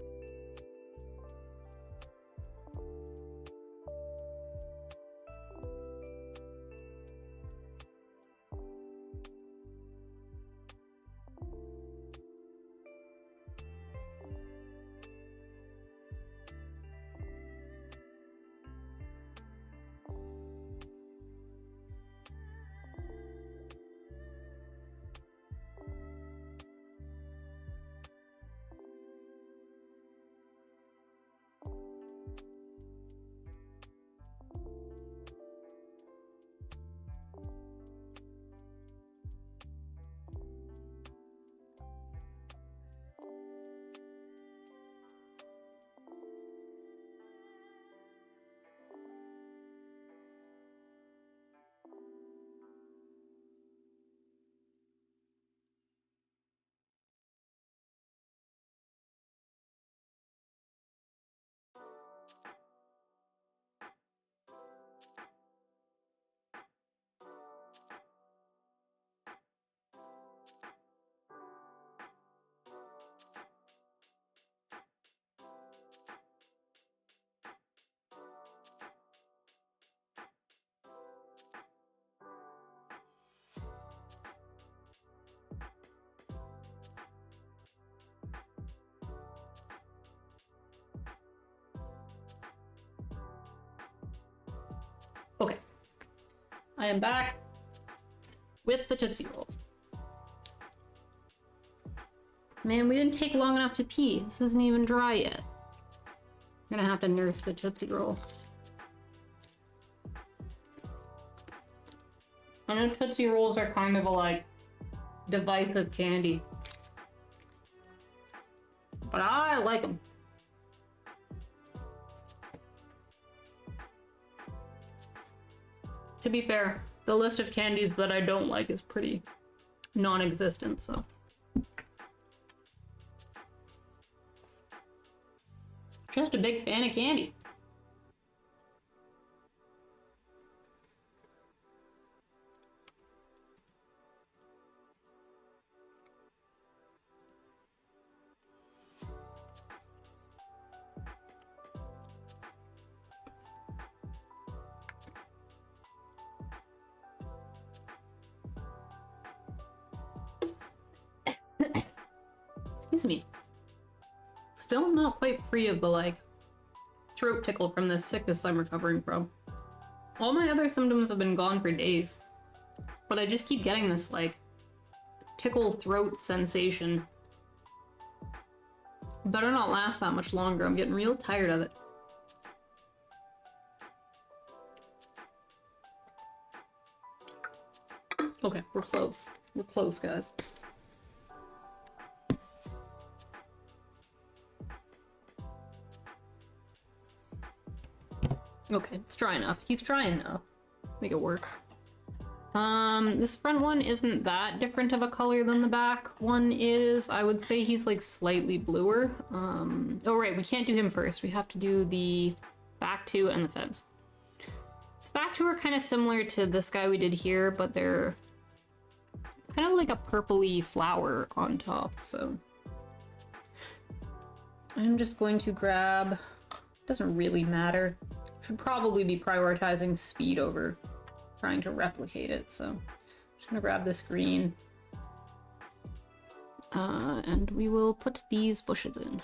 A: Okay, I am back with the Tootsie Roll. Man, we didn't take long enough to pee. This isn't even dry yet. I'm gonna have to nurse the Tootsie Roll. I know Tootsie Rolls are kind of a, like, divisive candy, but I like them. To be fair, the list of candies that I don't like is pretty non-existent, so. Just a big fan of candy. Excuse me. Still not quite free of the, like, throat tickle from the sickness I'm recovering from. All my other symptoms have been gone for days, but I just keep getting this, like, tickle throat sensation. Better not last that much longer. I'm getting real tired of it. Okay, we're close. We're close, guys. Okay, it's dry enough. He's dry enough. Make it work. This front one isn't that different of a color than the back one is. I would say he's like slightly bluer. Oh right, we can't do him first. We have to do the back two and the fence. This back two are kind of similar to this guy we did here, but they're kind of like a purpley flower on top, so. I'm just going to grab, doesn't really matter. Should probably be prioritizing speed over trying to replicate it, so I'm just gonna grab this green. And we will put these bushes in.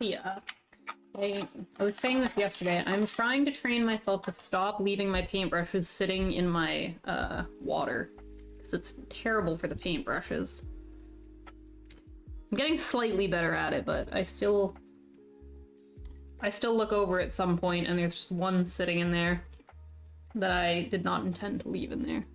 A: Yeah. I was saying this yesterday. I'm trying to train myself to stop leaving my paintbrushes sitting in my water. Because it's terrible for the paintbrushes. I'm getting slightly better at it, but I still look over at some point and there's just one sitting in there that I did not intend to leave in there.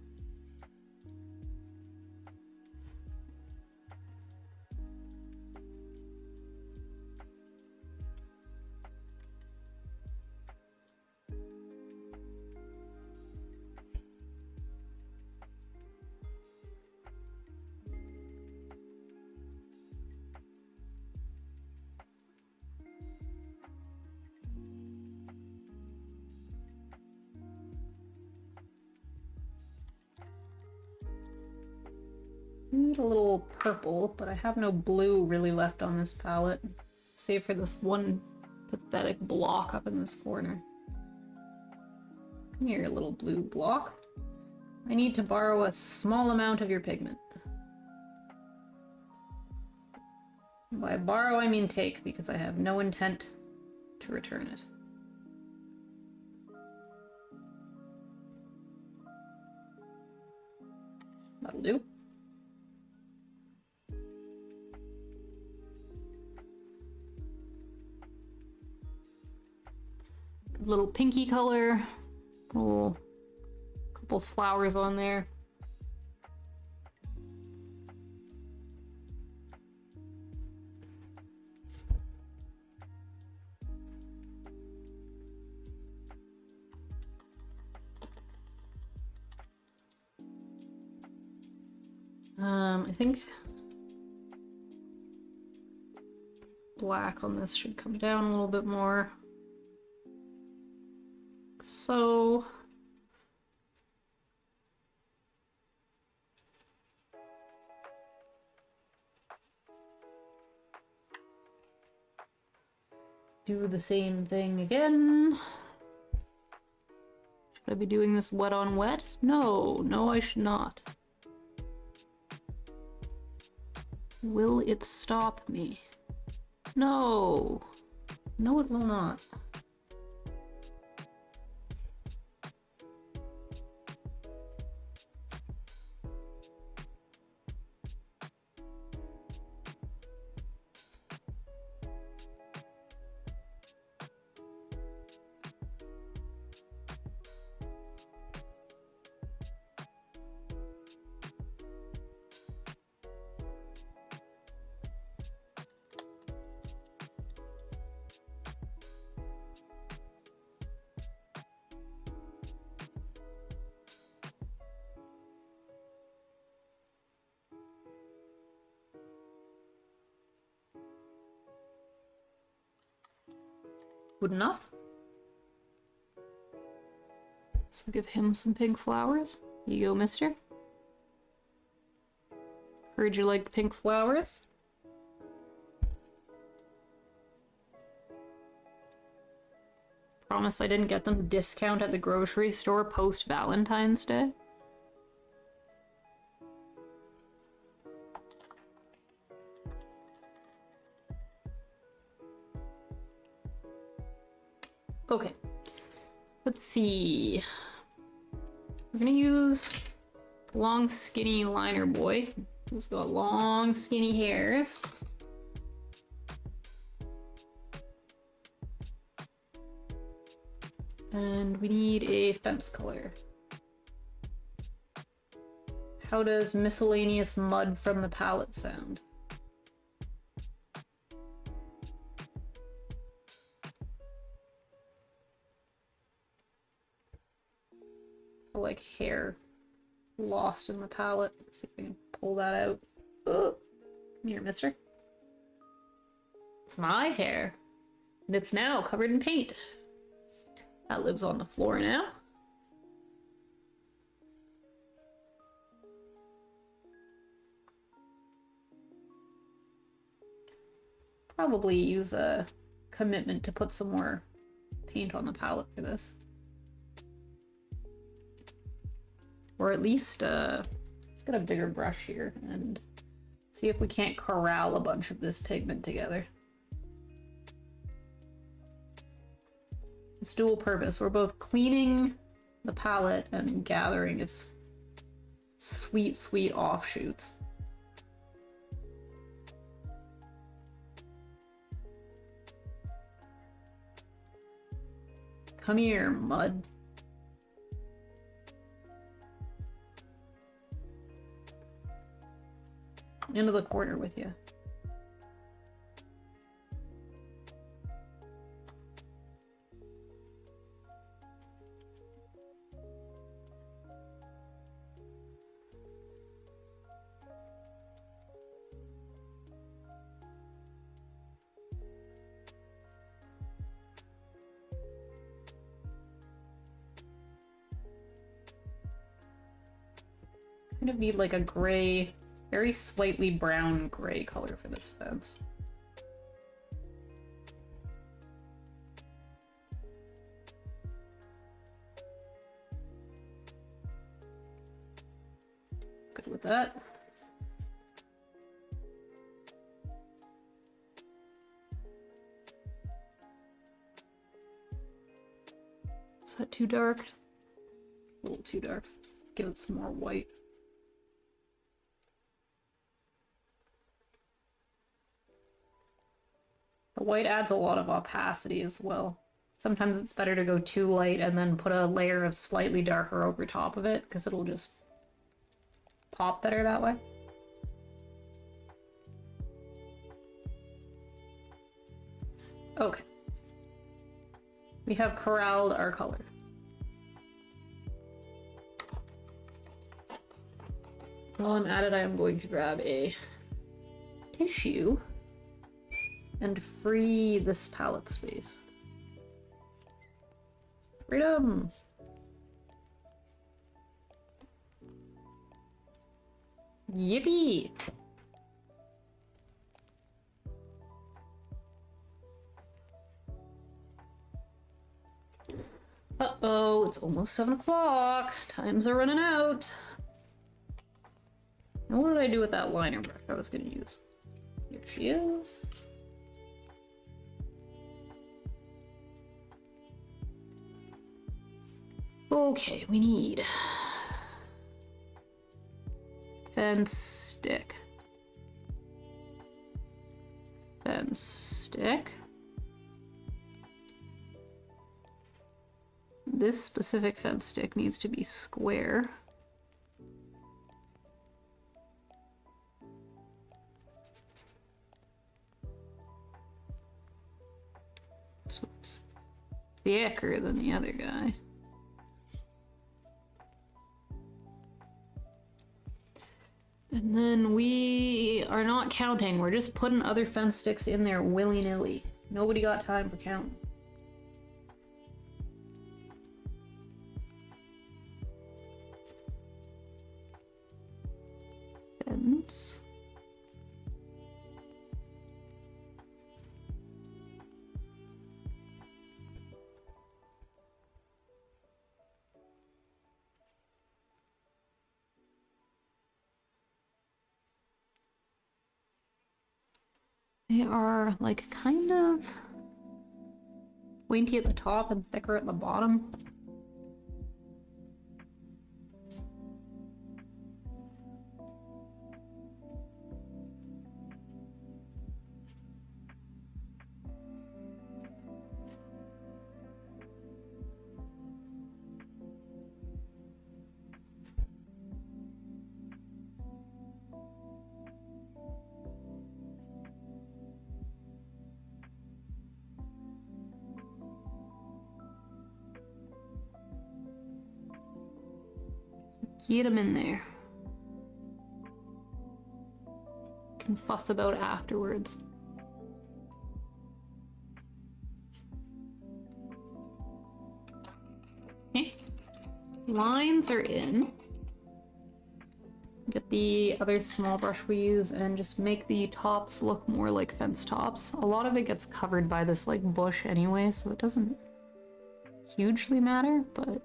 A: I need a little purple, but I have no blue really left on this palette, save for this one pathetic block up in this corner. Come here, little blue block. I need to borrow a small amount of your pigment. By borrow, I mean take, because I have no intent to return it. That'll do. Little pinky color. Oh, couple flowers on there. I think black on this should come down a little bit more. So do the same thing again. Should I be doing this wet on wet? No, no, I should not. Will it stop me? No. No, it will not. Good enough. So give him some pink flowers. You go, mister. Heard you liked pink flowers. Promise I didn't get them discount at the grocery store post Valentine's Day. Okay, let's see. We're gonna use the long skinny liner boy, who's got long skinny hairs. And we need a fence color. How does miscellaneous mud from the palette sound? Like hair lost in the palette. Let's see if we can pull that out. Oh, come here, mister. It's my hair. And it's now covered in paint. That lives on the floor now. Probably use a commitment to put some more paint on the palette for this. Or at least, let's get a bigger brush here and see if we can't corral a bunch of this pigment together. It's dual purpose. We're both cleaning the palette and gathering its sweet, sweet offshoots. Come here, mud. Into the corner with you. Kind of need like a gray, very slightly brown gray color for this fence. Good with that. Is that too dark? A little too dark. Give it some more white. The white adds a lot of opacity as well. Sometimes it's better to go too light and then put a layer of slightly darker over top of it, because it'll just pop better that way. Okay. We have corralled our color. While I'm at it, I am going to grab a tissue and free this palette space. Freedom! Yippee! Uh-oh, it's almost 7 o'clock. Times are running out. Now what did I do with that liner brush I was gonna use? Here she is. Okay, we need fence stick. Fence stick. This specific fence stick needs to be square. So it's thicker than the other guy. And then we are not counting, we're just putting other fence sticks in there willy-nilly. Nobody got time for counting. Fence. They are like kind of pointy at the top and thicker at the bottom. Get them in there. Can fuss about afterwards. Okay. Lines are in. Get the other small brush we use and just make the tops look more like fence tops. A lot of it gets covered by this like bush anyway, so it doesn't hugely matter, but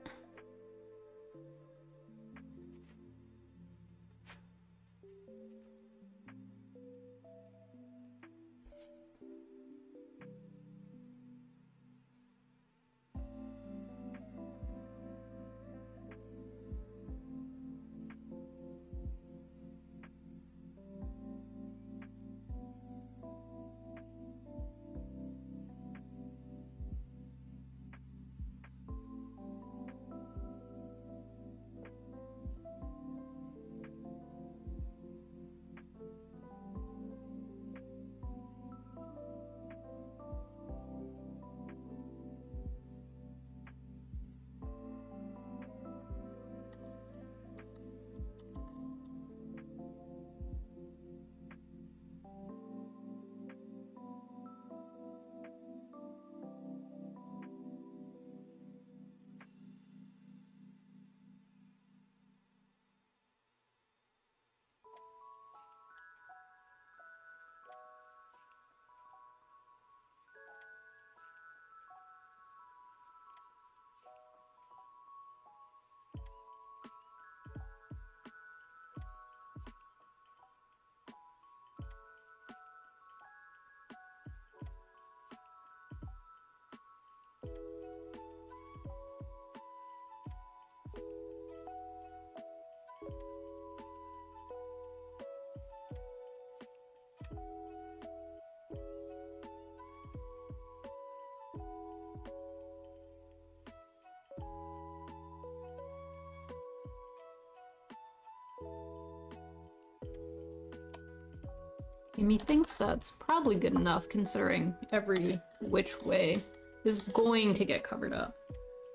A: Amy thinks that's probably good enough considering every which way is going to get covered up.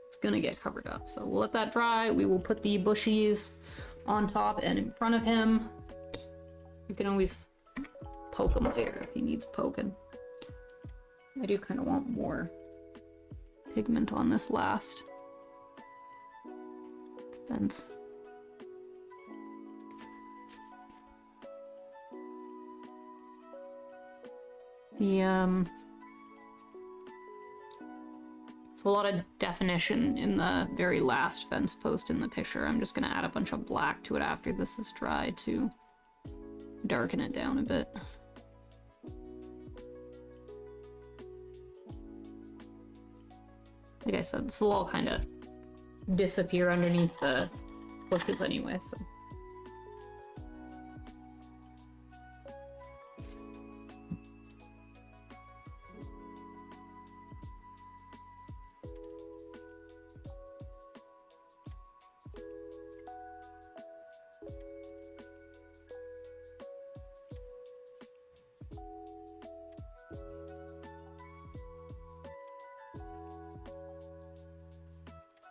A: It's gonna get covered up. So we'll let that dry. We will put the bushies on top and in front of him. You can always poke him later if he needs poking. I do kind of want more pigment on this last fence. There's a lot of definition in the very last fence post in the picture. I'm just gonna add a bunch of black to it after this is dry to darken it down a bit. Like I said, this will all kind of disappear underneath the bushes anyway, so.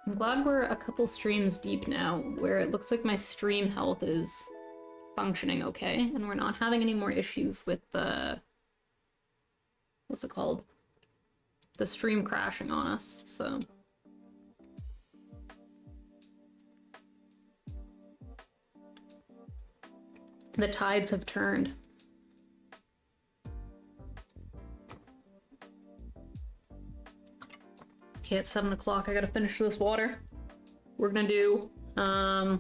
A: I'm glad we're a couple streams deep now, where it looks like my stream health is functioning okay, and we're not having any more issues with the... what's it called? The stream crashing on us, so... The tides have turned. Okay, it's 7 o'clock. I gotta finish this water. We're gonna do,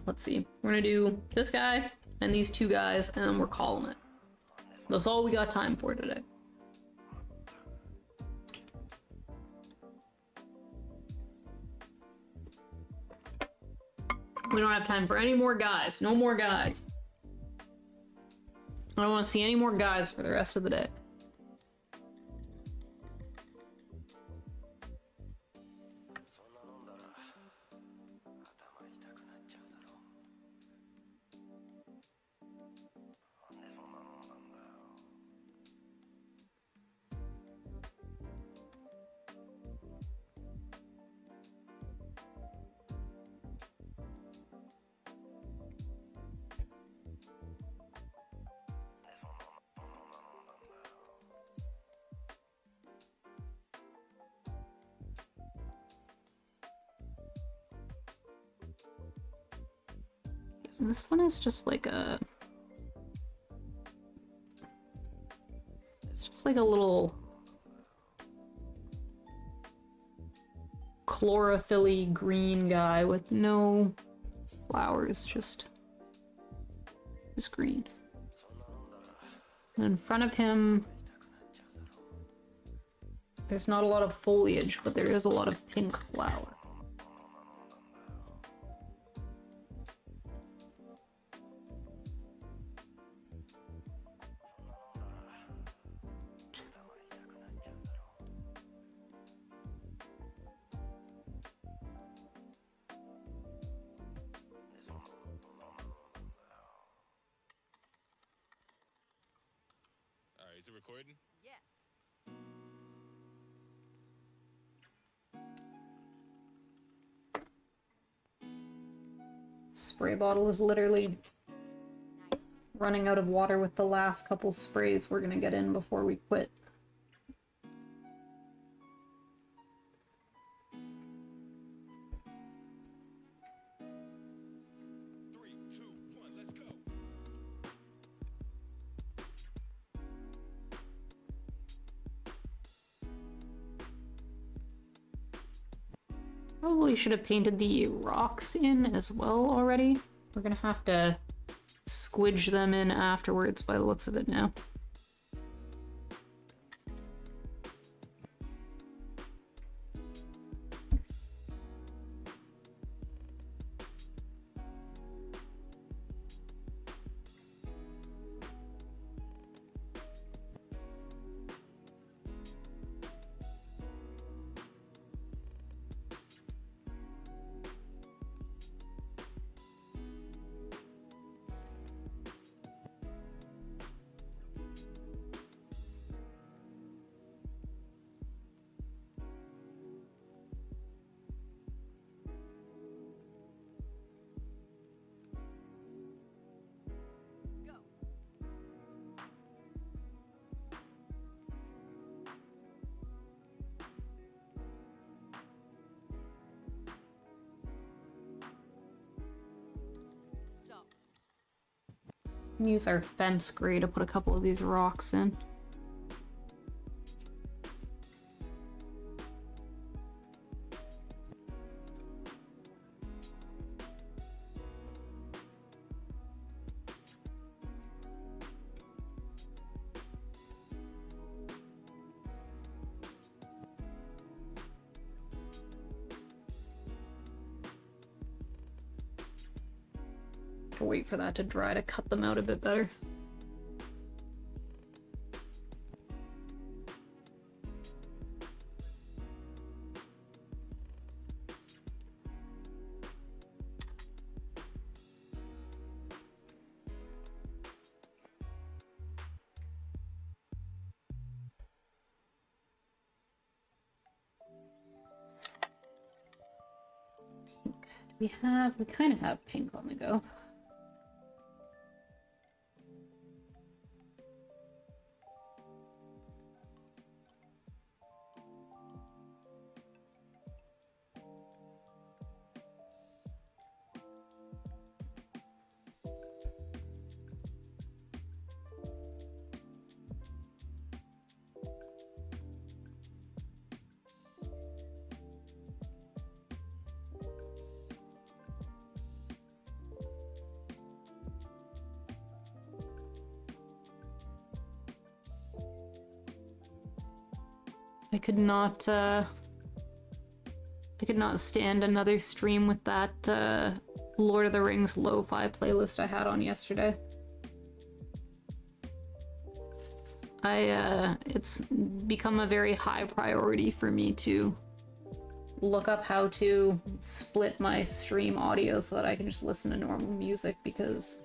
A: let's see. We're gonna do this guy and these two guys, and then we're calling it. That's all we got time for today. We don't have time for any more guys. No more guys. I don't want to see any more guys for the rest of the day. And this one is just like a... It's just like a little... chlorophyll-y green guy with no flowers, just green. And in front of him, there's not a lot of foliage, but there is a lot of pink flower.
B: Is it recording?
C: Yes.
A: Spray bottle is literally running out of water with the last couple sprays we're gonna get in before we quit. Probably should have painted the rocks in as well already. We're gonna have to squidge them in afterwards by the looks of it now. use our fence gray to put a couple of these rocks in. Wait for that to dry to cut them out a bit better. Pink. We kind of have pink on the go. I could not stand another stream with that Lord of the Rings lo-fi playlist I had on yesterday. It's become a very high priority for me to look up how to split my stream audio so that I can just listen to normal music, because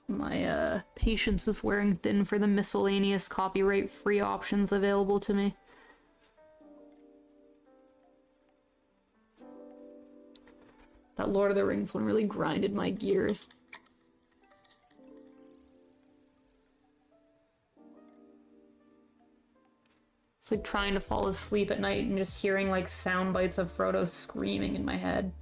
A: my patience is wearing thin for the miscellaneous copyright-free options available to me. That Lord of the Rings one really grinded my gears. It's like trying to fall asleep at night and just hearing like sound bites of Frodo screaming in my head.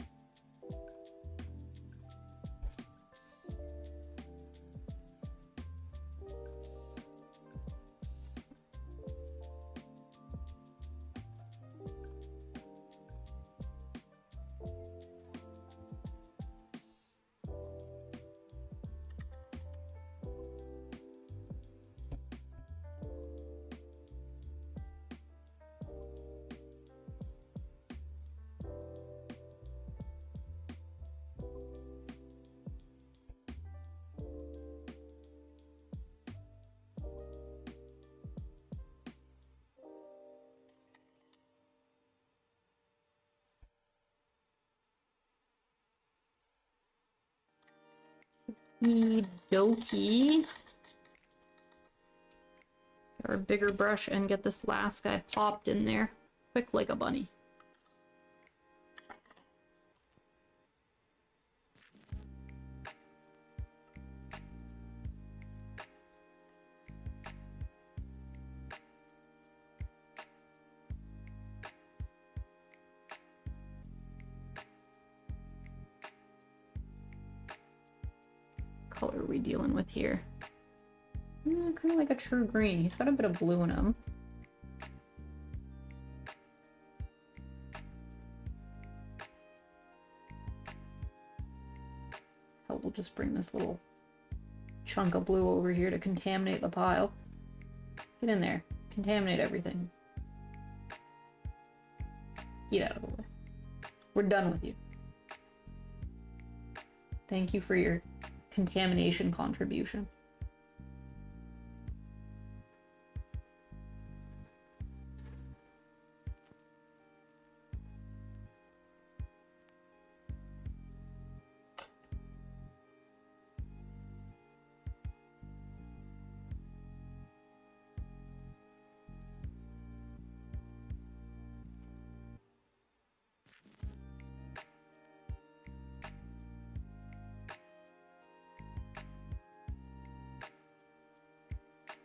A: Okie-dokie. Get our bigger brush and get this last guy popped in there. Quick like a bunny. Color are we dealing with here? Kind of like a true green. He's got a bit of blue in him. Oh, we'll just bring this little chunk of blue over here to contaminate the pile. Get in there. Contaminate everything. Get out of the way. We're done with you. Thank you for your contamination contribution.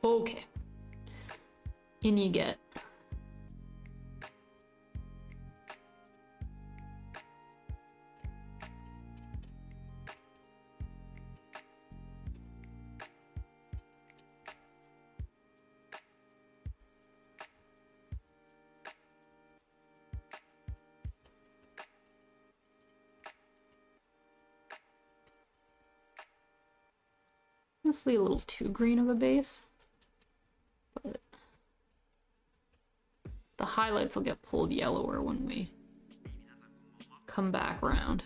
A: Okay. In you get. honestly a little too green of a base. But the highlights will get pulled yellower when we come back around.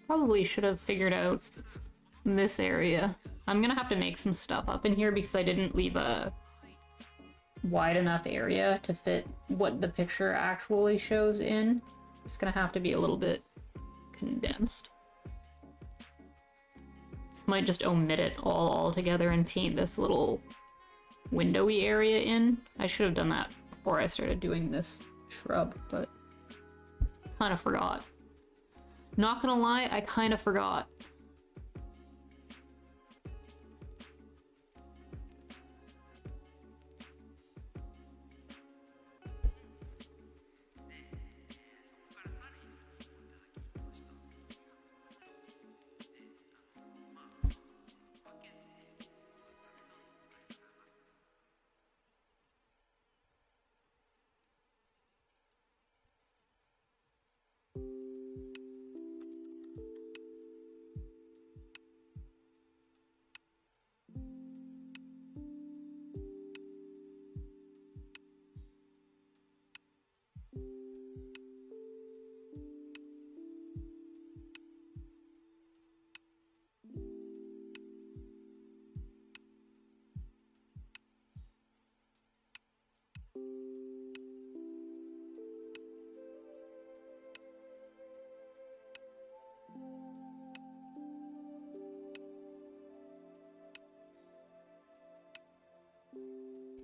A: Probably should have figured out this area. I'm gonna have to make some stuff up in here because I didn't leave a wide enough area to fit what the picture actually shows in. It's gonna have to be a little bit condensed. Might just omit it all altogether and paint this little windowy area in. I should have done that before I started doing this shrub, but kind of forgot. Not gonna lie, I kind of forgot.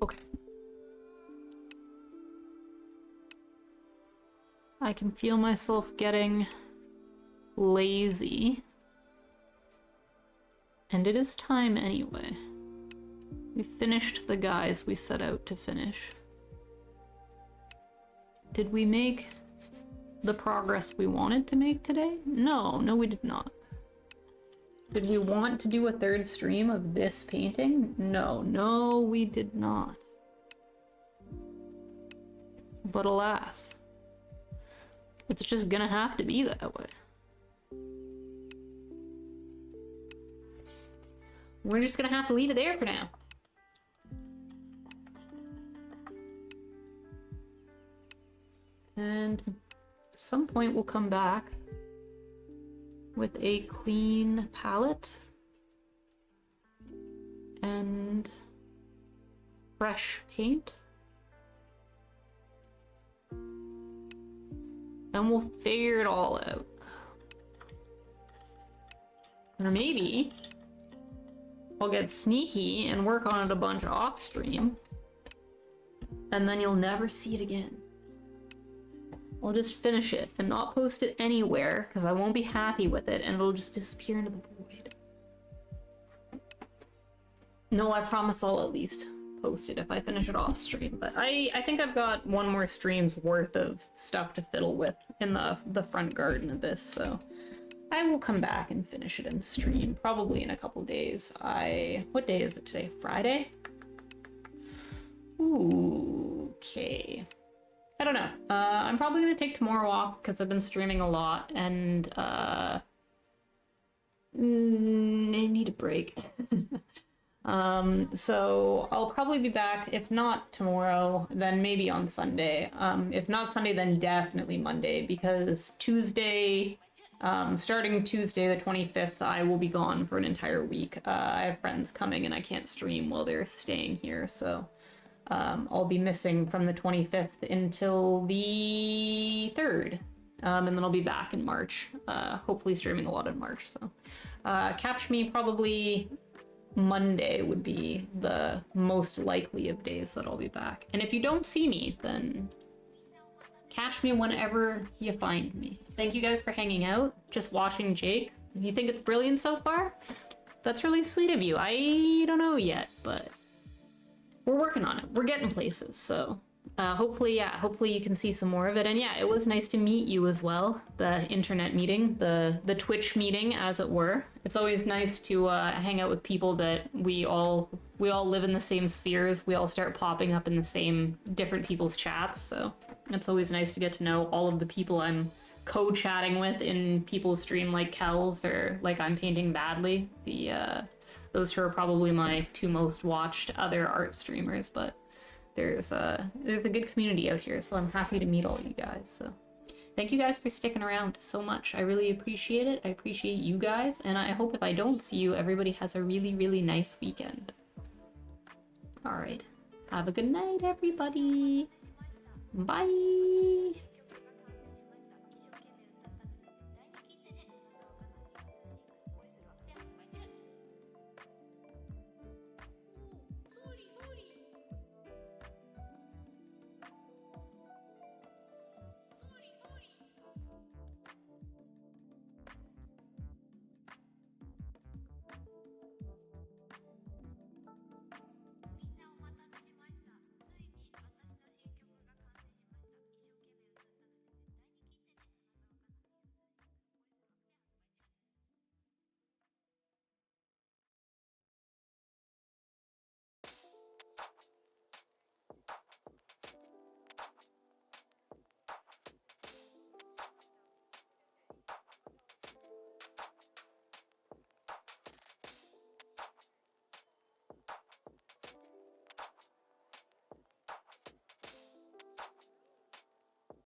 A: Okay. I can feel myself getting lazy. And it is time anyway. We finished the guys we set out to finish. Did we make the progress we wanted to make today? No, we did not. Did we want to do a third stream of this painting? No, we did not. But alas, it's just gonna have to be that way. We're just gonna have to leave it there for now. And at some point we'll come back with a clean palette and fresh paint. And we'll figure it all out. Or maybe I'll get sneaky and work on it a bunch off stream, and then you'll never see it again. I'll just finish it and not post it anywhere because I won't be happy with it and it'll just disappear into the void. No, I promise I'll at least post it if I finish it off stream, but I think I've got one more stream's worth of stuff to fiddle with in the front garden of this, so I will come back and finish it in stream, probably in a couple days. What day is it today? Friday? Ooh, okay. I don't know. I'm probably gonna take tomorrow off because I've been streaming a lot and I need a break. So I'll probably be back, if not tomorrow, then maybe on Sunday. If not Sunday, then definitely Monday, because Tuesday Starting Tuesday the 25th, I will be gone for an entire week. I have friends coming and I can't stream while they're staying here, so I'll be missing from the 25th until the 3rd. And then I'll be back in March, hopefully streaming a lot in March. So catch me probably Monday would be the most likely of days that I'll be back. And if you don't see me, then catch me whenever you find me. Thank you guys for hanging out, just watching Jake. If you think it's brilliant so far, that's really sweet of you. I don't know yet, but we're working on it. We're getting places, so hopefully you can see some more of it. And yeah, it was nice to meet you as well. The internet meeting, the Twitch meeting, as it were. It's always nice to hang out with people that we all live in the same spheres. We all start popping up in the same different people's chats, so it's always nice to get to know all of the people I'm co-chatting with in people's stream, like Kells or like I'm Painting Badly. Those two are probably my two most watched other art streamers, but there's a good community out here, so I'm happy to meet all you guys. So thank you guys for sticking around so much. I really appreciate it. I appreciate you guys, and I hope if I don't see you, everybody has a really, really nice weekend. All right. Have a good night, everybody. Bye.